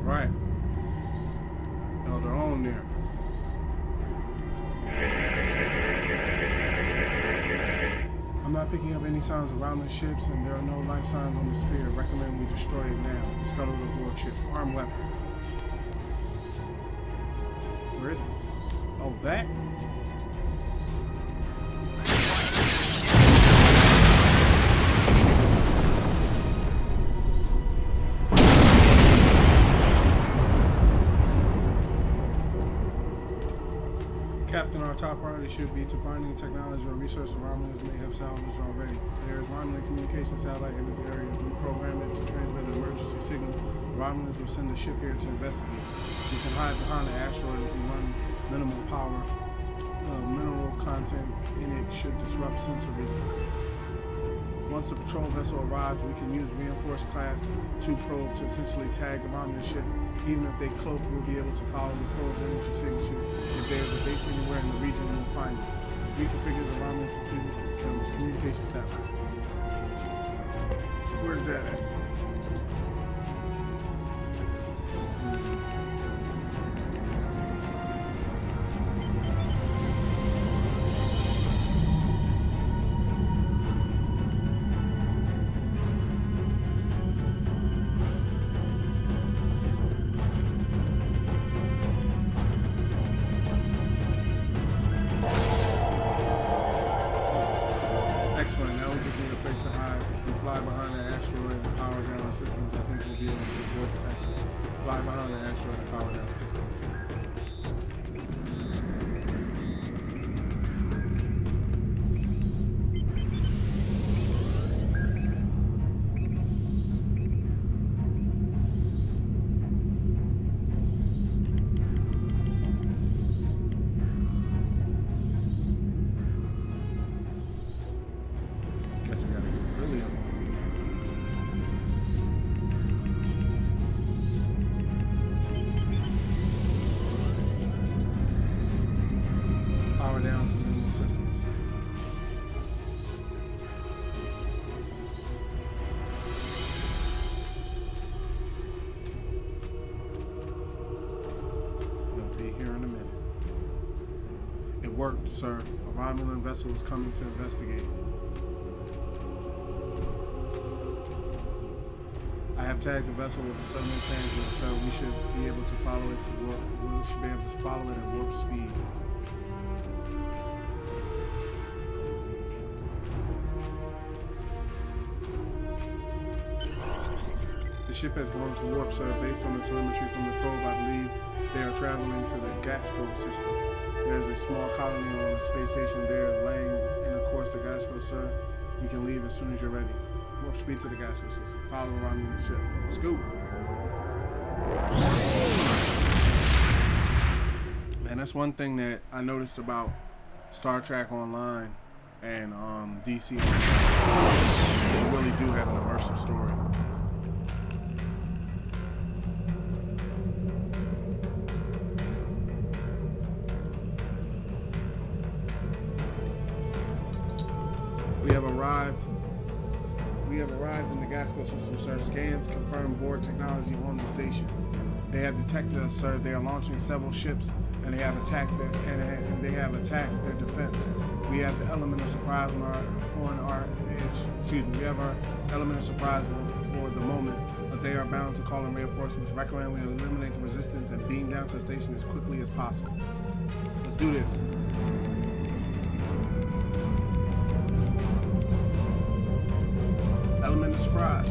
Right. Held her own there. I'm not picking up any signs of rounding ships, and there are no life signs on the sphere. Recommend we destroy it now. Scuttle the board ship. Armed weapons. Where is it? Oh, that? Captain, our top priority should be to find any technology or research the Romulans may have salvaged already. There is Romulan communication satellite in this area. We program it to transmit an emergency signal. The Romulans will send a ship here to investigate. We can hide behind the asteroid if we run minimal power. Mineral content in it should disrupt sensor readings. Once the patrol vessel arrives, we can use reinforced class 2 probe to essentially tag the Romulan ship. Even if they cloak, we'll be able to follow the probe's energy signature. If there's a base anywhere in the region, we'll find it. Reconfigure the Romulan communication satellite. Where's that at? Excellent. Now we just need a place to hide. If we fly behind the asteroid and power down our systems, I think we'll be able to avoid detection. Fly behind the asteroid and power down the system. Guess we gotta get really up. Power down to minimal systems. We'll be here in a minute. It worked, sir. A Romulan vessel is coming to investigate. I have tagged the vessel with the submarine transmitter, so we should be able to follow it to warp. We should be able to follow it at warp speed. The ship has gone to warp, sir. Based on the telemetry from the probe, I believe they are traveling to the Gasco system. There is a small colony on the space station there, laying in a course to Gasco, sir. You can leave as soon as you're ready. Warp speed to the Gasco system. Follow around me in the ship. Let's go. Man, that's one thing that I noticed about Star Trek Online and DC. They really do have an immersive story. We have arrived in the Gasco system, sir. Scans confirm board technology on the station. They have detected us, sir. They are launching several ships, and they have attacked their defense. We have the element of surprise on our edge. Excuse me. We have our element of surprise for the moment, but they are bound to call in reinforcements. Recommend we eliminate the resistance and beam down to the station as quickly as possible. Let's do this. Element of surprise.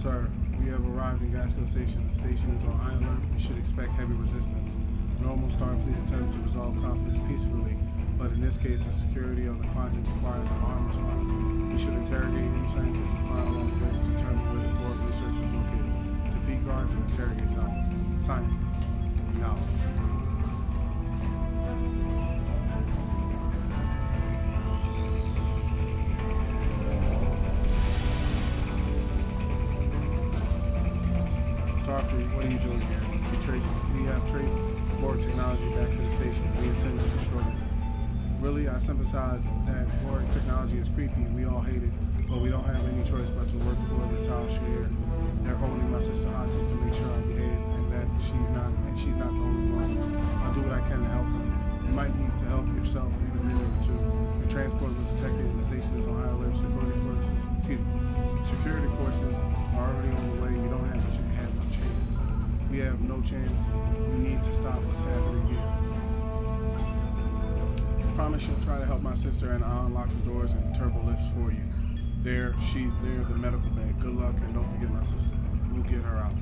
Sir, we have arrived in Gasco Station. The station is on high alert. We should expect heavy resistance. Normal Starfleet attempts to resolve conflicts peacefully, but in this case, the security of the quadrant requires an armed response. We should interrogate any scientists we find along the way to determine where the Borg research is located. Defeat guards and interrogate scientists. Acknowledge. Starfleet, what are you doing here? We have traced Borg technology back to the station. We intend to destroy it. Really, I sympathize that Borg technology is creepy. We all hate it, but we don't have any choice but to work for the Tasha here. They're holding my sister hostage to make sure I behave and that she's not the only one. I'll do what I can to help her. You might need to help yourself in a minute or two. The transport was detected and the station is on high alert. Security forces are already on the way. You don't have no chance. We have no chance. We need to stop what's happening here. I promise you'll try to help my sister and I'll unlock the doors and turbo lifts for you. She's there, the medical bed. Good luck and don't forget my sister. We'll get her out.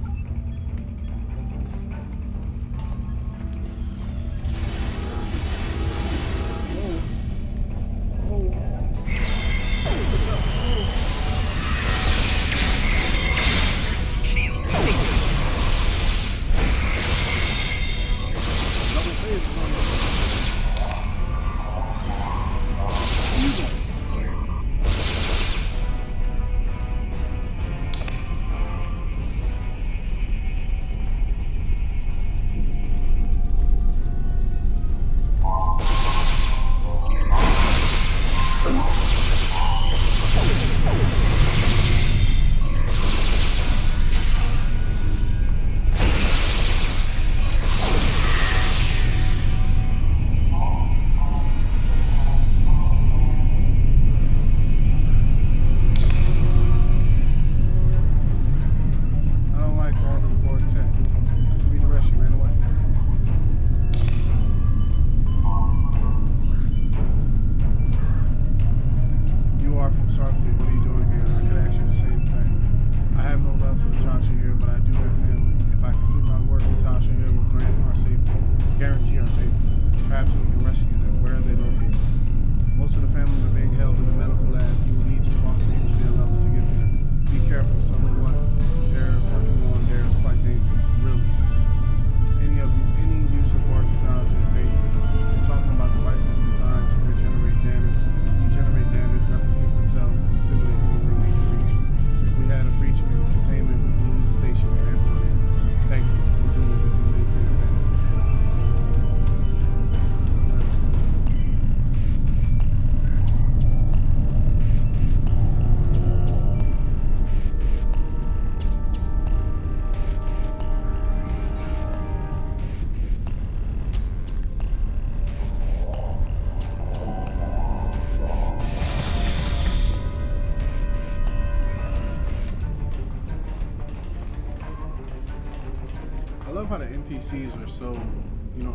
How the NPCs are so,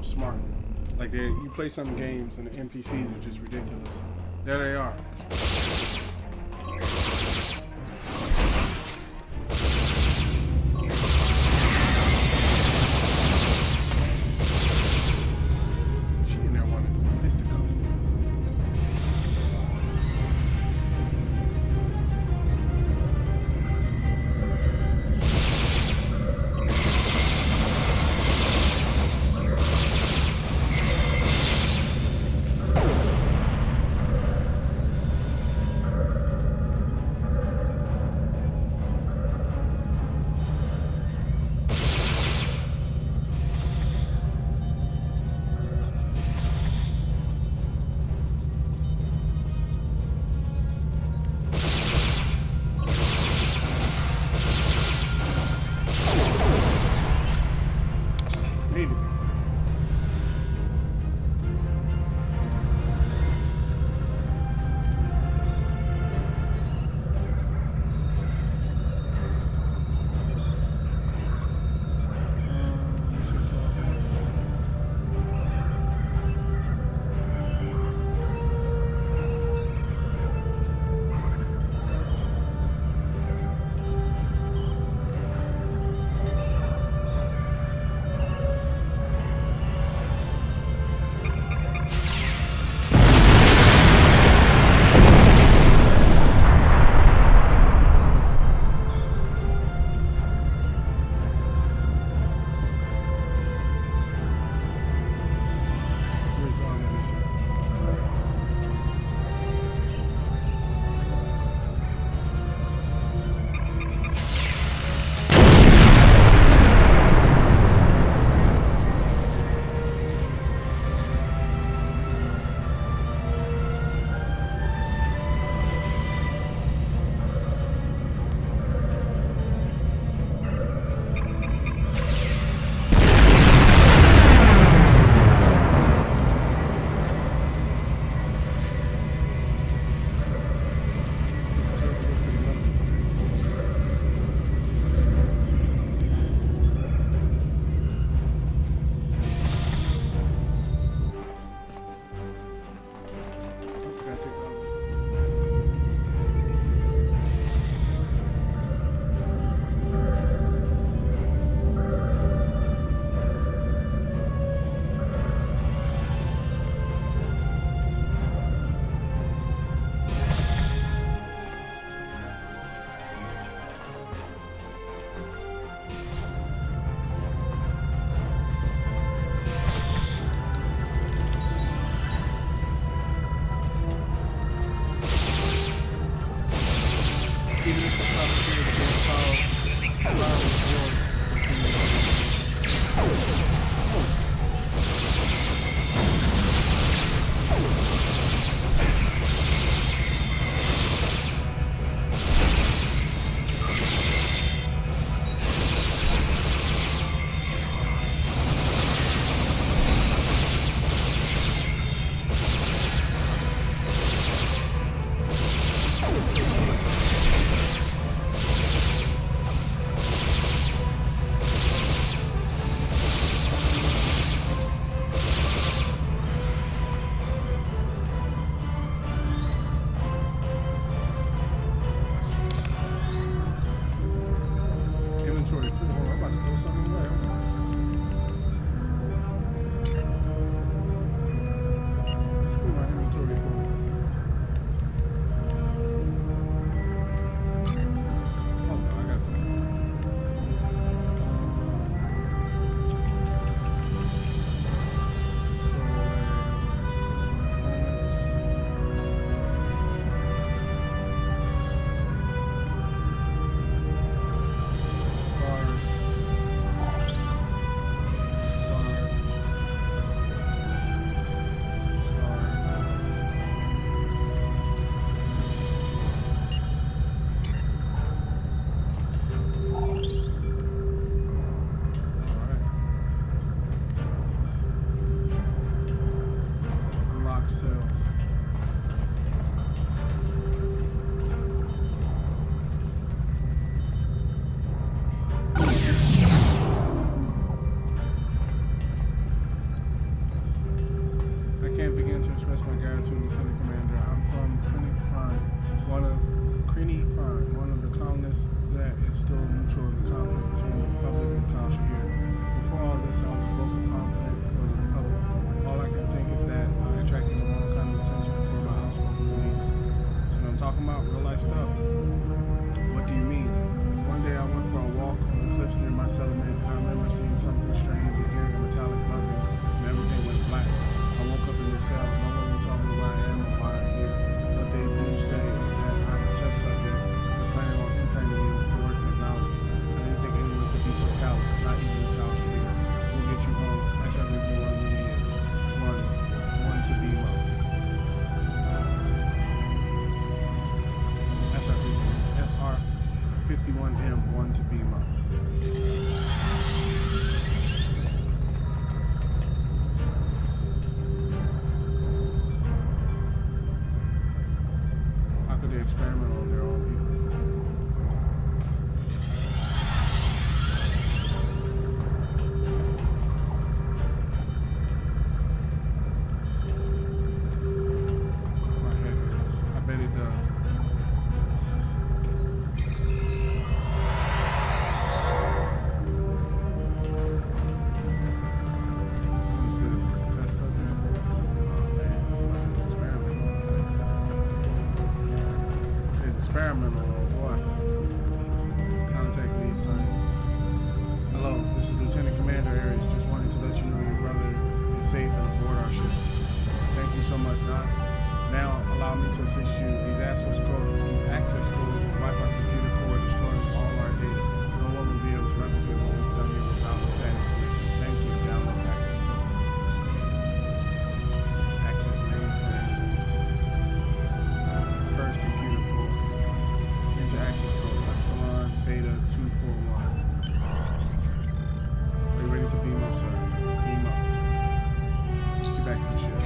smart. Like you play some games and the NPCs are just ridiculous. There they are. She in there wanting fisticuffs. Even if the stuff here to get follow inventory full. Hold on, I'm about to throw something away. Let's put my inventory full. Oh no, I got this. Lieutenant Commander. I'm from Crini Prime, one of the colonists that is still neutral in the conflict between the Republic and Tal Shahir. Before all this, I was a vocal proponent for the Republic. All I can think is that I attracted the wrong kind of attention for my outspoken beliefs. So what I'm talking about, real life stuff. What do you mean? One day I went for a walk on the cliffs near my settlement, and I remember seeing something strange and hearing a metallic buzzing, and everything went black. I woke up in the cell. No one will tell me where I am or why I'm here. What they do say is that I'm a test subject. They're planning on implanting me with war technology. I didn't think anyone could be so callous, not even the Tal Shahir. We'll get you home. That's how we do one immediate. One to be low. That's our SR 51M, one to be low. Experiment on their own people. My head hurts. I bet it does. Who's this? Test subject? Oh man, somebody's experimenting. Experimental, oh boy. Contact lead scientist. Hello, this is Lieutenant Commander Aries. Just wanted to let you know your brother is safe and aboard our ship. Thank you so much. Now allow me to assist you. These access codes will wipe our computer core, destroying all our data. No one will be able to replicate what we've done here without that information. Thank you. Download access code. Access mainframe. Purge computer core. Enter access code Epsilon Beta 241. Are you ready to beam up, sir? Beam up. Let's get back to the ship.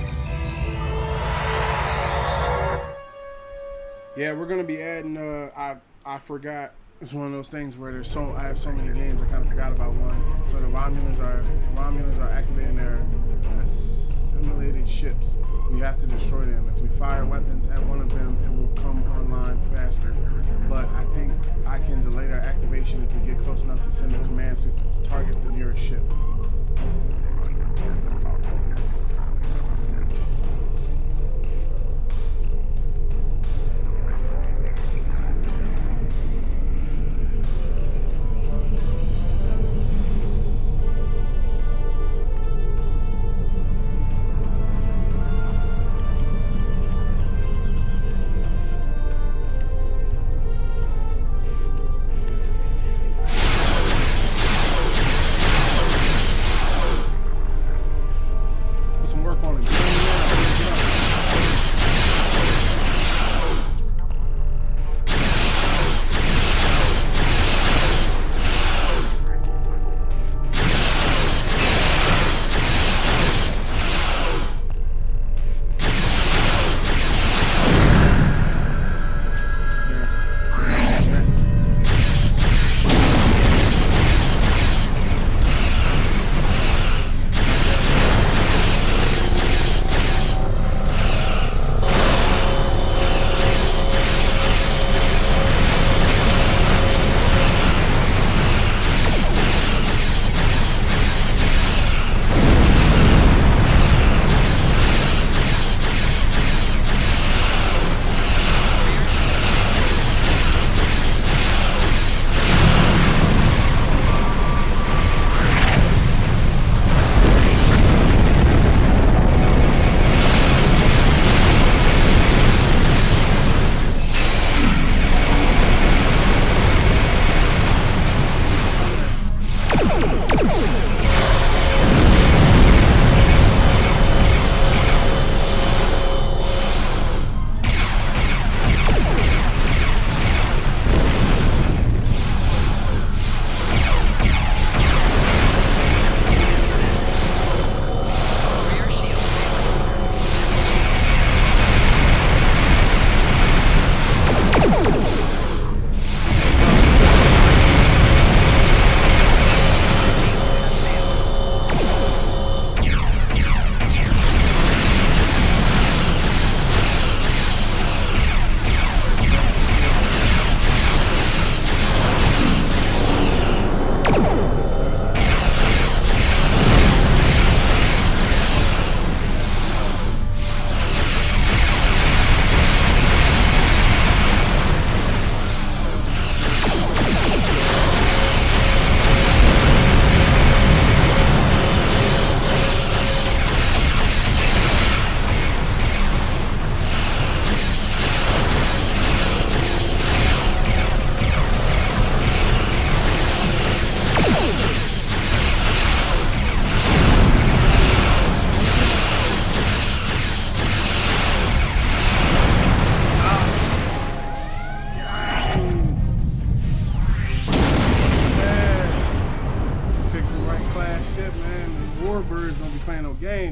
Yeah, we're gonna be adding. I forgot. It's one of those things where I have so many games. I kind of forgot about one. So the Romulans are activating their assimilated ships. We have to destroy them. If we fire weapons at one of them, it will come online faster. But I think I can delay their activation if we get close enough to send a command to target the nearest ship.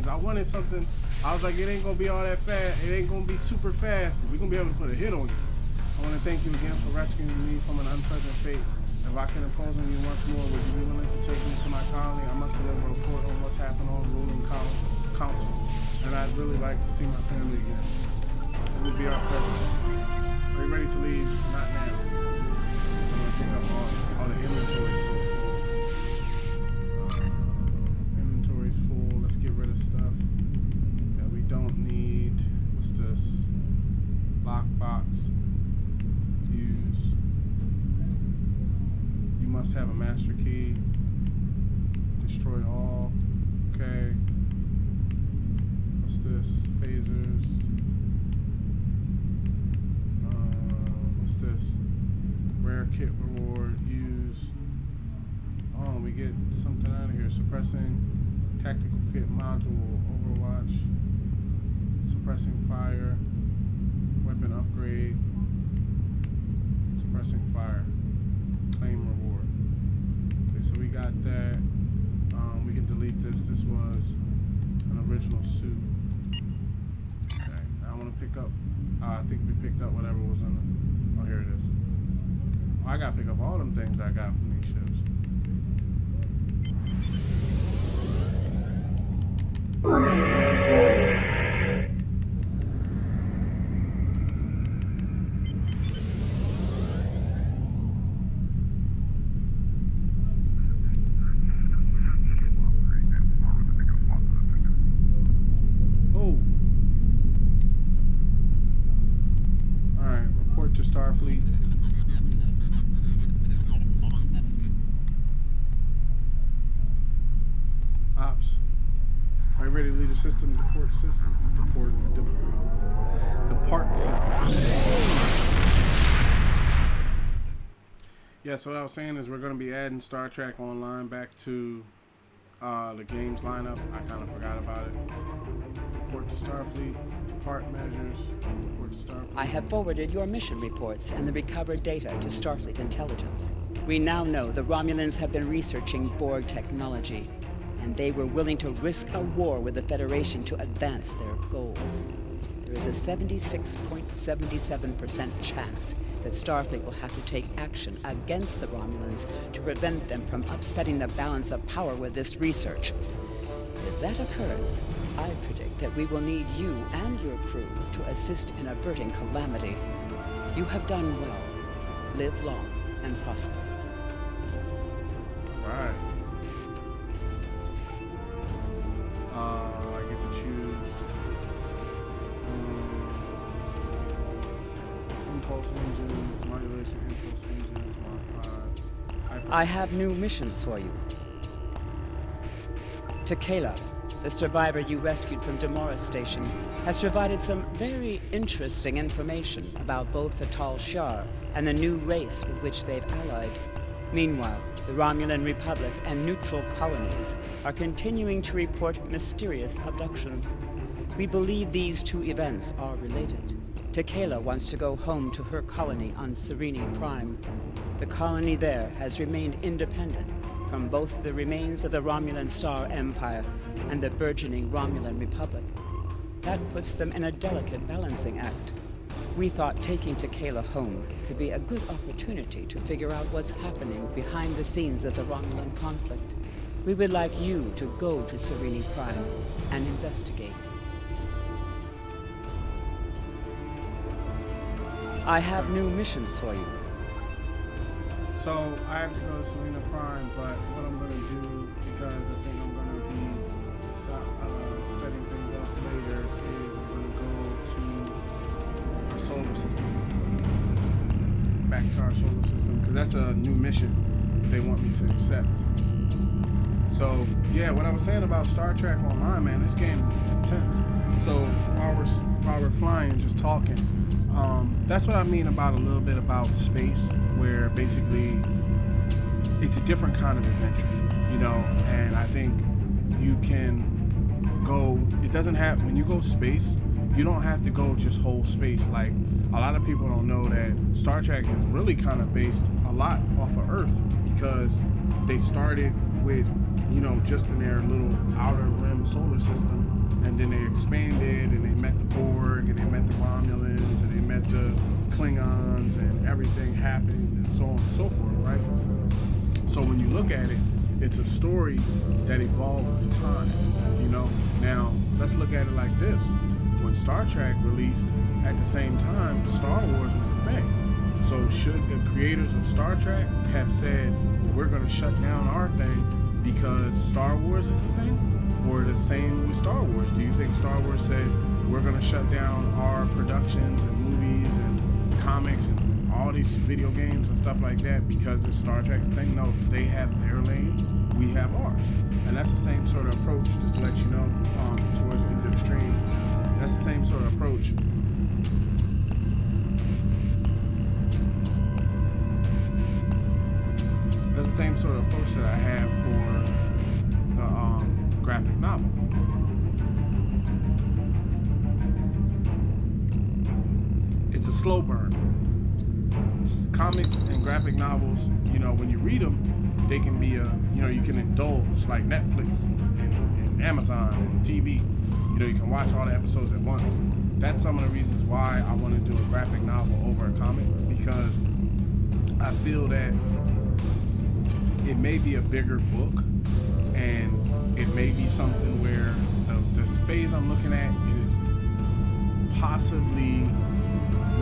things. I wanted something. I was like, it ain't gonna be all that fast. It ain't gonna be super fast, but we're gonna be able to put a hit on you. I want to thank you again for rescuing me from an unpleasant fate. If I can impose on you once more, would you be willing to take me to my colony? I must deliver a report on what's happened on ruling council, and I'd really like to see my family again. It would be our pleasure. Are you ready to leave? Not now. I'm gonna pick up all the inventories full. Inventory's full. Let's get rid of stuff that we don't need. What's this? Lockbox. Use. You must have a master key. Destroy all. Okay. What's this? Phasers. What's this? Rare kit reward. Use. Oh, we get something out of here. Suppressing tactical kit module. Overwatch. Suppressing fire. Weapon upgrade. Suppressing fire. Claim reward. Okay, so we got that. We can delete this. This was an original suit. Okay, now I want to pick up. I think we picked up whatever was in the. Oh, here it is. Oh, I gotta pick up all them things I got from these ships. Starfleet. Ops. Are you ready to lead the system? Depart system. Depart system. Yeah, so what I was saying is we're going to be adding Star Trek Online back to the games lineup. I kind of forgot about it. Report to Starfleet. Depart measures. Report to Starfleet. I have forwarded your mission reports and the recovered data to Starfleet Intelligence. We now know the Romulans have been researching Borg technology, and they were willing to risk a war with the Federation to advance their goals. There is a 76.77% chance that Starfleet will have to take action against the Romulans to prevent them from upsetting the balance of power with this research. If that occurs, I predict that we will need you and your crew to assist in averting calamity. You have done well. Live long and prosper. Right. I get to choose impulse engines, modulation impulse engines, Mark 5. I have new missions for you. Tequila, the survivor you rescued from Demora Station, has provided some very interesting information about both the Tal Shar and the new race with which they've allied. Meanwhile, the Romulan Republic and neutral colonies are continuing to report mysterious abductions. We believe these two events are related. Tequila wants to go home to her colony on Serene Prime. The colony there has remained independent from both the remains of the Romulan Star Empire and the burgeoning Romulan Republic. That puts them in a delicate balancing act. We thought taking Tequila home could be a good opportunity to figure out what's happening behind the scenes of the Romulan conflict. We would like you to go to Serene Prime and investigate. I have new missions for you. So I have to go to Selena Prime, but what I'm going to do, because I think I'm going to be setting things up later, is I'm going to go to our solar system. Back to our solar system, because that's a new mission that they want me to accept. So yeah, what I was saying about Star Trek Online, man, this game is intense. So while we're flying, just talking, that's what I mean about a little bit about space, where basically it's a different kind of adventure, you know, and I think you can go, it doesn't have, when you go space, you don't have to go just whole space. Like, a lot of people don't know that Star Trek is really kind of based a lot off of Earth, because they started with, just in their little outer rim solar system, and then they expanded and they met the Borg and they met the Romulans and they met the Klingons and everything happened and so on and so forth, right? So when you look at it, it's a story that evolved with time, Now, let's look at it like this. When Star Trek released at the same time, Star Wars was a thing. So should the creators of Star Trek have said, well, we're going to shut down our thing because Star Wars is a thing? Or the same with Star Wars? Do you think Star Wars said, we're going to shut down our productions and movies and comics and all these video games and stuff like that because it's Star Trek's thing? No, they have their lane, we have ours. And that's the same sort of approach, just to let you know, towards the end of the stream. That's the same sort of approach. That's the same sort of approach that I have for the graphic novel. It's a slow burn. Comics and graphic novels, when you read them, they can be you can indulge like Netflix and Amazon and TV. You can watch all the episodes at once. That's some of the reasons why I want to do a graphic novel over a comic, because I feel that it may be a bigger book and it may be something where this phase I'm looking at is possibly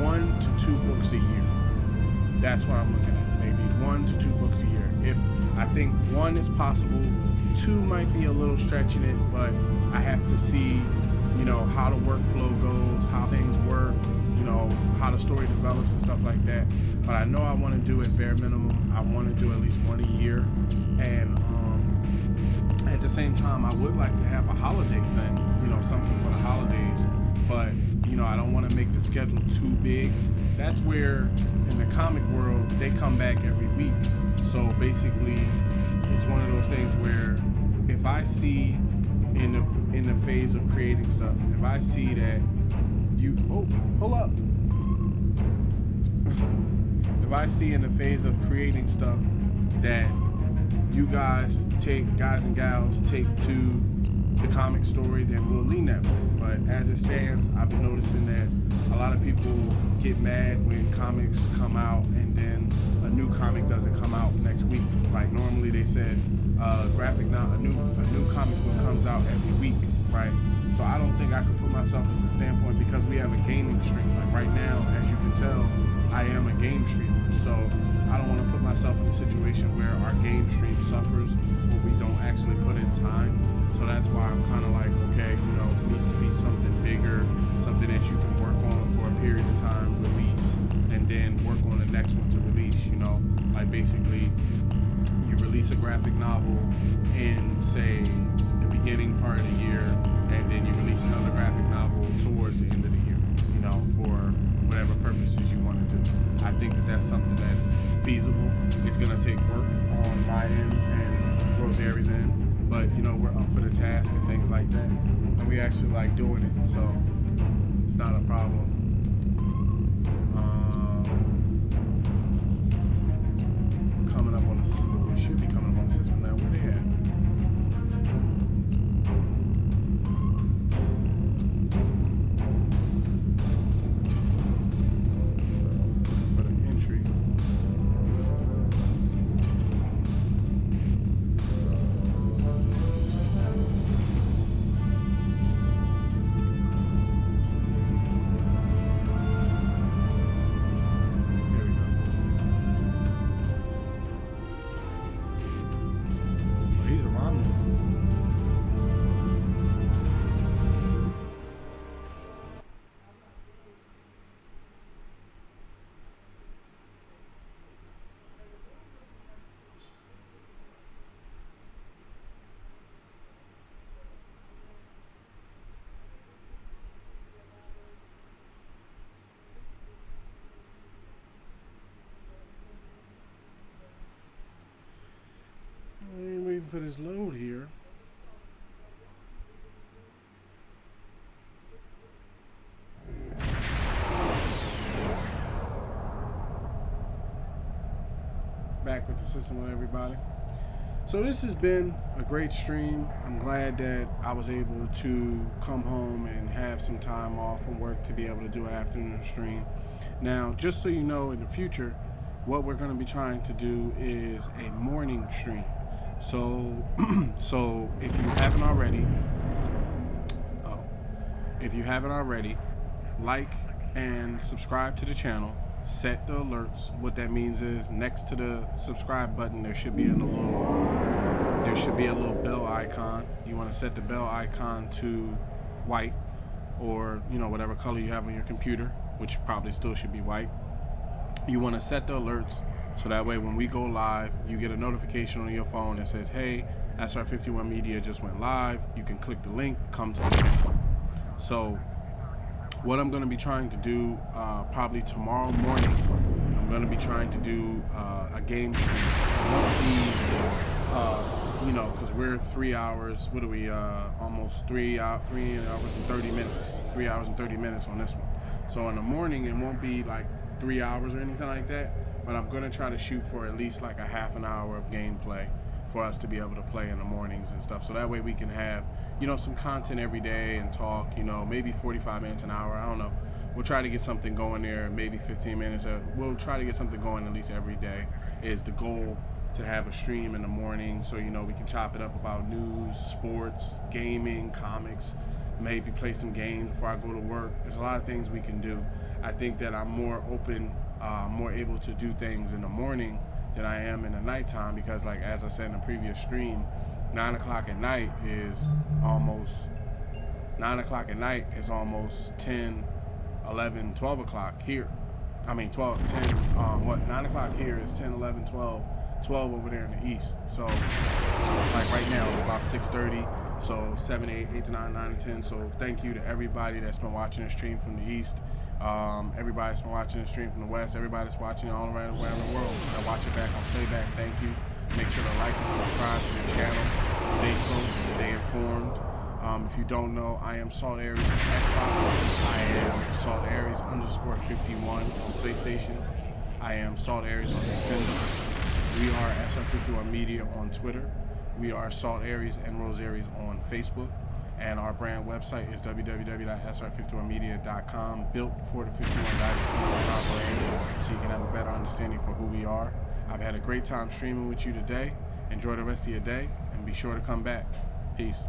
1 to 2 books a year. That's what I'm looking at. Maybe 1 to 2 books a year. If I think 1 is possible, 2 might be a little stretching it, but I have to see, how the workflow goes, how things work, how the story develops and stuff like that. But I know I want to do it bare minimum. I want to do at least 1 a year. And at the same time, I would like to have a holiday thing, something for the holidays. But, I don't want to make the schedule too big. That's where, in the comic world, they come back every week. So basically, it's one of those things where if I see in the phase of creating stuff, if I see that hold up. If I see in the phase of creating stuff that you guys and gals take to the comic story, then we'll lean that way. But as it stands, I've been noticing that a lot of people get mad when comics come out and then a new comic doesn't come out next week. Like normally they said a new comic book comes out every week, right? So I don't think I could put myself into the standpoint, because we have a gaming stream. Like right now, as you can tell, I am a game streamer. So I don't want to put myself in a situation where our game stream suffers or we don't actually put in time. So that's why I'm kind of like, okay, it needs to be something bigger, something that you can work on for a period of time, release, and then work on the next one to release, Like basically, you release a graphic novel in, say, the beginning part of the year, and then you release another graphic novel towards the end of the year, for whatever purposes you want to do. I think that that's something that's feasible. It's going to take work on my end and Rosari's end, but, we're up for the task and things like that. And we actually like doing it, so it's not a problem. We should be coming up on the system now. Where they at? For the entry. Waiting for this load here. Back with the system with everybody. So this has been a great stream. I'm glad that I was able to come home and have some time off from work to be able to do an afternoon stream. Now, just so you know, in the future, what we're going to be trying to do is a morning stream. So, so if you haven't already, like and subscribe to the channel. Set the alerts. What that means is next to the subscribe button, there should be a little bell icon. You want to set the bell icon to white, or whatever color you have on your computer, which probably still should be white. You want to set the alerts so that way when we go live, you get a notification on your phone that says, hey, SR51 Media just went live. You can click the link, come to the channel. So what I'm going to be trying to do probably tomorrow morning, I'm going to be trying to do a game stream. It won't be, because we're 3 hours, what are we, almost 3 hours and 30 minutes, 3 hours and 30 minutes on this one. So in the morning, it won't be like 3 hours or anything like that, but I'm going to try to shoot for at least like a half an hour of gameplay for us to be able to play in the mornings and stuff. So that way we can have, some content every day and talk, maybe 45 minutes an hour. I don't know. We'll try to get something going there, maybe 15 minutes. We'll try to get something going at least every day is the goal, to have a stream in the morning so, we can chop it up about news, sports, gaming, comics, maybe play some games before I go to work. There's a lot of things we can do. I think that I'm more open, more able to do things in the morning than I am in the nighttime because, like, as I said in the previous stream, 9 o'clock at night is almost 10, 11, 12 o'clock here. I mean 12, 10, 9 o'clock here is 10, 11, 12 over there in the east. So like right now it's about 6:30, so 7, 8 to 9, 9 to 10. So thank you to everybody that's been watching the stream from the east, everybody that's been watching the stream from the west, everybody that's watching all around the world. I watch it back on playback. Thank you. Make sure to like and subscribe to the channel. Stay close, stay informed. If you don't know, I am Salt Aries on Xbox. I am Salt Aries _51 on PlayStation. I am Salt Aries on Nintendo. We are SR51 Media on Twitter. We are Salt Aries and Rose Aries on Facebook. And our brand website is www.sr51media.com, built for the 51 Dynasty on our brand, so you can have a better understanding for who we are. I've had a great time streaming with you today. Enjoy the rest of your day, and be sure to come back. Peace.